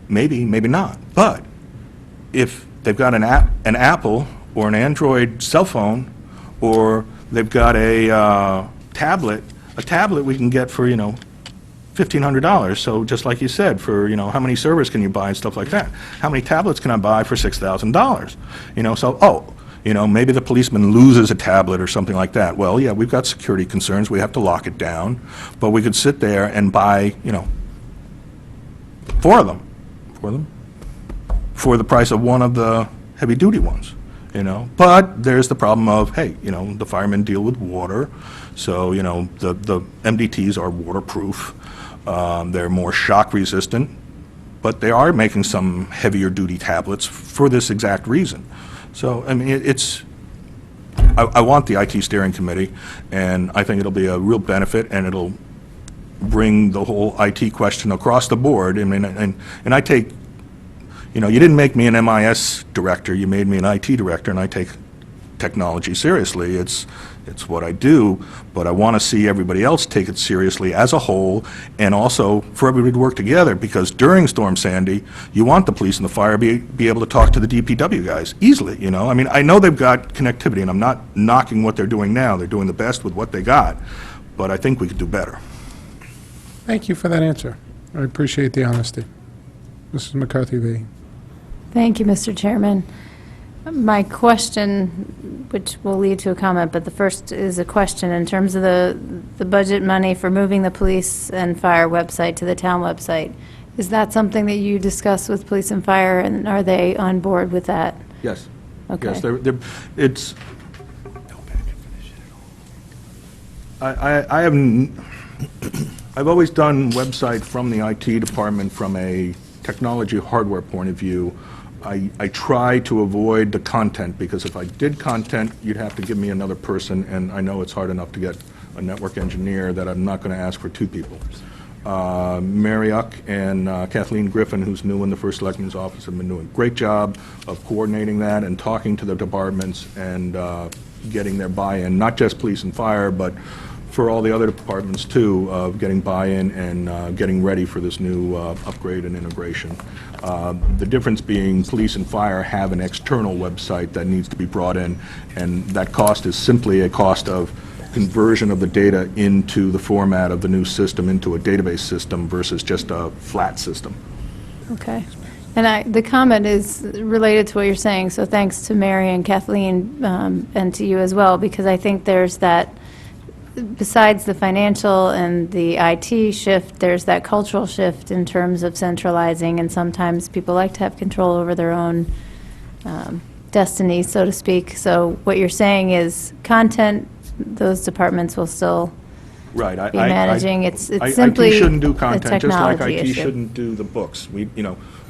Maybe, maybe not. But if they've got an Apple or an Android cell phone, or they've got a tablet we can get for, you know, $1,500. So just like you said, for, you know, how many servers can you buy and stuff like that? How many tablets can I buy for $6,000? You know, so, you know, maybe the policeman loses a tablet or something like that. Well, yeah, we've got security concerns. We have to lock it down. But we could sit there and buy, you know, 4 of them. For the price of one of the heavy-duty ones, you know. But there's the problem of, hey, you know, the firemen deal with water, so, you know, the MDTs are waterproof. They're more shock-resistant, but they are making some heavier-duty tablets for this exact reason. So, I mean, I want the IT steering committee, and I think it'll be a real benefit, and it'll bring the whole IT question across the board. I mean, and I take, you know, you didn't make me an MIS director, you made me an IT director, and I take technology seriously. It's what I do, but I want to see everybody else take it seriously as a whole, and also for everybody to work together, because during Storm Sandy, you want the police and the fire be able to talk to the DPW guys easily, you know? I mean, I know they've got connectivity, and I'm not knocking what they're doing now. They're doing the best with what they got, but I think we could do better. Thank you for that answer. I appreciate the honesty. Mrs. McCarthy V. Thank you, Mr. Chairman. My question, which will lead to a comment, but the first is a question in terms of the budget money for moving the police and fire website to the town website. Is that something that you discuss with police and fire, and are they on board with that? Yes. Okay. Yes, I've always done website from the IT department from a technology hardware point of view. I try to avoid the content, because if I did content, you'd have to give me another person, and I know it's hard enough to get a network engineer that I'm not going to ask for 2 people. Mary Uck and Kathleen Griffin, who's new in the First Selectman's office, have been doing a great job of coordinating that and talking to the departments and getting their buy-in, not just police and fire, but for all the other departments too, of getting buy-in and getting ready for this new upgrade and integration. The difference being police and fire have an external website that needs to be brought in, and that cost is simply a cost of conversion of the data into the format of the new system, into a database system versus just a flat system. Okay. And the comment is related to what you're saying, so thanks to Mary and Kathleen, and to you as well, because I think there's that, besides the financial and the IT shift, there's that cultural shift in terms of centralizing, and sometimes people like to have control over their own destiny, so to speak. So what you're saying is content, those departments will still Right. be managing. It's simply IT shouldn't do a content, just like technology IT issue. shouldn't do the books.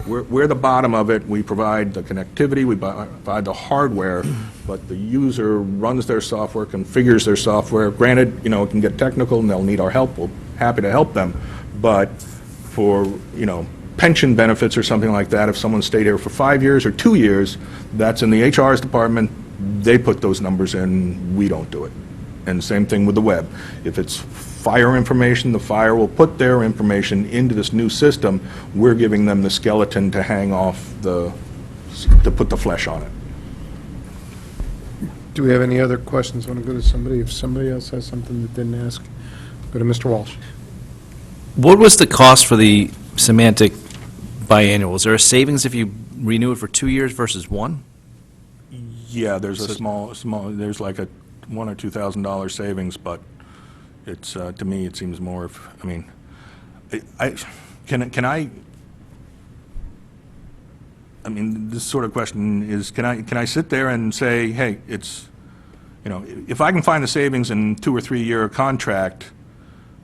We're the bottom of it. We provide the connectivity, we provide the hardware, but the user runs their software, configures their software. Granted, it can get technical and they'll need our help. We're happy to help them. But for, pension benefits or something like that, if someone stayed here for 5 years or 2 years, that's in the HR's department. They put those numbers in. We don't do it. And same thing with the web. If it's fire information, the fire will put their information into this new system. We're giving them the skeleton to hang off to put the flesh on it. Do we have any other questions? Want to go to somebody? If somebody else has something that didn't ask, go to Mr. Walsh. What was the cost for the Semantic biannual? Is there a savings if you renew it for 2 years versus 1? Yeah, there's a small, there's like a $1,000 or $2,000 savings, but it's, to me, it seems more of, this sort of question is, can I sit there and say, hey, it's, if I can find the savings in 2 or 3 year contract,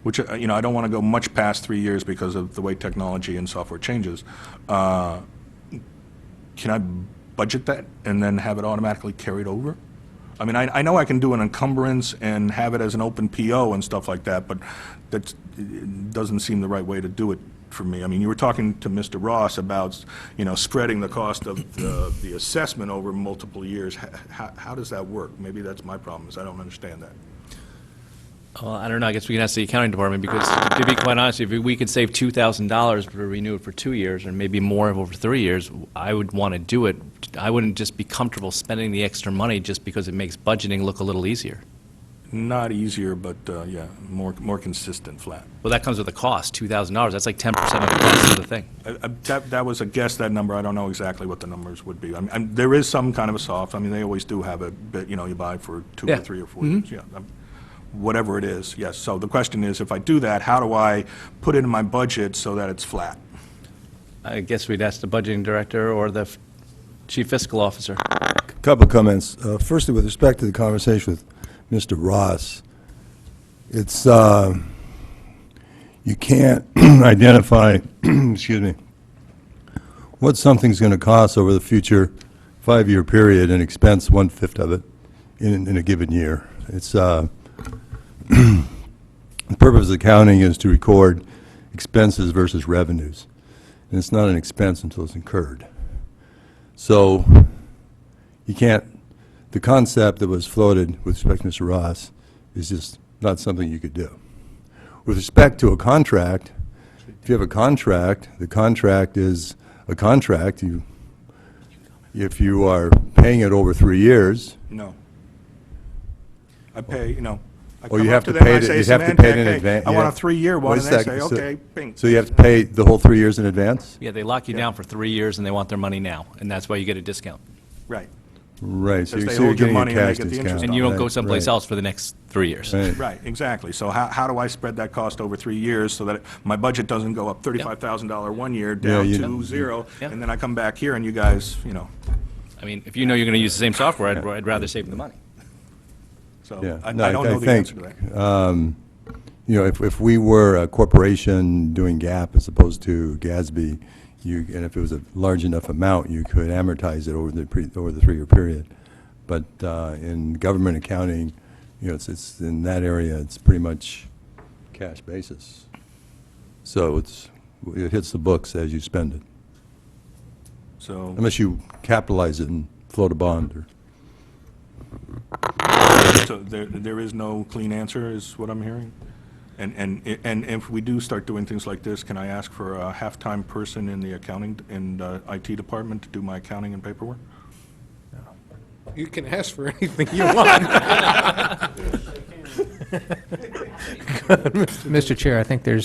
which, I don't want to go much past 3 years because of the way technology and software changes, can I budget that and then have it automatically carried over? I know I can do an encumbrance and have it as an open PO and stuff like that, but that doesn't seem the right way to do it for me. You were talking to Mr. Ross about, spreading the cost of the assessment over multiple years. How does that work? Maybe that's my problem, is I don't understand that. Well, I don't know, I guess we can ask the accounting department, because to be quite honest, if we could save $2,000 to renew it for 2 years, or maybe more over 3 years, I would want to do it. I wouldn't just be comfortable spending the extra money just because it makes budgeting look a little easier. Not easier, but, yeah, more consistent, flat. Well, that comes with a cost, $2,000, that's like 10% of the cost of the thing. That was a guess, that number. I don't know exactly what the numbers would be. There is some kind of a soft, they always do have a bit, you buy for 2 or 3 or 4 years, yeah. Whatever it is, yes. So the question is, if I do that, how do I put it in my budget so that it's flat? I guess we'd ask the budgeting director or the chief fiscal officer. Couple of comments. Firstly, with respect to the conversation with Mr. Ross, it's, you can't identify, excuse me, what something's going to cost over the future 5-year period and expense 1/5 of it in a given year. It's, the purpose of accounting is to record expenses versus revenues, and it's not an expense until it's incurred. So you can't, the concept that was floated with respect to Mr. Ross is just not something you could do. With respect to a contract, if you have a contract, the contract is a contract. If you are paying it over 3 years. No. I pay, I Or come you up have to to them, pay I it, say, you have to pay it in Symantec, hey, advance. I want a 3-year one, and they say, So- okay, bing. So you have to pay the whole 3 years in advance? Yeah, they lock you down for 3 years and they want their money now, and that's why you get a discount. Right. Right, so Because they you're hold your getting a money and they cash get the discount. interest And you don't go Right, someplace right. else for the next 3 years. Right. Right, exactly. So how do I spread that cost over 3 years so that my budget doesn't go up $35,000 1 year down you- to 0, Yeah. and then I come back here and you guys, I mean, if you know you're going to use the same software, I'd rather save the money. so Yeah, I no, don't know the think, answer to that. if we were a corporation doing GAAP as opposed to GASB, and if it was a large enough amount, you could amortize it over the 3-year period. But in government accounting, it's in that area, it's pretty much cash basis. So it hits the books as you spend it, So, unless you capitalize it and float a bond or... so there is no clean answer, is what I'm hearing? And if we do start doing things like this, can I ask for a half-time person in the accounting, in the IT department to do my accounting and paperwork? You can ask for anything you want. Mr. Chair, I think there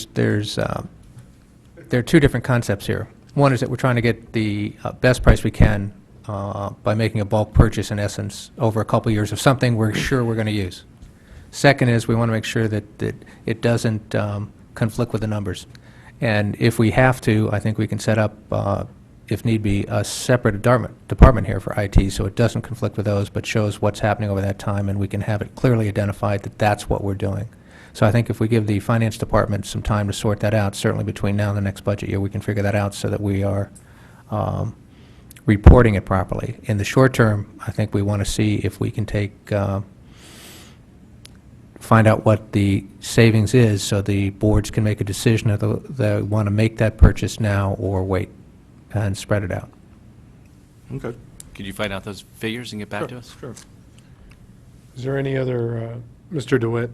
are two different concepts here. One is that we're trying to get the best price we can by making a bulk purchase, in essence, over a couple years of something we're sure we're going to use. Second is we want to make sure that it doesn't conflict with the numbers. And if we have to, I think we can set up, if need be, a separate department here for IT, so it doesn't conflict with those, but shows what's happening over that time, and we can have it clearly identified that that's what we're doing. So I think if we give the finance department some time to sort that out, certainly between now and the next budget year, we can figure that out so that we are reporting it properly. In the short term, I think we want to see if we can find out what the savings is, so the boards can make a decision if they want to make that purchase now or wait and spread it out. Okay. Could you find out those figures and get back to us? Sure. Is there any other, Mr. DeWitt?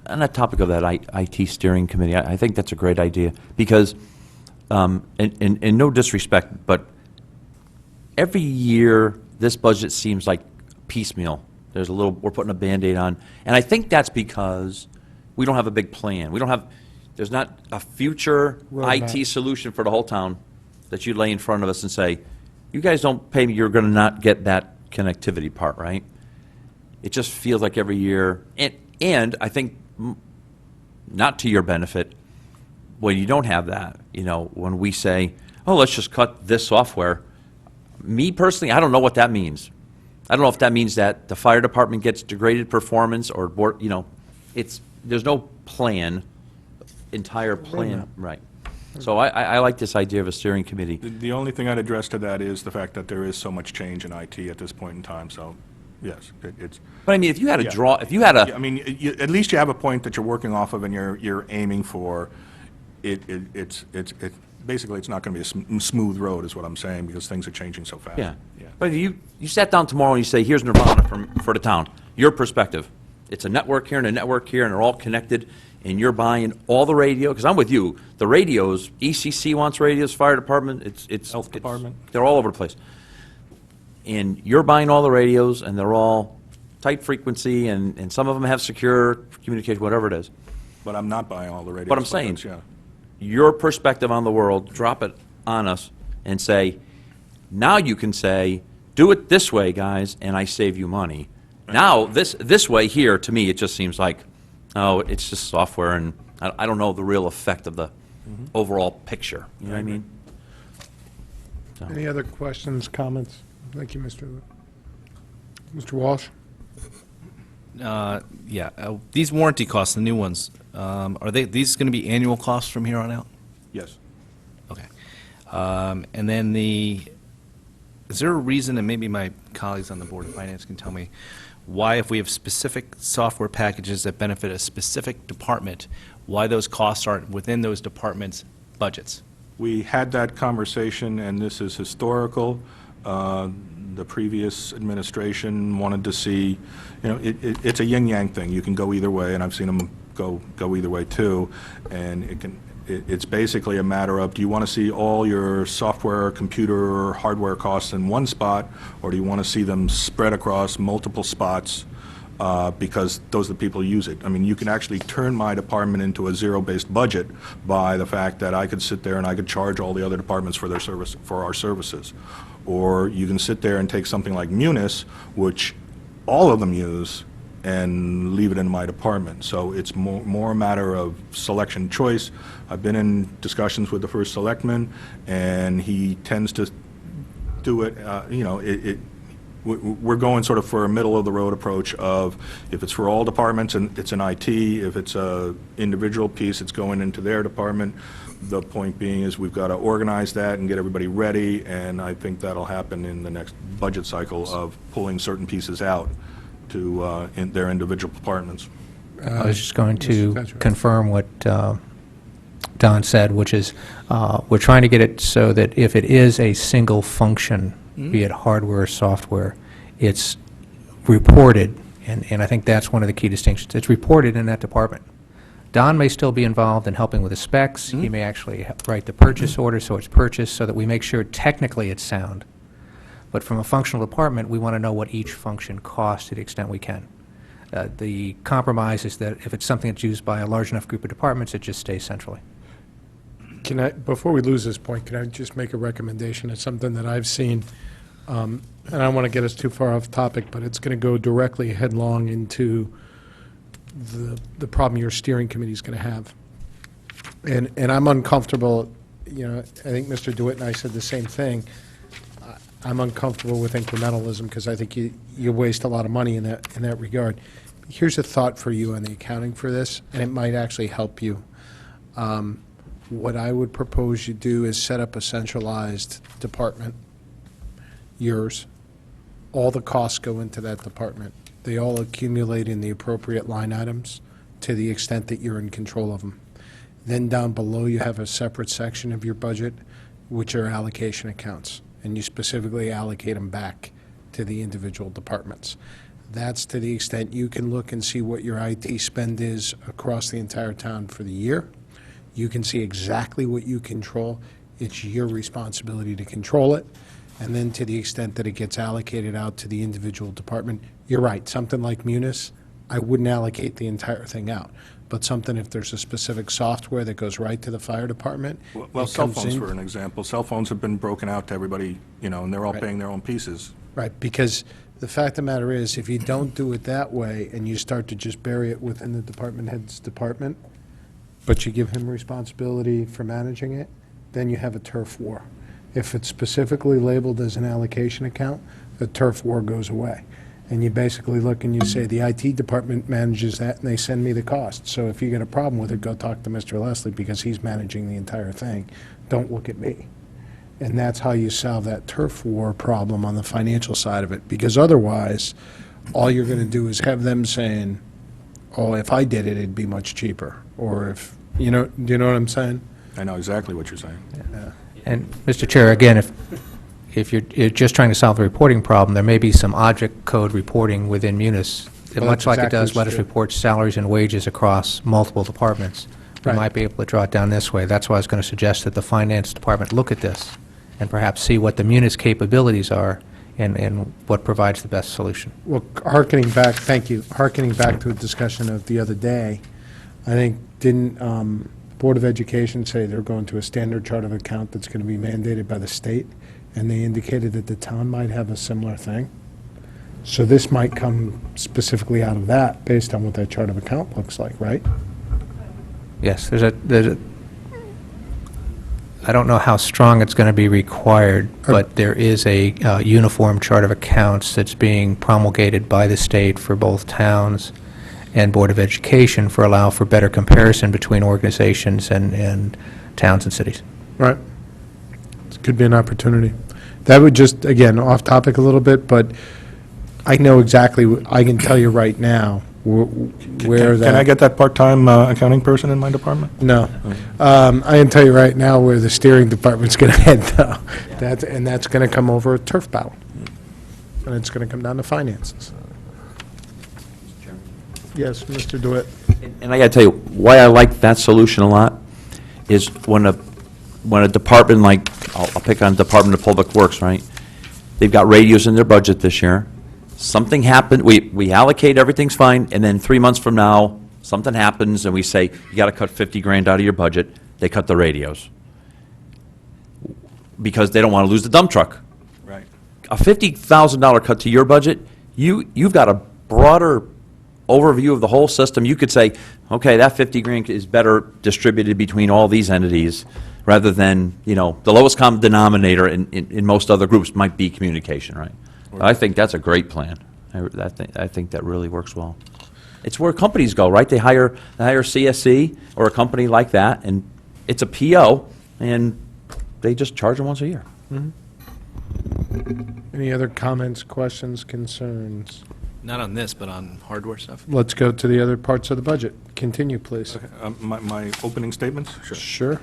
On that topic of that IT steering committee, I think that's a great idea, because, in no disrespect, but every year, this budget seems like piecemeal. We're putting a Band-Aid on, and I think that's because we don't have a big plan. There's not a future Roadmap. IT solution for the whole town that you lay in front of us and say, you guys don't pay me, you're going to not get that connectivity part, right? It just feels like every year, and I think, not to your benefit, when you don't have that, when we say, oh, let's just cut this software, me personally, I don't know what that means. I don't know if that means that the fire department gets degraded performance or board, there's no plan, entire plan, right. So I like this idea of a steering committee. The only thing I'd address to that is the fact that there is so much change in IT at this point in time, so, yes, it's... But I mean, if you had a Yeah, I mean, at least you have a point that you're working off of and you're aiming for. Basically, it's not going to be a smooth road, is what I'm saying, because things are changing so fast. Yeah. But if you sat down tomorrow and you say, here's Nirvana for the town, your perspective. It's a network here and a network here, and they're all connected, and you're buying all the radio, because I'm with you. The radios, ECC wants radios, fire department, it's... Health department. They're all over the place. And you're buying all the radios, and they're all tight frequency, and some of them have secure communication, whatever it is. But I'm not buying all the radios. But I'm saying, your perspective on the world, drop it on us and say, now you can say, do it this way, guys, and I save you money. Now, this way here, to me, it just seems like, oh, it's just software, and I don't know the real effect of the overall picture. You know what I mean? So. Any other questions, comments? Thank you, Mr. DeWitt. Mr. Walsh? These warranty costs, the new ones, are these going to be annual costs from here on out? Yes. Okay. And then is there a reason, and maybe my colleagues on the Board of Finance can tell me, why if we have specific software packages that benefit a specific department, why those costs aren't within those departments' budgets? We had that conversation, and this is historical. The previous administration wanted to see, it's a yin-yang thing. You can go either way, and I've seen them go either way too. And it's basically a matter of, do you want to see all your software, computer, hardware costs in one spot, or do you want to see them spread across multiple spots because those are the people who use it? I mean, you can actually turn my department into a zero-based budget by the fact that I could sit there and I could charge all the other departments for their service, for our services. Or you can sit there and take something like Munis, which all of them use, and leave it in my department. So it's more a matter of selection choice. I've been in discussions with the first selectman, and he tends to do it, we're going sort of for a middle-of-the-road approach of, if it's for all departments, and it's an IT, if it's a individual piece, it's going into their department. The point being is we've got to organize that and get everybody ready, and I think that'll happen in the next budget cycle of pulling certain pieces out to in their individual departments. I was just going to confirm what Don said, which is, we're trying to get it so that if it is a single function, be it hardware or software, it's reported, and I think that's one of the key distinctions. It's reported in that department. Don may still be involved in helping with the specs. He may actually write the purchase order, so it's purchased, so that we make sure technically it's sound. But from a functional department, we want to know what each function costs to the extent we can. The compromise is that if it's something that's used by a large enough group of departments, it just stays centrally. Can I, before we lose this point, can I just make a recommendation? It's something that I've seen, and I don't want to get us too far off topic, but it's going to go directly headlong into the problem your steering committee is going to have. And I'm uncomfortable, you know, I think Mr. DeWitt and I said the same thing. I'm uncomfortable with incrementalism because I think you waste a lot of money in that regard. Here's a thought for you on the accounting for this, and it might actually help you. What I would propose you do is set up a centralized department, yours. All the costs go into that department. They all accumulate in the appropriate line items to the extent that you're in control of them. Then down below, you have a separate section of your budget, which are allocation accounts, and you specifically allocate them back to the individual departments. That's to the extent you can look and see what your IT spend is across the entire town for the year. You can see exactly what you control. It's your responsibility to control it. And then to the extent that it gets allocated out to the individual department, you're right, something like Munis, I wouldn't allocate the entire thing out. But something, if there's a specific software that goes right to the fire department. Well, it cell comes phones, in- for an example. Cell phones have been broken out to everybody, you know, and they're all Right. paying their own pieces. Right, because the fact of the matter is, if you don't do it that way and you start to just bury it within the department head's department, but you give him responsibility for managing it, then you have a turf war. If it's specifically labeled as an allocation account, the turf war goes away. And you basically look and you say, the IT department manages that, and they send me the cost. So if you get a problem with it, go talk to Mr. Leslie, because he's managing the entire thing. Don't look at me. And that's how you solve that turf war problem on the financial side of it. Because otherwise, all you're going to do is have them saying, oh, if I did it, it'd be much cheaper. Or if, do you know what I'm saying? I know exactly what you're saying. And, Mr. Chair, again, if you're just trying to solve the reporting problem, there may be some object code reporting within Munis. Well, Much that's like it exactly does, what's let us true. report salaries and wages across multiple departments. We Right. might be able to draw it down this way. That's why I was going to suggest that the finance department look at this and perhaps see what the Munis capabilities are and what provides the best solution. Well, hearkening back, thank you, hearkening back to a discussion of the other day, I think, didn't Board of Education say they're going to a standard chart of account that's going to be mandated by the state? And they indicated that the town might have a similar thing. So this might come specifically out of that, based on what that chart of account looks like, right? Yes, there's a, I don't know how strong it's going to be required, but there is a uniform chart of accounts that's being promulgated by the state for both towns and Board of Education for allow for better comparison between organizations and towns and cities. Right. It could be an opportunity. That would just, again, off topic a little bit, but I know exactly, I can tell you right now where that. Can I get that part-time accounting person in my department? No. I can tell you right now where the steering department's going to head, though. And that's going to come over a turf battle. And it's going to come down to finances. Yes, Mr. DeWitt. And I got to tell you, why I like that solution a lot is when a department like, I'll pick on Department of Public Works, right? They've got radios in their budget this year. Something happened, we allocate, everything's fine, and then 3 months from now, something happens, and we say, you got to cut 50 grand out of your budget. They cut the radios. Because they don't want to lose the dump truck. Right. A $50,000 cut to your budget, you've got a broader overview of the whole system. You could say, okay, that 50 grand is better distributed between all these entities, rather than, the lowest common denominator in most other groups might be communication, right? I think that's a great plan. I think that really works well. It's where companies go, right? They hire CSC or a company like that, and it's a PO, and they just charge them once a year. Any other comments, questions, concerns? Not on this, but on hardware stuff? Let's go to the other parts of the budget. Continue, please. My opening statements? Sure.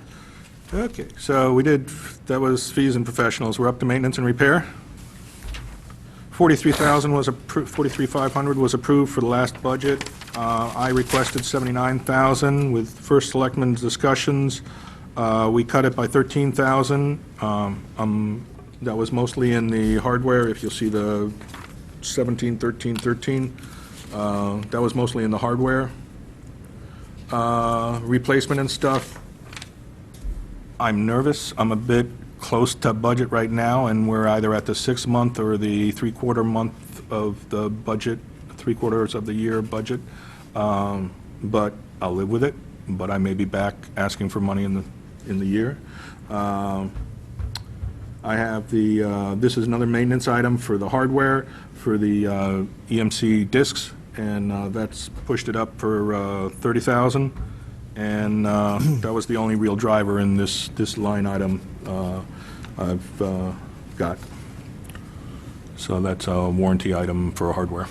Okay, so we did, that was fees and professionals. We're up to maintenance and repair. 43,000 was approved, 43,500 was approved for the last budget. I requested 79,000 with first selectmen's discussions. We cut it by 13,000. That was mostly in the hardware, if you'll see the 17, 13, 13. That was mostly in the hardware. Replacement and stuff, I'm nervous. I'm a bit close to budget right now, and we're either at the 6-month or the 3/4 month of the budget, 3/4 of the year budget. But I'll live with it, but I may be back asking for money in the year. I have this is another maintenance item for the hardware, for the EMC discs, and that's pushed it up for 30,000. And that was the only real driver in this line item I've got. So that's a warranty item for hardware.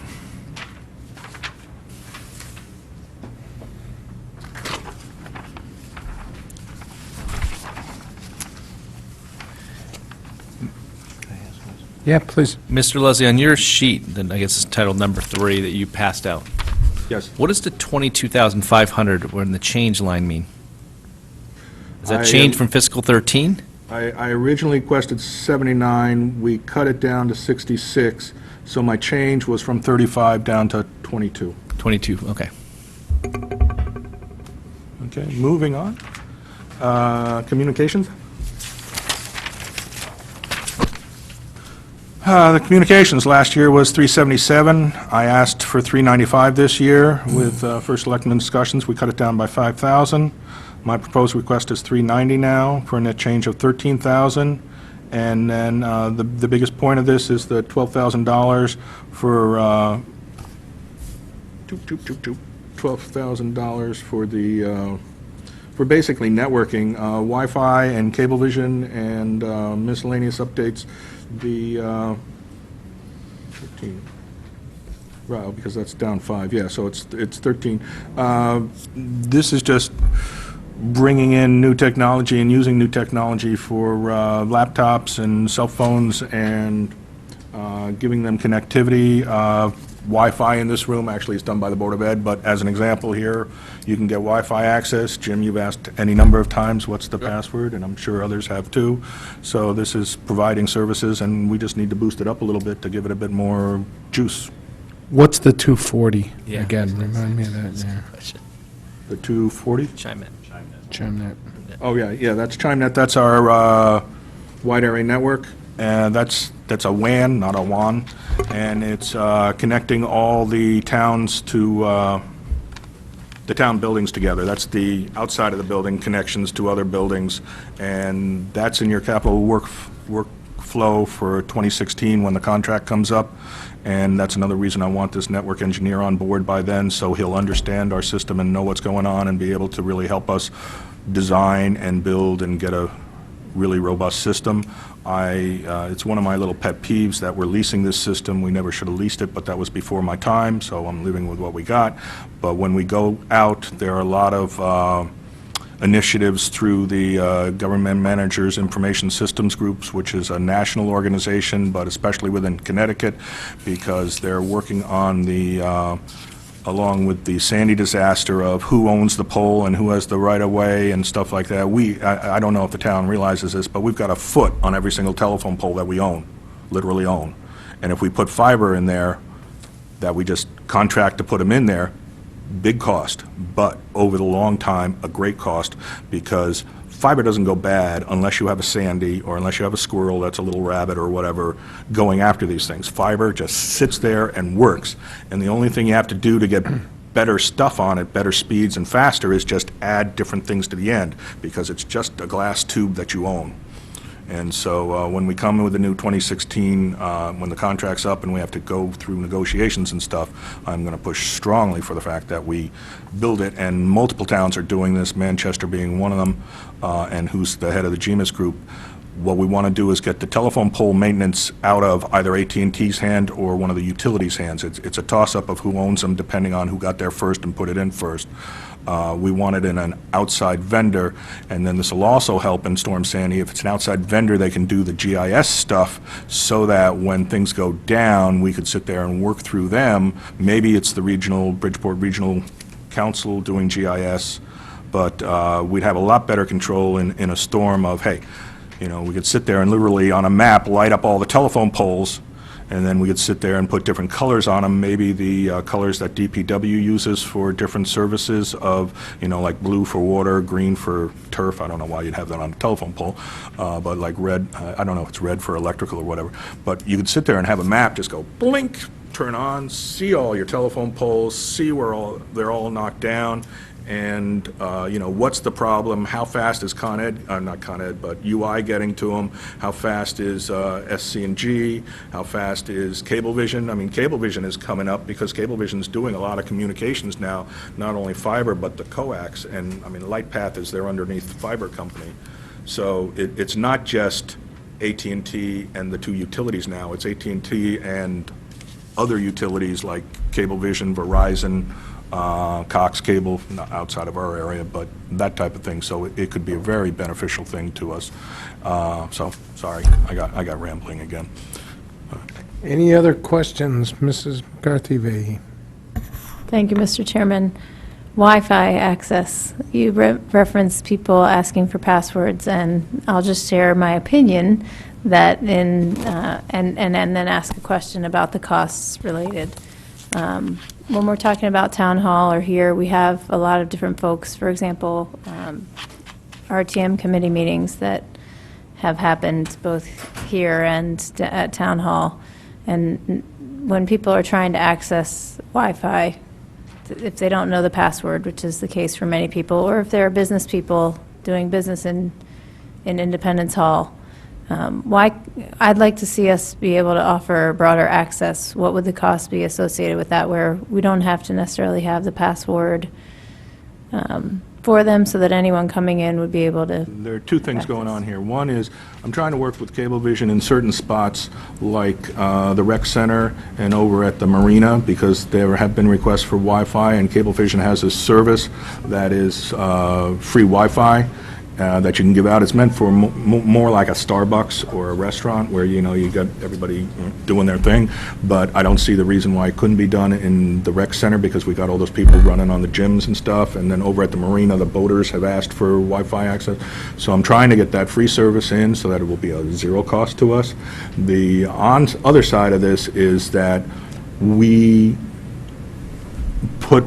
Yeah, please. Mr. Leslie, on your sheet, that I guess is titled number 3 that you passed out. Yes. What does the 22,500 in the change line mean? Is that change from fiscal 13? I originally requested 79. We cut it down to 66. So my change was from 35 down to 22. 22, okay. Okay, moving on. Communications. The communications last year was 377. I asked for 395 this year with first selectmen discussions. We cut it down by 5,000. My proposed request is 390 now for a net change of 13,000. And then the biggest point of this is the $12,000 for $12,000 for the for basically networking, Wi-Fi and Cablevision and miscellaneous updates. The 13, well, because that's down 5, yeah, so it's 13. This is just bringing in new technology and using new technology for laptops and cell phones and giving them connectivity. Wi-Fi in this room actually is done by the Board of Ed, but as an example here, you can get Wi-Fi access. Jim, you've asked any number of times, what's the password, and I'm sure others have too. So this is providing services, and we just need to boost it up a little bit to give it a bit more juice. What's the 240? Yeah. Again, remind me of that. Yeah. The 240? ChimeNet. ChimeNet. Oh, yeah, that's ChimeNet. That's our wide area network, and that's a WAN, not a WAN, and it's connecting all the towns to the town buildings together. That's the outside of the building connections to other buildings, and that's in your capital workflow for 2016 when the contract comes up. And that's another reason I want this network engineer on board by then, so he'll understand our system and know what's going on and be able to really help us design and build and get a really robust system. It's one of my little pet peeves that we're leasing this system. We never should have leased it, but that was before my time, so I'm living with what we got. But when we go out, there are a lot of initiatives through the Government Managers Information Systems Groups, which is a national organization, but especially within Connecticut, because they're working on the along with the Sandy disaster of who owns the pole and who has the right-of-way and stuff like that. I don't know if the town realizes this, but we've got a foot on every single telephone pole that we own, literally own. And if we put fiber in there, that we just contract to put them in there, big cost, but over the long time, a great cost, because fiber doesn't go bad unless you have a Sandy or unless you have a squirrel that's a little rabbit or whatever going after these things. Fiber just sits there and works, and the only thing you have to do to get better stuff on it, better speeds and faster, is just add different things to the end, because it's just a glass tube that you own. And so when we come with the new 2016, when the contract's up and we have to go through negotiations and stuff, I'm going to push strongly for the fact that we build it, and multiple towns are doing this, Manchester being one of them, and who's the head of the GMIS group. What we want to do is get the telephone pole maintenance out of either AT&T's hand or one of the utilities' hands. It's a toss-up of who owns them, depending on who got there first and put it in first. We want it in an outside vendor, and then this will also help in Storm Sandy. If it's an outside vendor, they can do the GIS stuff so that when things go down, we could sit there and work through them. Maybe it's the Bridgeport Regional Council doing GIS, but we'd have a lot better control in a storm of, hey, you know, we could sit there and literally on a map light up all the telephone poles, and then we could sit there and put different colors on them, maybe the colors that DPW uses for different services of, you know, like blue for water, green for turf. I don't know why you'd have that on a telephone pole, but like red, I don't know if it's red for electrical or whatever. But you could sit there and have a map just go blink, turn on, see all your telephone poles, see where they're all knocked down, and, you know, what's the problem, how fast is Con Ed, not Con Ed, but UI getting to them, how fast is SC&G, how fast is Cablevision. I mean, Cablevision is coming up because Cablevision's doing a lot of communications now, not only fiber, but the coax, and, I mean, LightPath is their underneath fiber company. So it's not just AT&T and the two utilities now, it's AT&T and other utilities like Cablevision, Verizon, Cox Cable, not outside of our area, but that type of thing. So it could be a very beneficial thing to us. So, sorry, I got rambling again. Any other questions, Mrs. McCarthy-Vahey? Thank you, Mr. Chairman. Wi-Fi access. You referenced people asking for passwords, and I'll just share my opinion that and then ask a question about the costs related. When we're talking about town hall or here, we have a lot of different folks, for example, RTM committee meetings that have happened both here and at town hall. And when people are trying to access Wi-Fi, if they don't know the password, which is the case for many people, or if there are business people doing business in Independence Hall, I'd like to see us be able to offer broader access. What would the cost be associated with that, where we don't have to necessarily have the password for them, so that anyone coming in would be able to? There are two things going on here. One is, I'm trying to work with Cablevision in certain spots, like the rec center and over at the marina, because there have been requests for Wi-Fi, and Cablevision has a service that is free Wi-Fi that you can give out. It's meant for more like a Starbucks or a restaurant where, you know, you got everybody doing their thing, but I don't see the reason why it couldn't be done in the rec center, because we got all those people running on the gyms and stuff, and then over at the marina, the boaters have asked for Wi-Fi access. So I'm trying to get that free service in so that it will be a zero cost to us. The other side of this is that we put,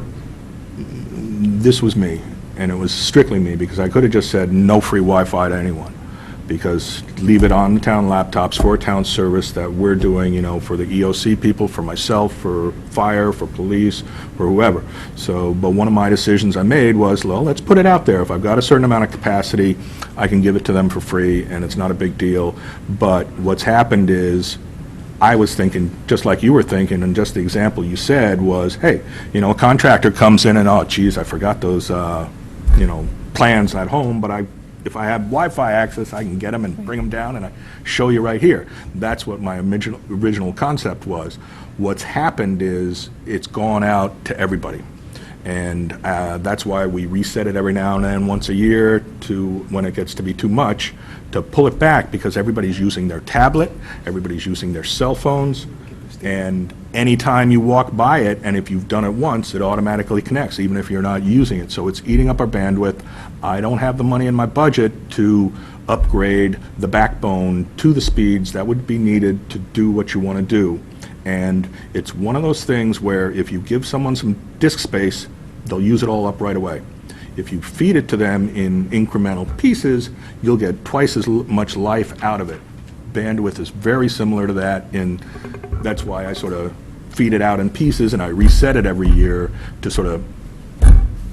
this was me, and it was strictly me, because I could have just said no free Wi-Fi to anyone, because leave it on the town laptops for a town service that we're doing, you know, for the EOC people, for myself, for fire, for police, for whoever. So, but one of my decisions I made was, well, let's put it out there. If I've got a certain amount of capacity, I can give it to them for free, and it's not a big deal. But what's happened is, I was thinking, just like you were thinking, and just the example you said was, hey, you know, a contractor comes in and, oh, geez, I forgot those, you know, plans at home, but if I have Wi-Fi access, I can get them and bring them down, and I show you right here. That's what my original concept was. What's happened is it's gone out to everybody, and that's why we reset it every now and then, once a year, to when it gets to be too much, to pull it back, because everybody's using their tablet, everybody's using their cell phones, and anytime you walk by it, and if you've done it once, it automatically connects, even if you're not using it. So it's eating up our bandwidth. I don't have the money in my budget to upgrade the backbone to the speeds that would be needed to do what you want to do. And it's one of those things where if you give someone some disk space, they'll use it all up right away. If you feed it to them in incremental pieces, you'll get twice as much life out of it. Bandwidth is very similar to that, and that's why I sort of feed it out in pieces, and I reset it every year to sort of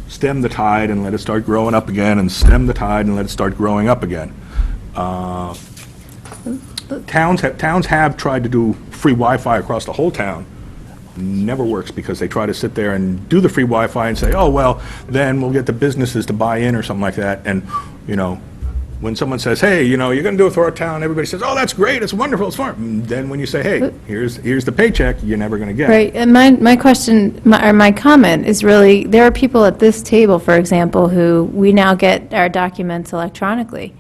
stem the tide and let it start growing up again, and stem the tide and let it start growing up again. Towns have tried to do free Wi-Fi across the whole town. Never works, because they try to sit there and do the free Wi-Fi and say, oh, well, then we'll get the businesses to buy in or something like that, and, you know, when someone says, hey, you're going to do it for our town, everybody says, oh, that's great, it's wonderful, it's fun. And then when you say, hey, here's the paycheck, you're never going to get it. Right, and my question, or my comment is really, there are people at this table, for example, who we now get our documents electronically.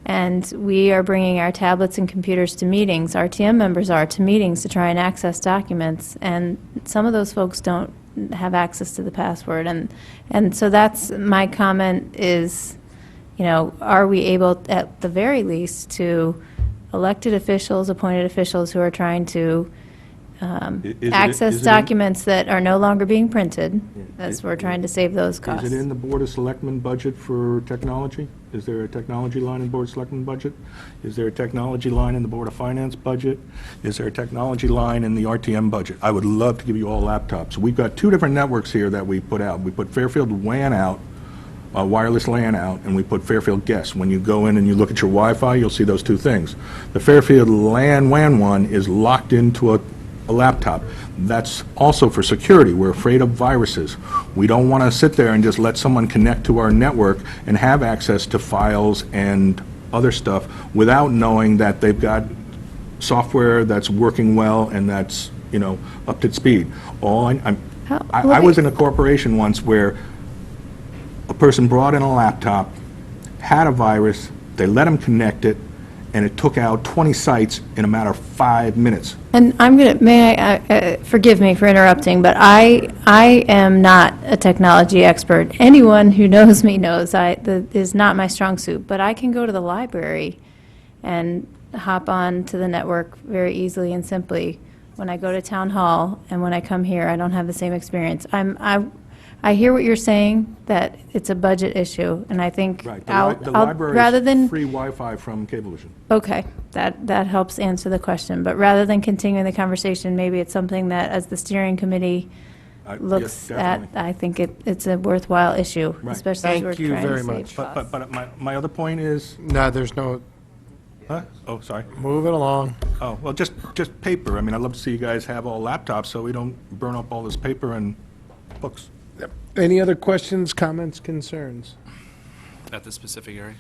And we are bringing our tablets and computers to meetings, our TM members are to meetings to try and access documents, and some of those folks don't have access to the password. And so that's, my comment is, are we able, at the very least, to elected officials, appointed officials who are trying to access documents that are no longer being printed, as we're trying to save those costs. Is it in the Board of Selectmen budget for technology? Is there a technology line in the Board of Selectmen budget? Is there a technology line in the Board of Finance budget? Is there a technology line in the RTM budget? I would love to give you all laptops. We've got 2 different networks here that we put out. We put Fairfield WAN out, wireless LAN out, and we put Fairfield Guest. When you go in and you look at your Wi-Fi, you'll see those 2 things. The Fairfield LAN WAN one is locked into a laptop. That's also for security. We're afraid of viruses. We don't want to sit there and just let someone connect to our network and have access to files and other stuff without knowing that they've got software that's working well and that's, up to speed. I was in a corporation once where a person brought in a laptop, had a virus, they let them connect it, and it took out 20 sites in a matter of 5 minutes. And forgive me for interrupting, but I am not a technology expert. Anyone who knows me knows that is not my strong suit, but I can go to the library and hop on to the network very easily and simply. When I go to town hall and when I come here, I don't have the same experience. I hear what you're saying, that it's a budget issue, and I think The rather library than... is free Wi-Fi from Cablevision. Okay, that helps answer the question. But rather than continuing the conversation, maybe it's something that, as the steering committee looks at, definitely. I think it's a worthwhile issue, especially as we're Thank you trying to very save much. costs. But my other point is... No, there's no, Huh? Oh, sorry. move it along. Oh, well, just paper. I mean, I'd love to see you guys have all laptops so we don't burn up all this paper and books. Any other questions, comments, concerns? At this specific area?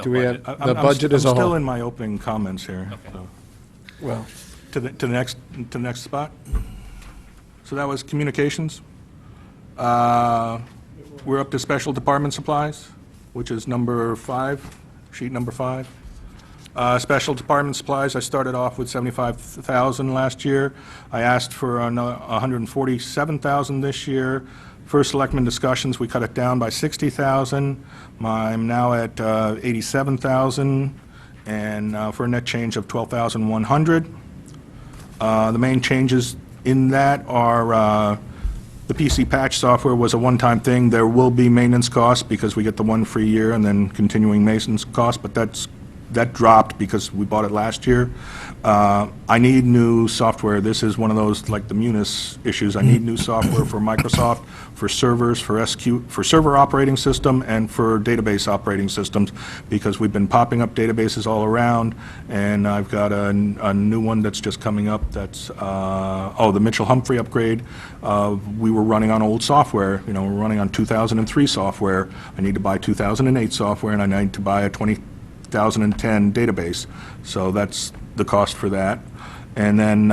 Do we have, I'm- the budget as a I'm still whole? in my opening comments here. so. Well, To the next spot. So that was communications. We're up to special department supplies, which is number 5, sheet number 5. Special department supplies, I started off with $75,000 last year. I asked for $147,000 this year. First selectmen discussions, we cut it down by $60,000. I'm now at $87,000, and for a net change of $12,100. The main changes in that are the PC patch software was a one-time thing. There will be maintenance costs because we get the 1 free year and then continuing maintenance costs, but that dropped because we bought it last year. I need new software. This is one of those, like the Munis issues. I need new software for Microsoft, for servers, for server operating system, and for database operating systems, because we've been popping up databases all around, and I've got a new one that's just coming up. That's the Mitchell Humphrey upgrade. We were running on old software. We're running on 2003 software. I need to buy 2008 software, and I need to buy a 2010 database. So that's the cost for that. And then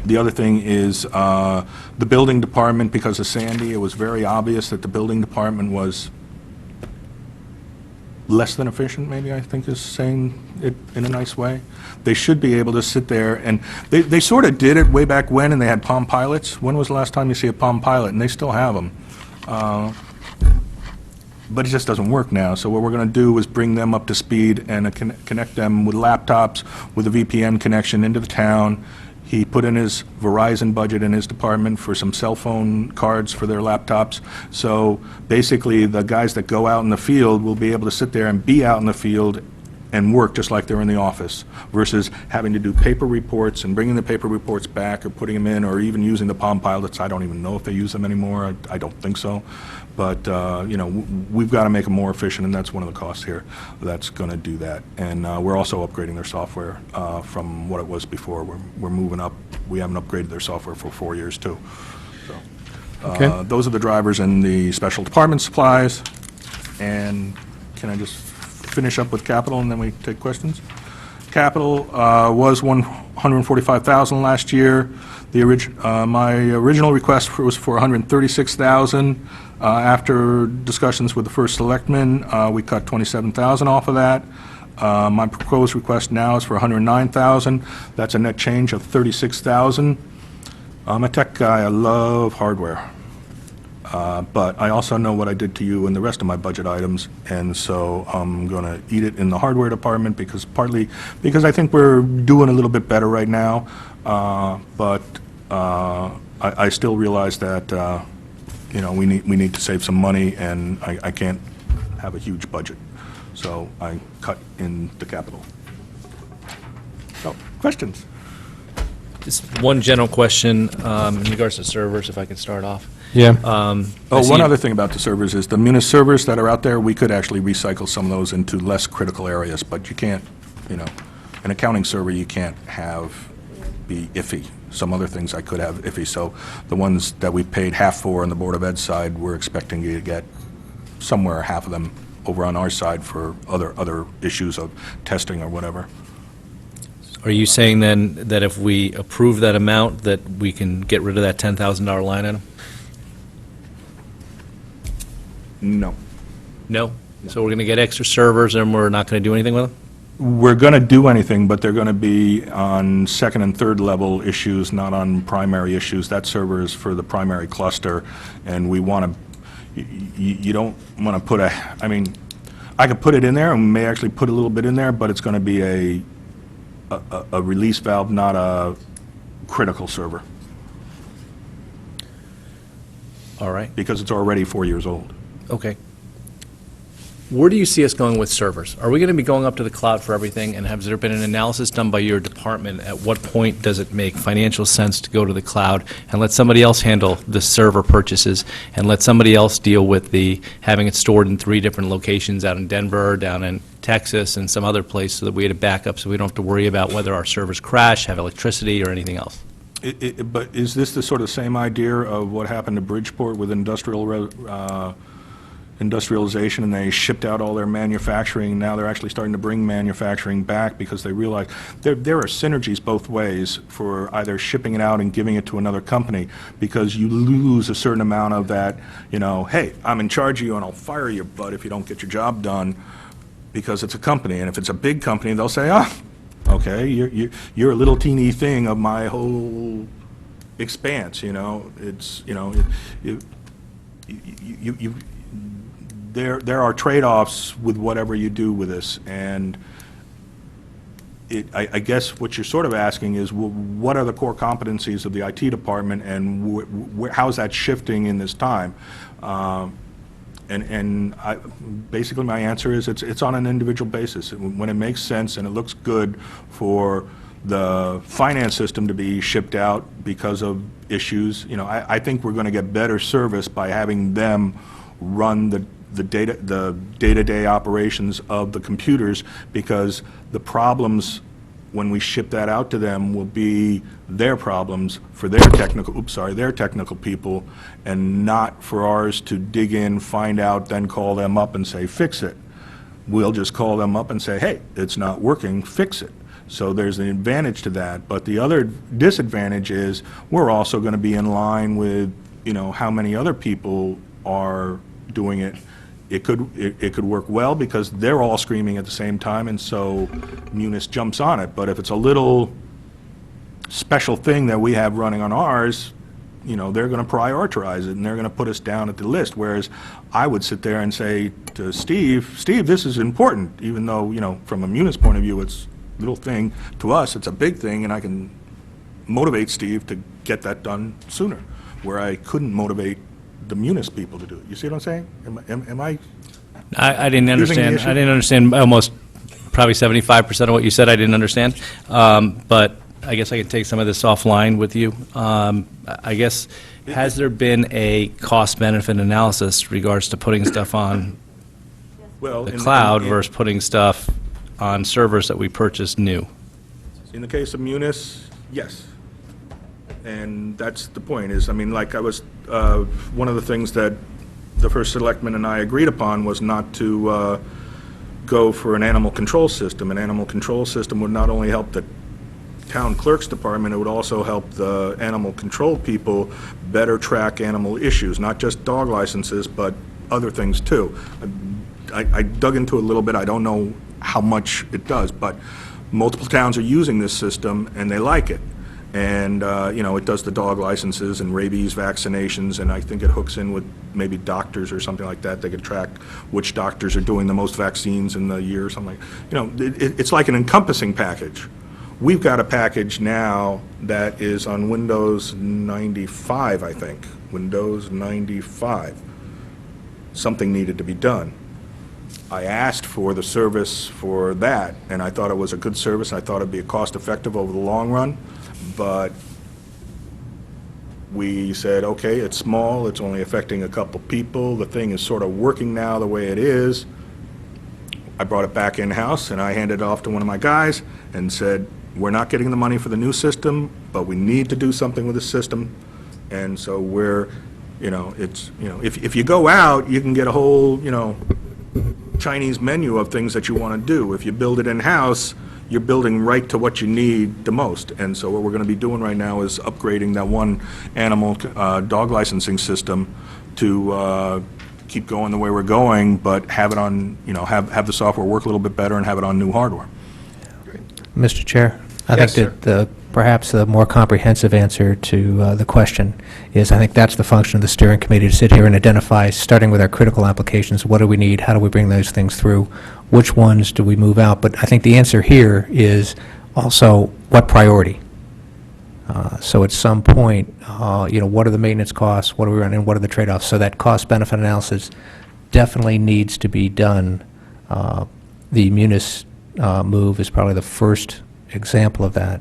the other thing is the building department, because of Sandy, it was very obvious that the building department was less than efficient, maybe, I think is saying it in a nice way. They should be able to sit there, and they sort of did it way back when, and they had Palm Pilots. When was the last time you see a Palm Pilot? And they still have them. But it just doesn't work now. So what we're going to do is bring them up to speed and connect them with laptops, with a VPN connection into the town. He put in his Verizon budget in his department for some cell phone cards for their laptops. So basically, the guys that go out in the field will be able to sit there and be out in the field and work just like they're in the office, versus having to do paper reports and bringing the paper reports back or putting them in, or even using the Palm Pilots. I don't even know if they use them anymore. I don't think so. But, we've got to make them more efficient, and that's one of the costs here that's going to do that. And we're also upgrading their software from what it was before. We're moving up. We haven't upgraded their software for 4 years, too. So, Okay. those are the drivers in the special department supplies. And can I just finish up with capital and then we take questions? Capital was $145,000 last year. My original request was for $136,000. After discussions with the first selectman, we cut $27,000 off of that. My proposed request now is for $109,000. That's a net change of $36,000. I'm a tech guy. I love hardware. But I also know what I did to you in the rest of my budget items, and so I'm going to eat it in the hardware department partly because I think we're doing a little bit better right now, but I still realize that, we need to save some money, and I can't have a huge budget. So I cut in the capital. So, questions? Just one general question in regards to servers, if I could start off. Yeah. One other thing about the servers is the Munis servers that are out there, we could actually recycle some of those into less critical areas, but you can't, an accounting server you can't have be iffy. Some other things I could have iffy. So the ones that we paid half for on the Board of Ed side, we're expecting you to get somewhere half of them over on our side for other issues of testing or whatever. Are you saying then that if we approve that amount, that we can get rid of that $10,000 line item? No. No? So we're going to get extra servers and we're not going to do anything with them? We're going to do anything, but they're going to be on second and third level issues, not on primary issues. That server is for the primary cluster, and we want to, you don't want to put I could put it in there, and we may actually put a little bit in there, but it's going to be a release valve, not a critical server. All right. Because it's already 4 years old. Okay. Where do you see us going with servers? Are we going to be going up to the cloud for everything? And has there been an analysis done by your department? At what point does it make financial sense to go to the cloud and let somebody else handle the server purchases and let somebody else deal with the having it stored in 3 different locations out in Denver, down in Texas, and some other place so that we had a backup so we don't have to worry about whether our servers crash, have electricity, or anything else? But is this the sort of same idea of what happened to Bridgeport with industrialization, and they shipped out all their manufacturing, and now they're actually starting to bring manufacturing back because they realize there are synergies both ways for either shipping it out and giving it to another company, because you lose a certain amount of that, hey, I'm in charge of you and I'll fire your butt if you don't get your job done, because it's a company. And if it's a big company, they'll say, okay, you're a little teeny thing of my whole expanse, it's, there are trade-offs with whatever you do with this, and I guess what you're sort of asking is, what are the core competencies of the IT department, and how's that shifting in this time? Basically my answer is it's on an individual basis. When it makes sense and it looks good for the finance system to be shipped out because of issues, I think we're going to get better service by having them run the day-to-day operations of the computers, because the problems when we ship that out to them will be their problems for their technical people, and not for ours to dig in, find out, then call them up and say, fix it. We'll just call them up and say, hey, it's not working, fix it. So there's an advantage to that. But the other disadvantage is we're also going to be in line with, how many other people are doing it. It could work well because they're all screaming at the same time, and so Munis jumps on it. But if it's a little special thing that we have running on ours, they're going to prioritize it, and they're going to put us down at the list. Whereas I would sit there and say to Steve, this is important, even though, from a Munis point of view, it's a little thing. To us, it's a big thing, and I can motivate Steve to get that done sooner, where I couldn't motivate the Munis people to do it. You see what I'm saying? Am I? I didn't using the understand. issue? I didn't understand almost probably 75% of what you said. I didn't understand. But I guess I can take some of this offline with you. I guess, has there been a cost-benefit analysis regards to putting stuff on the cloud versus putting stuff on servers that we purchased new? In the case of Munis, yes. And that's the point, is, one of the things that the first selectman and I agreed upon was not to go for an animal control system. An animal control system would not only help the town clerk's department, it would also help the animal control people better track animal issues, not just dog licenses, but other things too. I dug into it a little bit. I don't know how much it does, but multiple towns are using this system and they like it. And, you know, it does the dog licenses and rabies vaccinations, and I think it hooks in with maybe doctors or something like that. They could track which doctors are doing the most vaccines in the year or something like, you know, it's like an encompassing package. We've got a package now that is on Windows 95, I think. Windows 95. Something needed to be done. I asked for the service for that, and I thought it was a good service, and I thought it'd be cost-effective over the long run, but we said, okay, it's small, it's only affecting a couple people, the thing is sort of working now the way it is. I brought it back in-house, and I handed it off to one of my guys and said, we're not getting the money for the new system, but we need to do something with the system, and so we're, you know, it's, you know, if you go out, you can get a whole, you know, Chinese menu of things that you want to do. If you build it in-house, you're building right to what you need the most. And so what we're going to be doing right now is upgrading that one animal dog licensing system to keep going the way we're going, but have it on, you know, have the software work a little bit better and have it on new hardware. Mr. Chair, I Yes, think that perhaps the more comprehensive answer to the question is, I think that's the function of the steering committee, to sit here and identify, starting with our critical applications, what do we need, how do we bring those things through, which ones do we move out? But I think the answer here is also what priority. So at some point, you know, what are the maintenance costs, what are we running, and what are the trade-offs? So that cost-benefit analysis definitely needs to be done. The Munis move is probably the first example of that,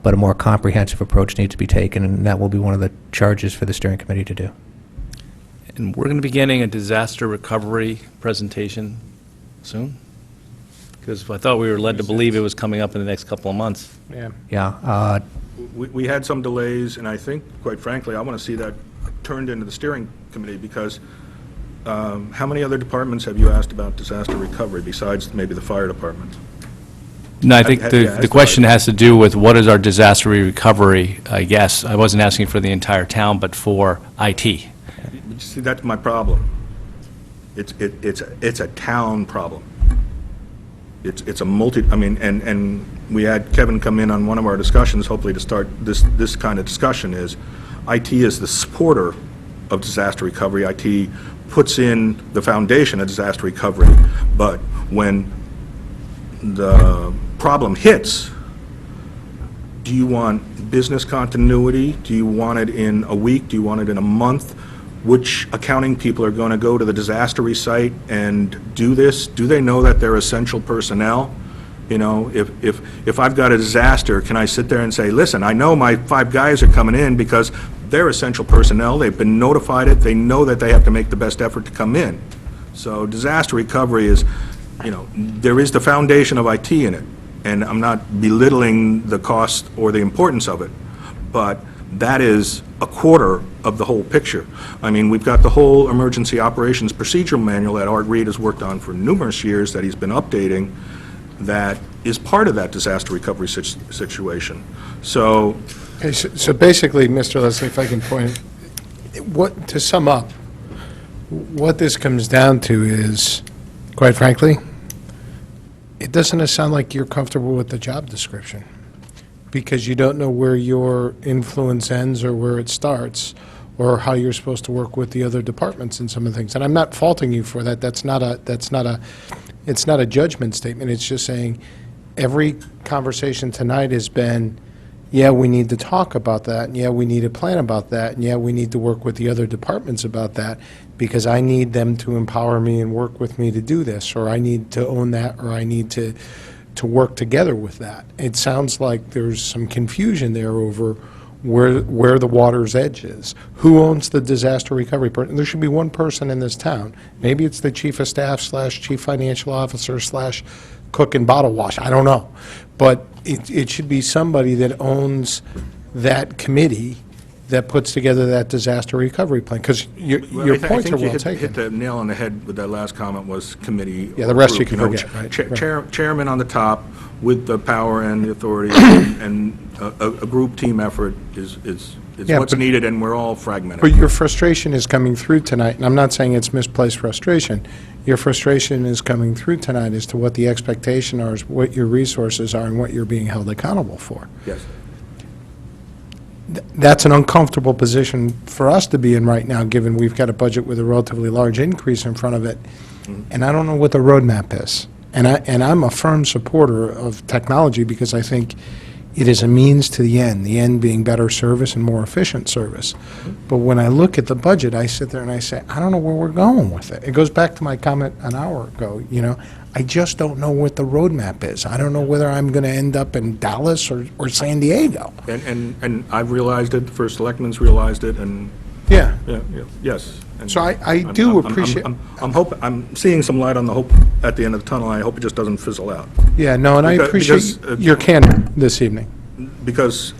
but a more comprehensive approach needs to be taken, and that will be one of the charges for the steering committee to do. And we're going to be getting a disaster recovery presentation soon? Because I thought we were led to believe it was coming up in the next couple of months. Yeah. Yeah. We had some delays, and I think, quite frankly, I want to see that turned into the steering committee, because how many other departments have you asked about disaster recovery besides maybe the fire department? No, I think the question has to do with what is our disaster recovery, I guess. I wasn't asking for the entire town, but for IT. See, that's my problem. It's a town problem. It's a multi, I mean, and we had Kevin come in on one of our discussions, hopefully to start this kind of discussion, is IT is the supporter of disaster recovery. IT puts in the foundation of disaster recovery, but when the problem hits, do you want business continuity? Do you want it in a week? Do you want it in a month? Which accounting people are going to go to the disaster site and do this? Do they know that they're essential personnel? You know, if I've got a disaster, can I sit there and say, listen, I know my 5 guys are coming in because they're essential personnel, they've been notified it, they know that they have to make the best effort to come in. So disaster recovery is, you know, there is the foundation of IT in it, and I'm not belittling the cost or the importance of it, but that is a quarter of the whole picture. I mean, we've got the whole emergency operations procedural manual that Art Reed has worked on for numerous years that he's been updating, that is part of that disaster recovery situation. So, Okay, so basically, Mr. Leslie, if I can point, to sum up, what this comes down to is, quite frankly, it doesn't sound like you're comfortable with the job description, because you don't know where your influence ends or where it starts, or how you're supposed to work with the other departments and some of the things. And I'm not faulting you for that. It's not a judgment statement. It's just saying every conversation tonight has been, yeah, we need to talk about that, and yeah, we need to plan about that, and yeah, we need to work with the other departments about that, because I need them to empower me and work with me to do this, or I need to own that, or I need to work together with that. It sounds like there's some confusion there over where the water's edge is. Who owns the disaster recovery? There should be one person in this town. Maybe it's the chief of staff / chief financial officer / cook and bottle wash. I don't know. But it should be somebody that owns that committee that puts together that disaster recovery plan, because your points are well I think taken. you hit the nail on the head with that last comment was committee. Yeah, the or rest you group, can know, forget, right, Chairman on the top with the power and the authority, and a group team effort is Yeah, what's but- needed, and we're all fragmented. But your frustration is coming through tonight, and I'm not saying it's misplaced frustration. Your frustration is coming through tonight as to what the expectation are, what your resources are, and what you're being held accountable for. Yes. That's an uncomfortable position for us to be in right now, given we've got a budget with a relatively large increase in front of it, and I don't know what the roadmap is. And I'm a firm supporter of technology because I think it is a means to the end being better service and more efficient service. But when I look at the budget, I sit there and I say, I don't know where we're going with it. It goes back to my comment an hour ago, I just don't know what the roadmap is. I don't know whether I'm going to end up in Dallas or San Diego. And I've realized it, the first selectman's realized it, and, Yeah. yes. And So I I'm- do I'm- appreciate- I'm seeing some light on the hope at the end of the tunnel. I hope it just doesn't fizzle out. Yeah, no, and I appreciate your candor this evening. Because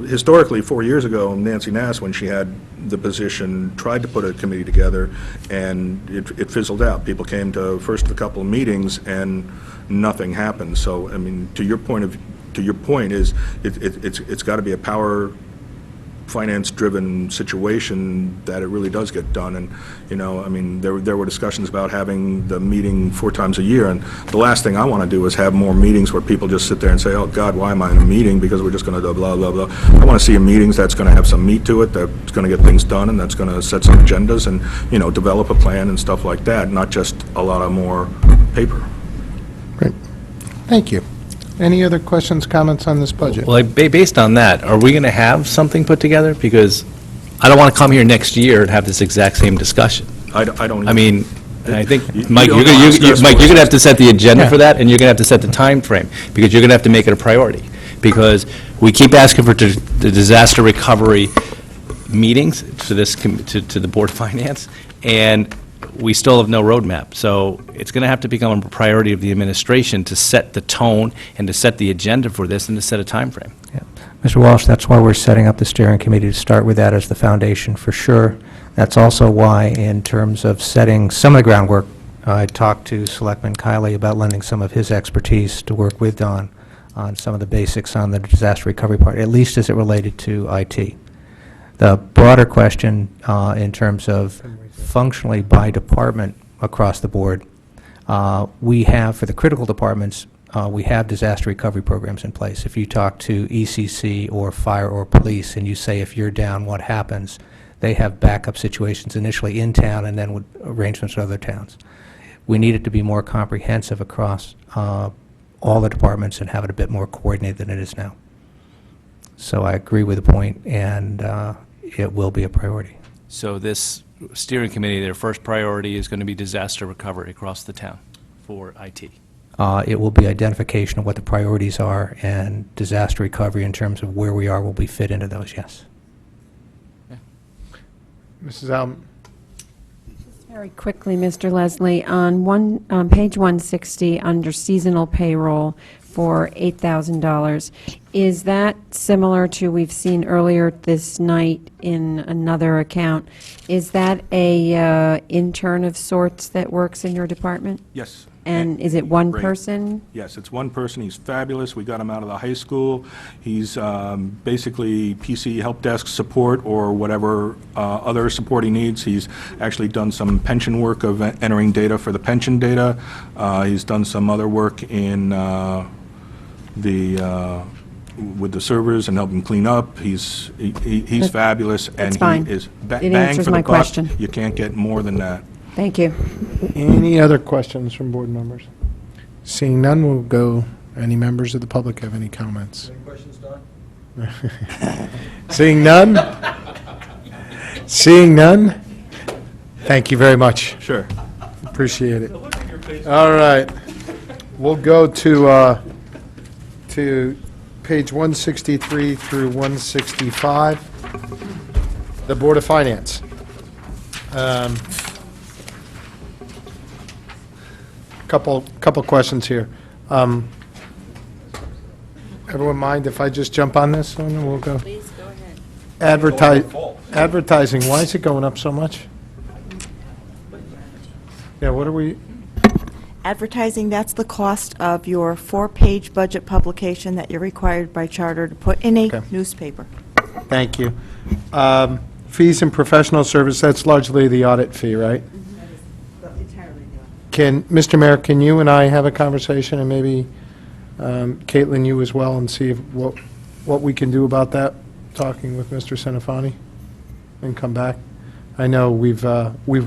historically, 4 years ago, Nancy Nass, when she had the position, tried to put a committee together, and it fizzled out. People came to first a couple of meetings, and nothing happened. So, I mean, to your point is, it's got to be a power finance-driven situation that it really does get done. And, I mean, there were discussions about having the meeting 4 times a year, and the last thing I want to do is have more meetings where people just sit there and say, oh, God, why am I in a meeting? Because we're just going to do blah, blah, blah. I want to see a meetings that's going to have some meat to it, that's going to get things done, and that's going to set some agendas and, develop a plan and stuff like that, not just a lot of more paper. Great. Thank you. Any other questions, comments on this budget? Well, based on that, are we going to have something put together? Because I don't want to come here next year and have this exact same discussion. I don't. I mean, and I think, You Mike, don't you're know how going stressful Mike, you're it going to is. have to set the agenda Yeah. for that, and you're going to have to set the time frame, because you're going to have to make it a priority. Because we keep asking for the disaster recovery meetings to to the Board of Finance, and we still have no roadmap. So it's going to have to become a priority of the administration to set the tone and to set the agenda for this and to set a time frame. Mr. Walsh, that's why we're setting up the steering committee, to start with that as the foundation for sure. That's also why, in terms of setting some of the groundwork, I talked to Selectman Kiley about lending some of his expertise to work with Don on some of the basics on the disaster recovery part, at least as it related to IT. The broader question in terms of functionally by department across the board, we have, for the critical departments, we have disaster recovery programs in place. If you talk to ECC or fire or police and you say, if you're down, what happens? They have backup situations initially in town and then with arrangements with other towns. We need it to be more comprehensive across all the departments and have it a bit more coordinated than it is now. So I agree with the point, and it will be a priority. So this steering committee, their first priority is going to be disaster recovery across the town for IT. It will be identification of what the priorities are, and disaster recovery in terms of where we are will be fit into those, yes. Mrs. Allen? Very quickly, Mr. Leslie, on page 160, under seasonal payroll for $8,000, is that similar to we've seen earlier this night in another account? Is that a intern of sorts that works in your department? Yes. And is it one Great. person? Yes, it's one person. He's fabulous. We got him out of the high school. He's basically PC help desk support or whatever other support he needs. He's actually done some pension work of entering data for the pension data. He's done some other work in with the servers and helping clean up. He's fabulous, and That's fine. he is It bang answers for the my buck. question. You can't get more than that. Thank you. Any other questions from board members? Seeing none, we'll go, any members of the public have any comments? Any questions, Don? Seeing none? Seeing none? Thank you very much. Sure. Appreciate it. All right. We'll go to page 163 through 165, the Board of Finance. Couple questions here. Everyone mind if I just jump on this one and we'll go? Please, go ahead. Advertising, why is it going up so much? Yeah, what are we, Advertising, that's the cost of your 4-page budget publication that you're required by charter to put in a Okay. newspaper. thank you. Fees and professional service, that's largely the audit fee, right? Mr. Mayor, can you and I have a conversation, and maybe Caitlin, you as well, and see if what we can do about that, talking with Mr. Senafani, and come back? I know we've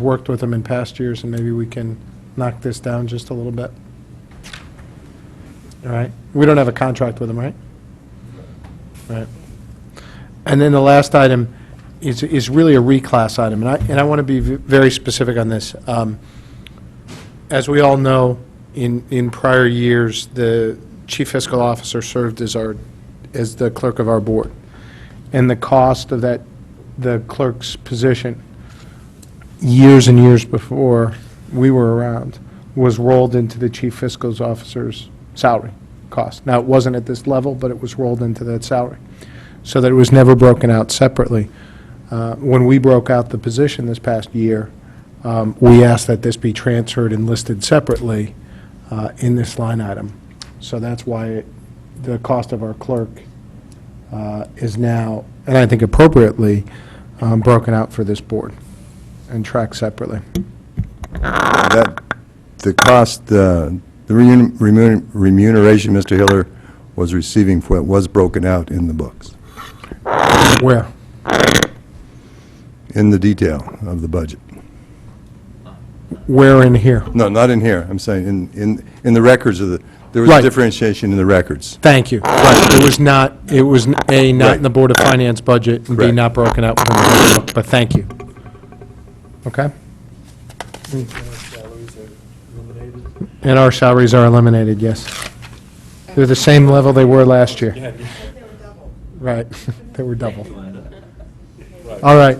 worked with him in past years, and maybe we can knock this down just a little bit. All right? We don't have a contract with him, right? Right. And then the last item is really a reclass item, and I want to be very specific on this. As we all know, in prior years, the chief fiscal officer served as the clerk of our board. And the cost of the clerk's position, years and years before we were around, was rolled into the chief fiscal officer's salary cost. Now, it wasn't at this level, but it was rolled into that salary, so that it was never broken out separately. When we broke out the position this past year, we asked that this be transferred and listed separately in this line item. So that's why the cost of our clerk is now, and I think appropriately, broken out for this board and tracked separately. The cost, the remuneration Mr. Hiller was receiving for it was broken out in the books, Where? in the detail of the budget. Where in here? No, not in here. I'm saying in the records of there was Right. a differentiation in the records. Thank you. Right. It was not, A, not Right. in the Board of Finance budget, and B, Correct. not broken out within the budget book, but thank you. Okay? And our salaries are eliminated, yes. They're the same level they were last year. Right, they were double. All right.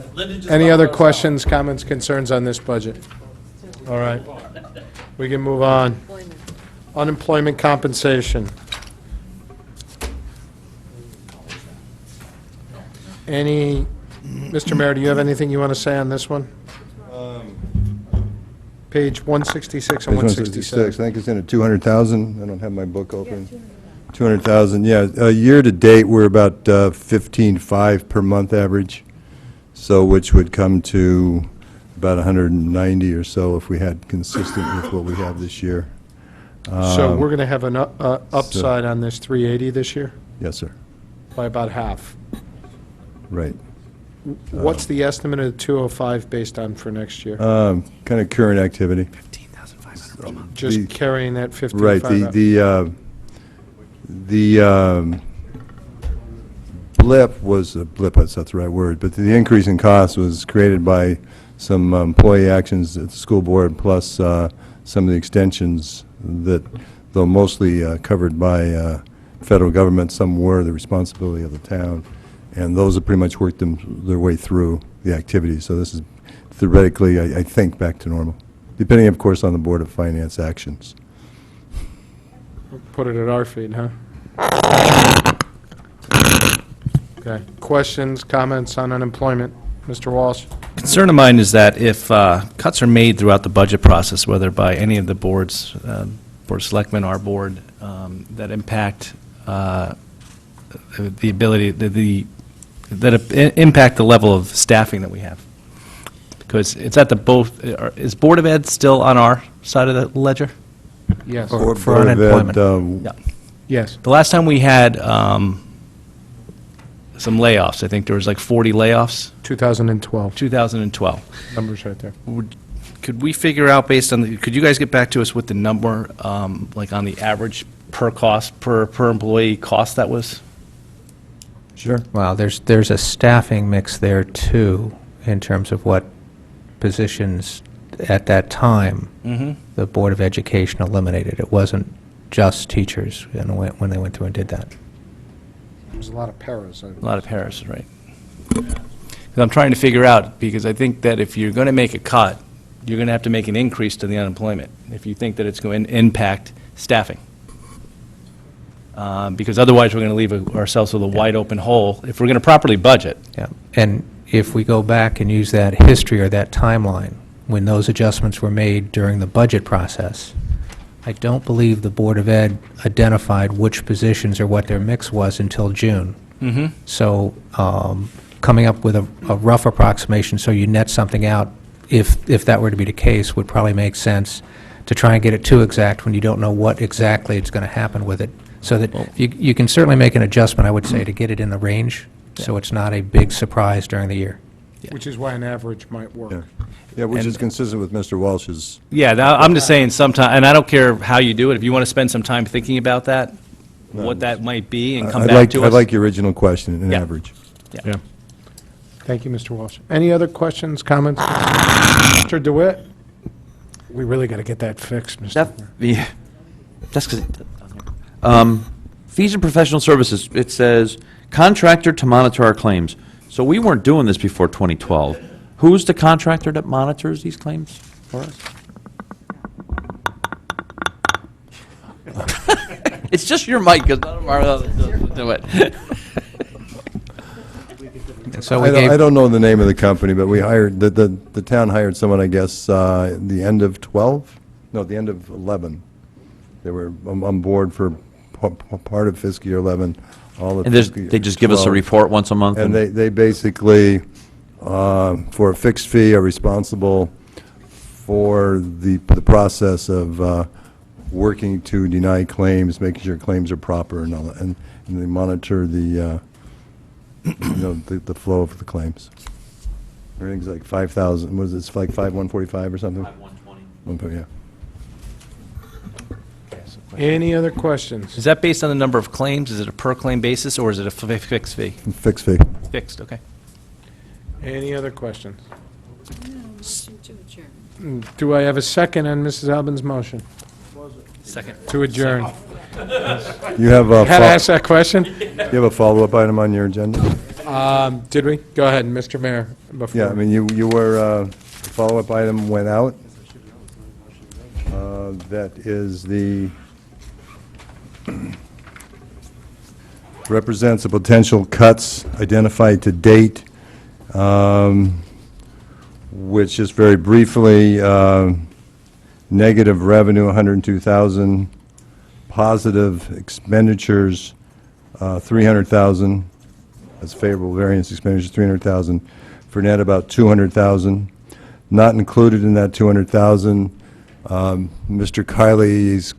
Any other questions, comments, concerns on this budget? All right. We can move on. Unemployment compensation. Mr. Mayor, do you have anything you want to say on this one? Page 166 and Page 167. 166, I think it's in at 200,000. I don't have my book open. 200,000, yeah. Year-to-date, we're about 15.5 per month average, so which would come to about 190 or so if we had consistent with what we have this year. So we're going to have an upside on this 380 this year Yes, sir. by about half. Right. What's the estimate of 205 based on for next year? Kind of current activity. 15,500 per month. Just the- carrying that 55 Right, up. the blip was, blip, that's the right word, but the increase in cost was created by some employee actions at the school board, plus some of the extensions that, though mostly covered by federal government, some were the responsibility of the town, and those have pretty much worked their way through the activities. So this is theoretically, I think, back to normal, depending, of course, on the Board of Finance actions. Put it at our feet, huh? Okay. Questions, comments on unemployment? Mr. Walsh? Concern of mine is that if cuts are made throughout the budget process, whether by any of the boards, Board of Selectmen, our board, that impact the ability, impact the level of staffing that we have. Because it's at the both, is Board of Ed still on our side of the ledger? Yes. Board For of Ed, unemployment. Yeah. Yes. The last time we had some layoffs, I think there was like 40 layoffs, 2012. 2012. Numbers right there. Could we figure out based on, could you guys get back to us with the number, like on the average per employee cost that was? Sure. Well, there's a staffing mix there, too, in terms of what positions at that time the Board of Education eliminated. It wasn't just teachers when they went through and did that. There's a lot of paras. A lot of Paris, right. 'Cause I'm trying to figure out, because I think that if you're going to make a cut, you're going to have to make an increase to the unemployment, if you think that it's going to impact staffing. because otherwise we're going to leave ourselves with a wide open hole if we're going to properly budget. Yeah, and if we go back and use that history or that timeline, when those adjustments were made during the budget process, I don't believe the Board of Ed identified which positions or what their mix was until June. Mhm. So coming up with a rough approximation, so you net something out, if that were to be the case, would probably make sense. To try and get it too exact when you don't know what exactly is going to happen with it. So that you can certainly make an adjustment, I would say, to get it in the range, so it's not a big surprise during the year. Which is why an average might work. Yeah, which And- is consistent with Mr. Welch's. Yeah, I'm just saying sometime, and I don't care how you do it, if you want to spend some time thinking about that, what that might be, and come back to us. I like your original question, an Yeah. average. Yeah. Thank you, Mr. Walsh. Any other questions, comments? Mr. DeWitt? We really got to get that fixed, Mr. Yeah, that's because, fees and professional services, it says contractor to monitor our claims. So we weren't doing this before 2012. Who's the contractor that monitors these claims for us? It's just your mic, because none of our others do it. And so I don't know the name of the company, but we hired, the town hired someone, I guess, the end of 12? No, the end of 11. They were on board for part of fiscal year 11, all of And fiscal year they just give us a 12. report once a month? And they basically, for a fixed fee, are responsible for the process of working to deny claims, making sure claims are proper and all that, and they monitor the, the flow of the claims. Everything's like 5,000, was it like 5,145 or something? 5,120. Yeah. Any other questions? Is that based on the number of claims? Is it a per-claim basis, or is it a fixed fee? Fixed fee. Fixed, okay. Any other questions? Do I have a second on Mrs. Albin's motion? Second. To adjourn. You have a Had to ask that question? You have a follow-up item on your agenda? Did we? Go ahead, Mr. Mayor. Before. Yeah, I mean, you were, the follow-up item went out. That is the, represents the potential cuts identified to date, which just very briefly, negative revenue, 102,000, positive expenditures, 300,000, that's favorable variance expenditures, 300,000, for net about 200,000. Not included in that 200,000, Mr. Kiley's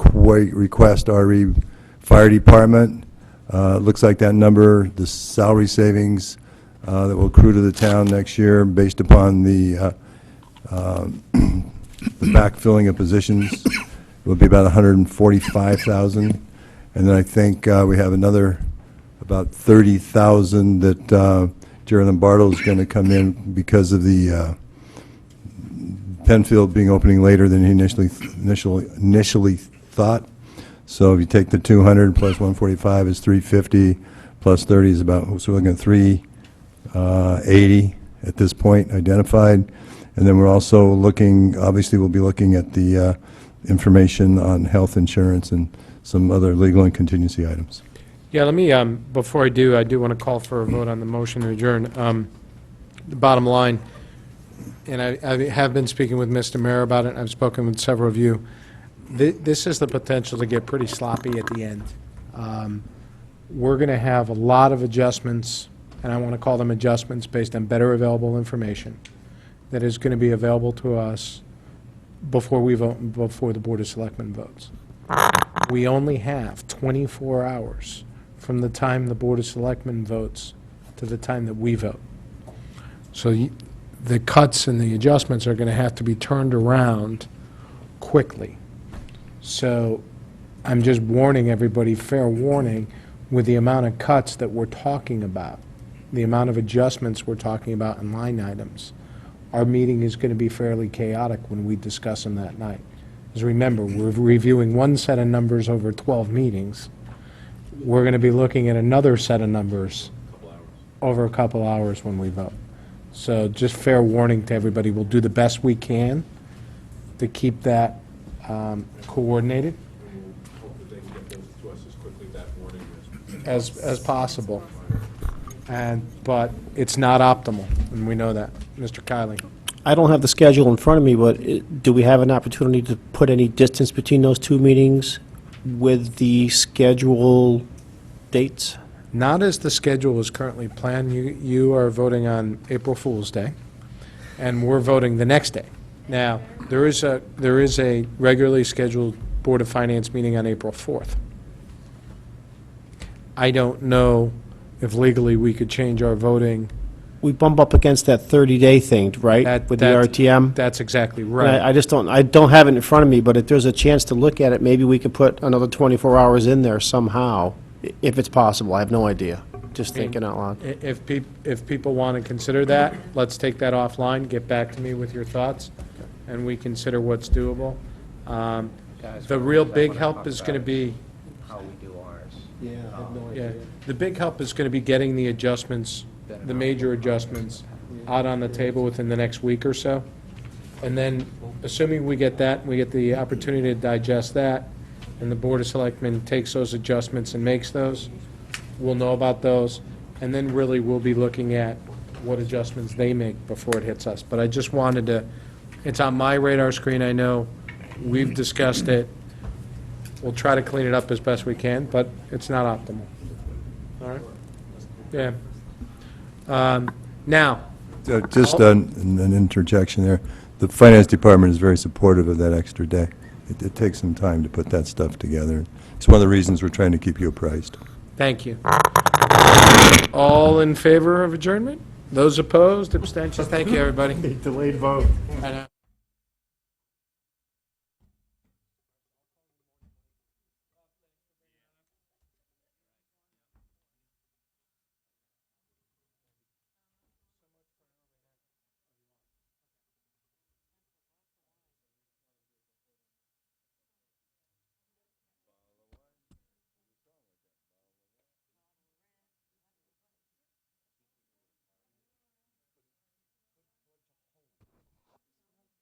request, RE Fire Department, looks like that number, the salary savings that will accrue to the town next year based upon the backfilling of positions will be about 145,000. And then I think we have another about 30,000 that Jerry Lombardo is going to come in because of the Penfield being opening later than he initially thought. So if you take the 200 plus 145 is 350, plus 30 is about, so we're looking at 380 at this point identified. And then we're also looking, obviously we'll be looking at the information on health insurance and some other legal and contingency items. Yeah, let me, before I do want to call for a vote on the motion to adjourn. The bottom line, and I have been speaking with Mr. Mayor about it, I've spoken with several of you, this has the potential to get pretty sloppy at the end. We're going to have a lot of adjustments, and I want to call them adjustments based on better available information that is going to be available to us before we vote, before the Board of Selectmen votes. We only have 24 hours from the time the Board of Selectmen votes to the time that we vote. So the cuts and the adjustments are going to have to be turned around quickly. So I'm just warning everybody, fair warning, with the amount of cuts that we're talking about, the amount of adjustments we're talking about in line items, our meeting is going to be fairly chaotic when we discuss them that night. Because remember, we're reviewing one set of numbers over 12 meetings. We're going to be looking at another set of numbers over a couple hours when we vote. So just fair warning to everybody, we'll do the best we can to keep that coordinated. as possible. But it's not optimal, and we know that. Mr. Kiley? I don't have the schedule in front of me, but do we have an opportunity to put any distance between those two meetings with the schedule dates? Not as the schedule is currently planned. You are voting on April Fool's Day, and we're voting the next day. Now, there is a regularly scheduled Board of Finance meeting on April 4th. I don't know if legally we could change our voting. We bump up against that 30-day thing, right, with the RTM? That's exactly And right. I just don't, I don't have it in front of me, but if there's a chance to look at it, maybe we could put another 24 hours in there somehow, if it's possible. I have no idea. Just thinking out loud. If people want to consider that, let's take that offline, get back to me with your thoughts, and we consider what's doable. The real big help is going to be, How we do ours. yeah, the big help is going to be getting the adjustments, the major adjustments, out on the table within the next week or so. And then, assuming we get that, we get the opportunity to digest that, and the Board of Selectmen takes those adjustments and makes those, we'll know about those, and then really we'll be looking at what adjustments they make before it hits us. But I just wanted to, it's on my radar screen, I know, we've discussed it, we'll try to clean it up as best we can, but it's not optimal. All right? Yeah. Now. Just an interjection there. The Finance Department is very supportive of that extra day. It takes some time to put that stuff together. It's one of the reasons we're trying to keep you apprised. Thank you. All in favor of adjournment? Those opposed, abstentions? Thank you, everybody. Delayed vote. I know.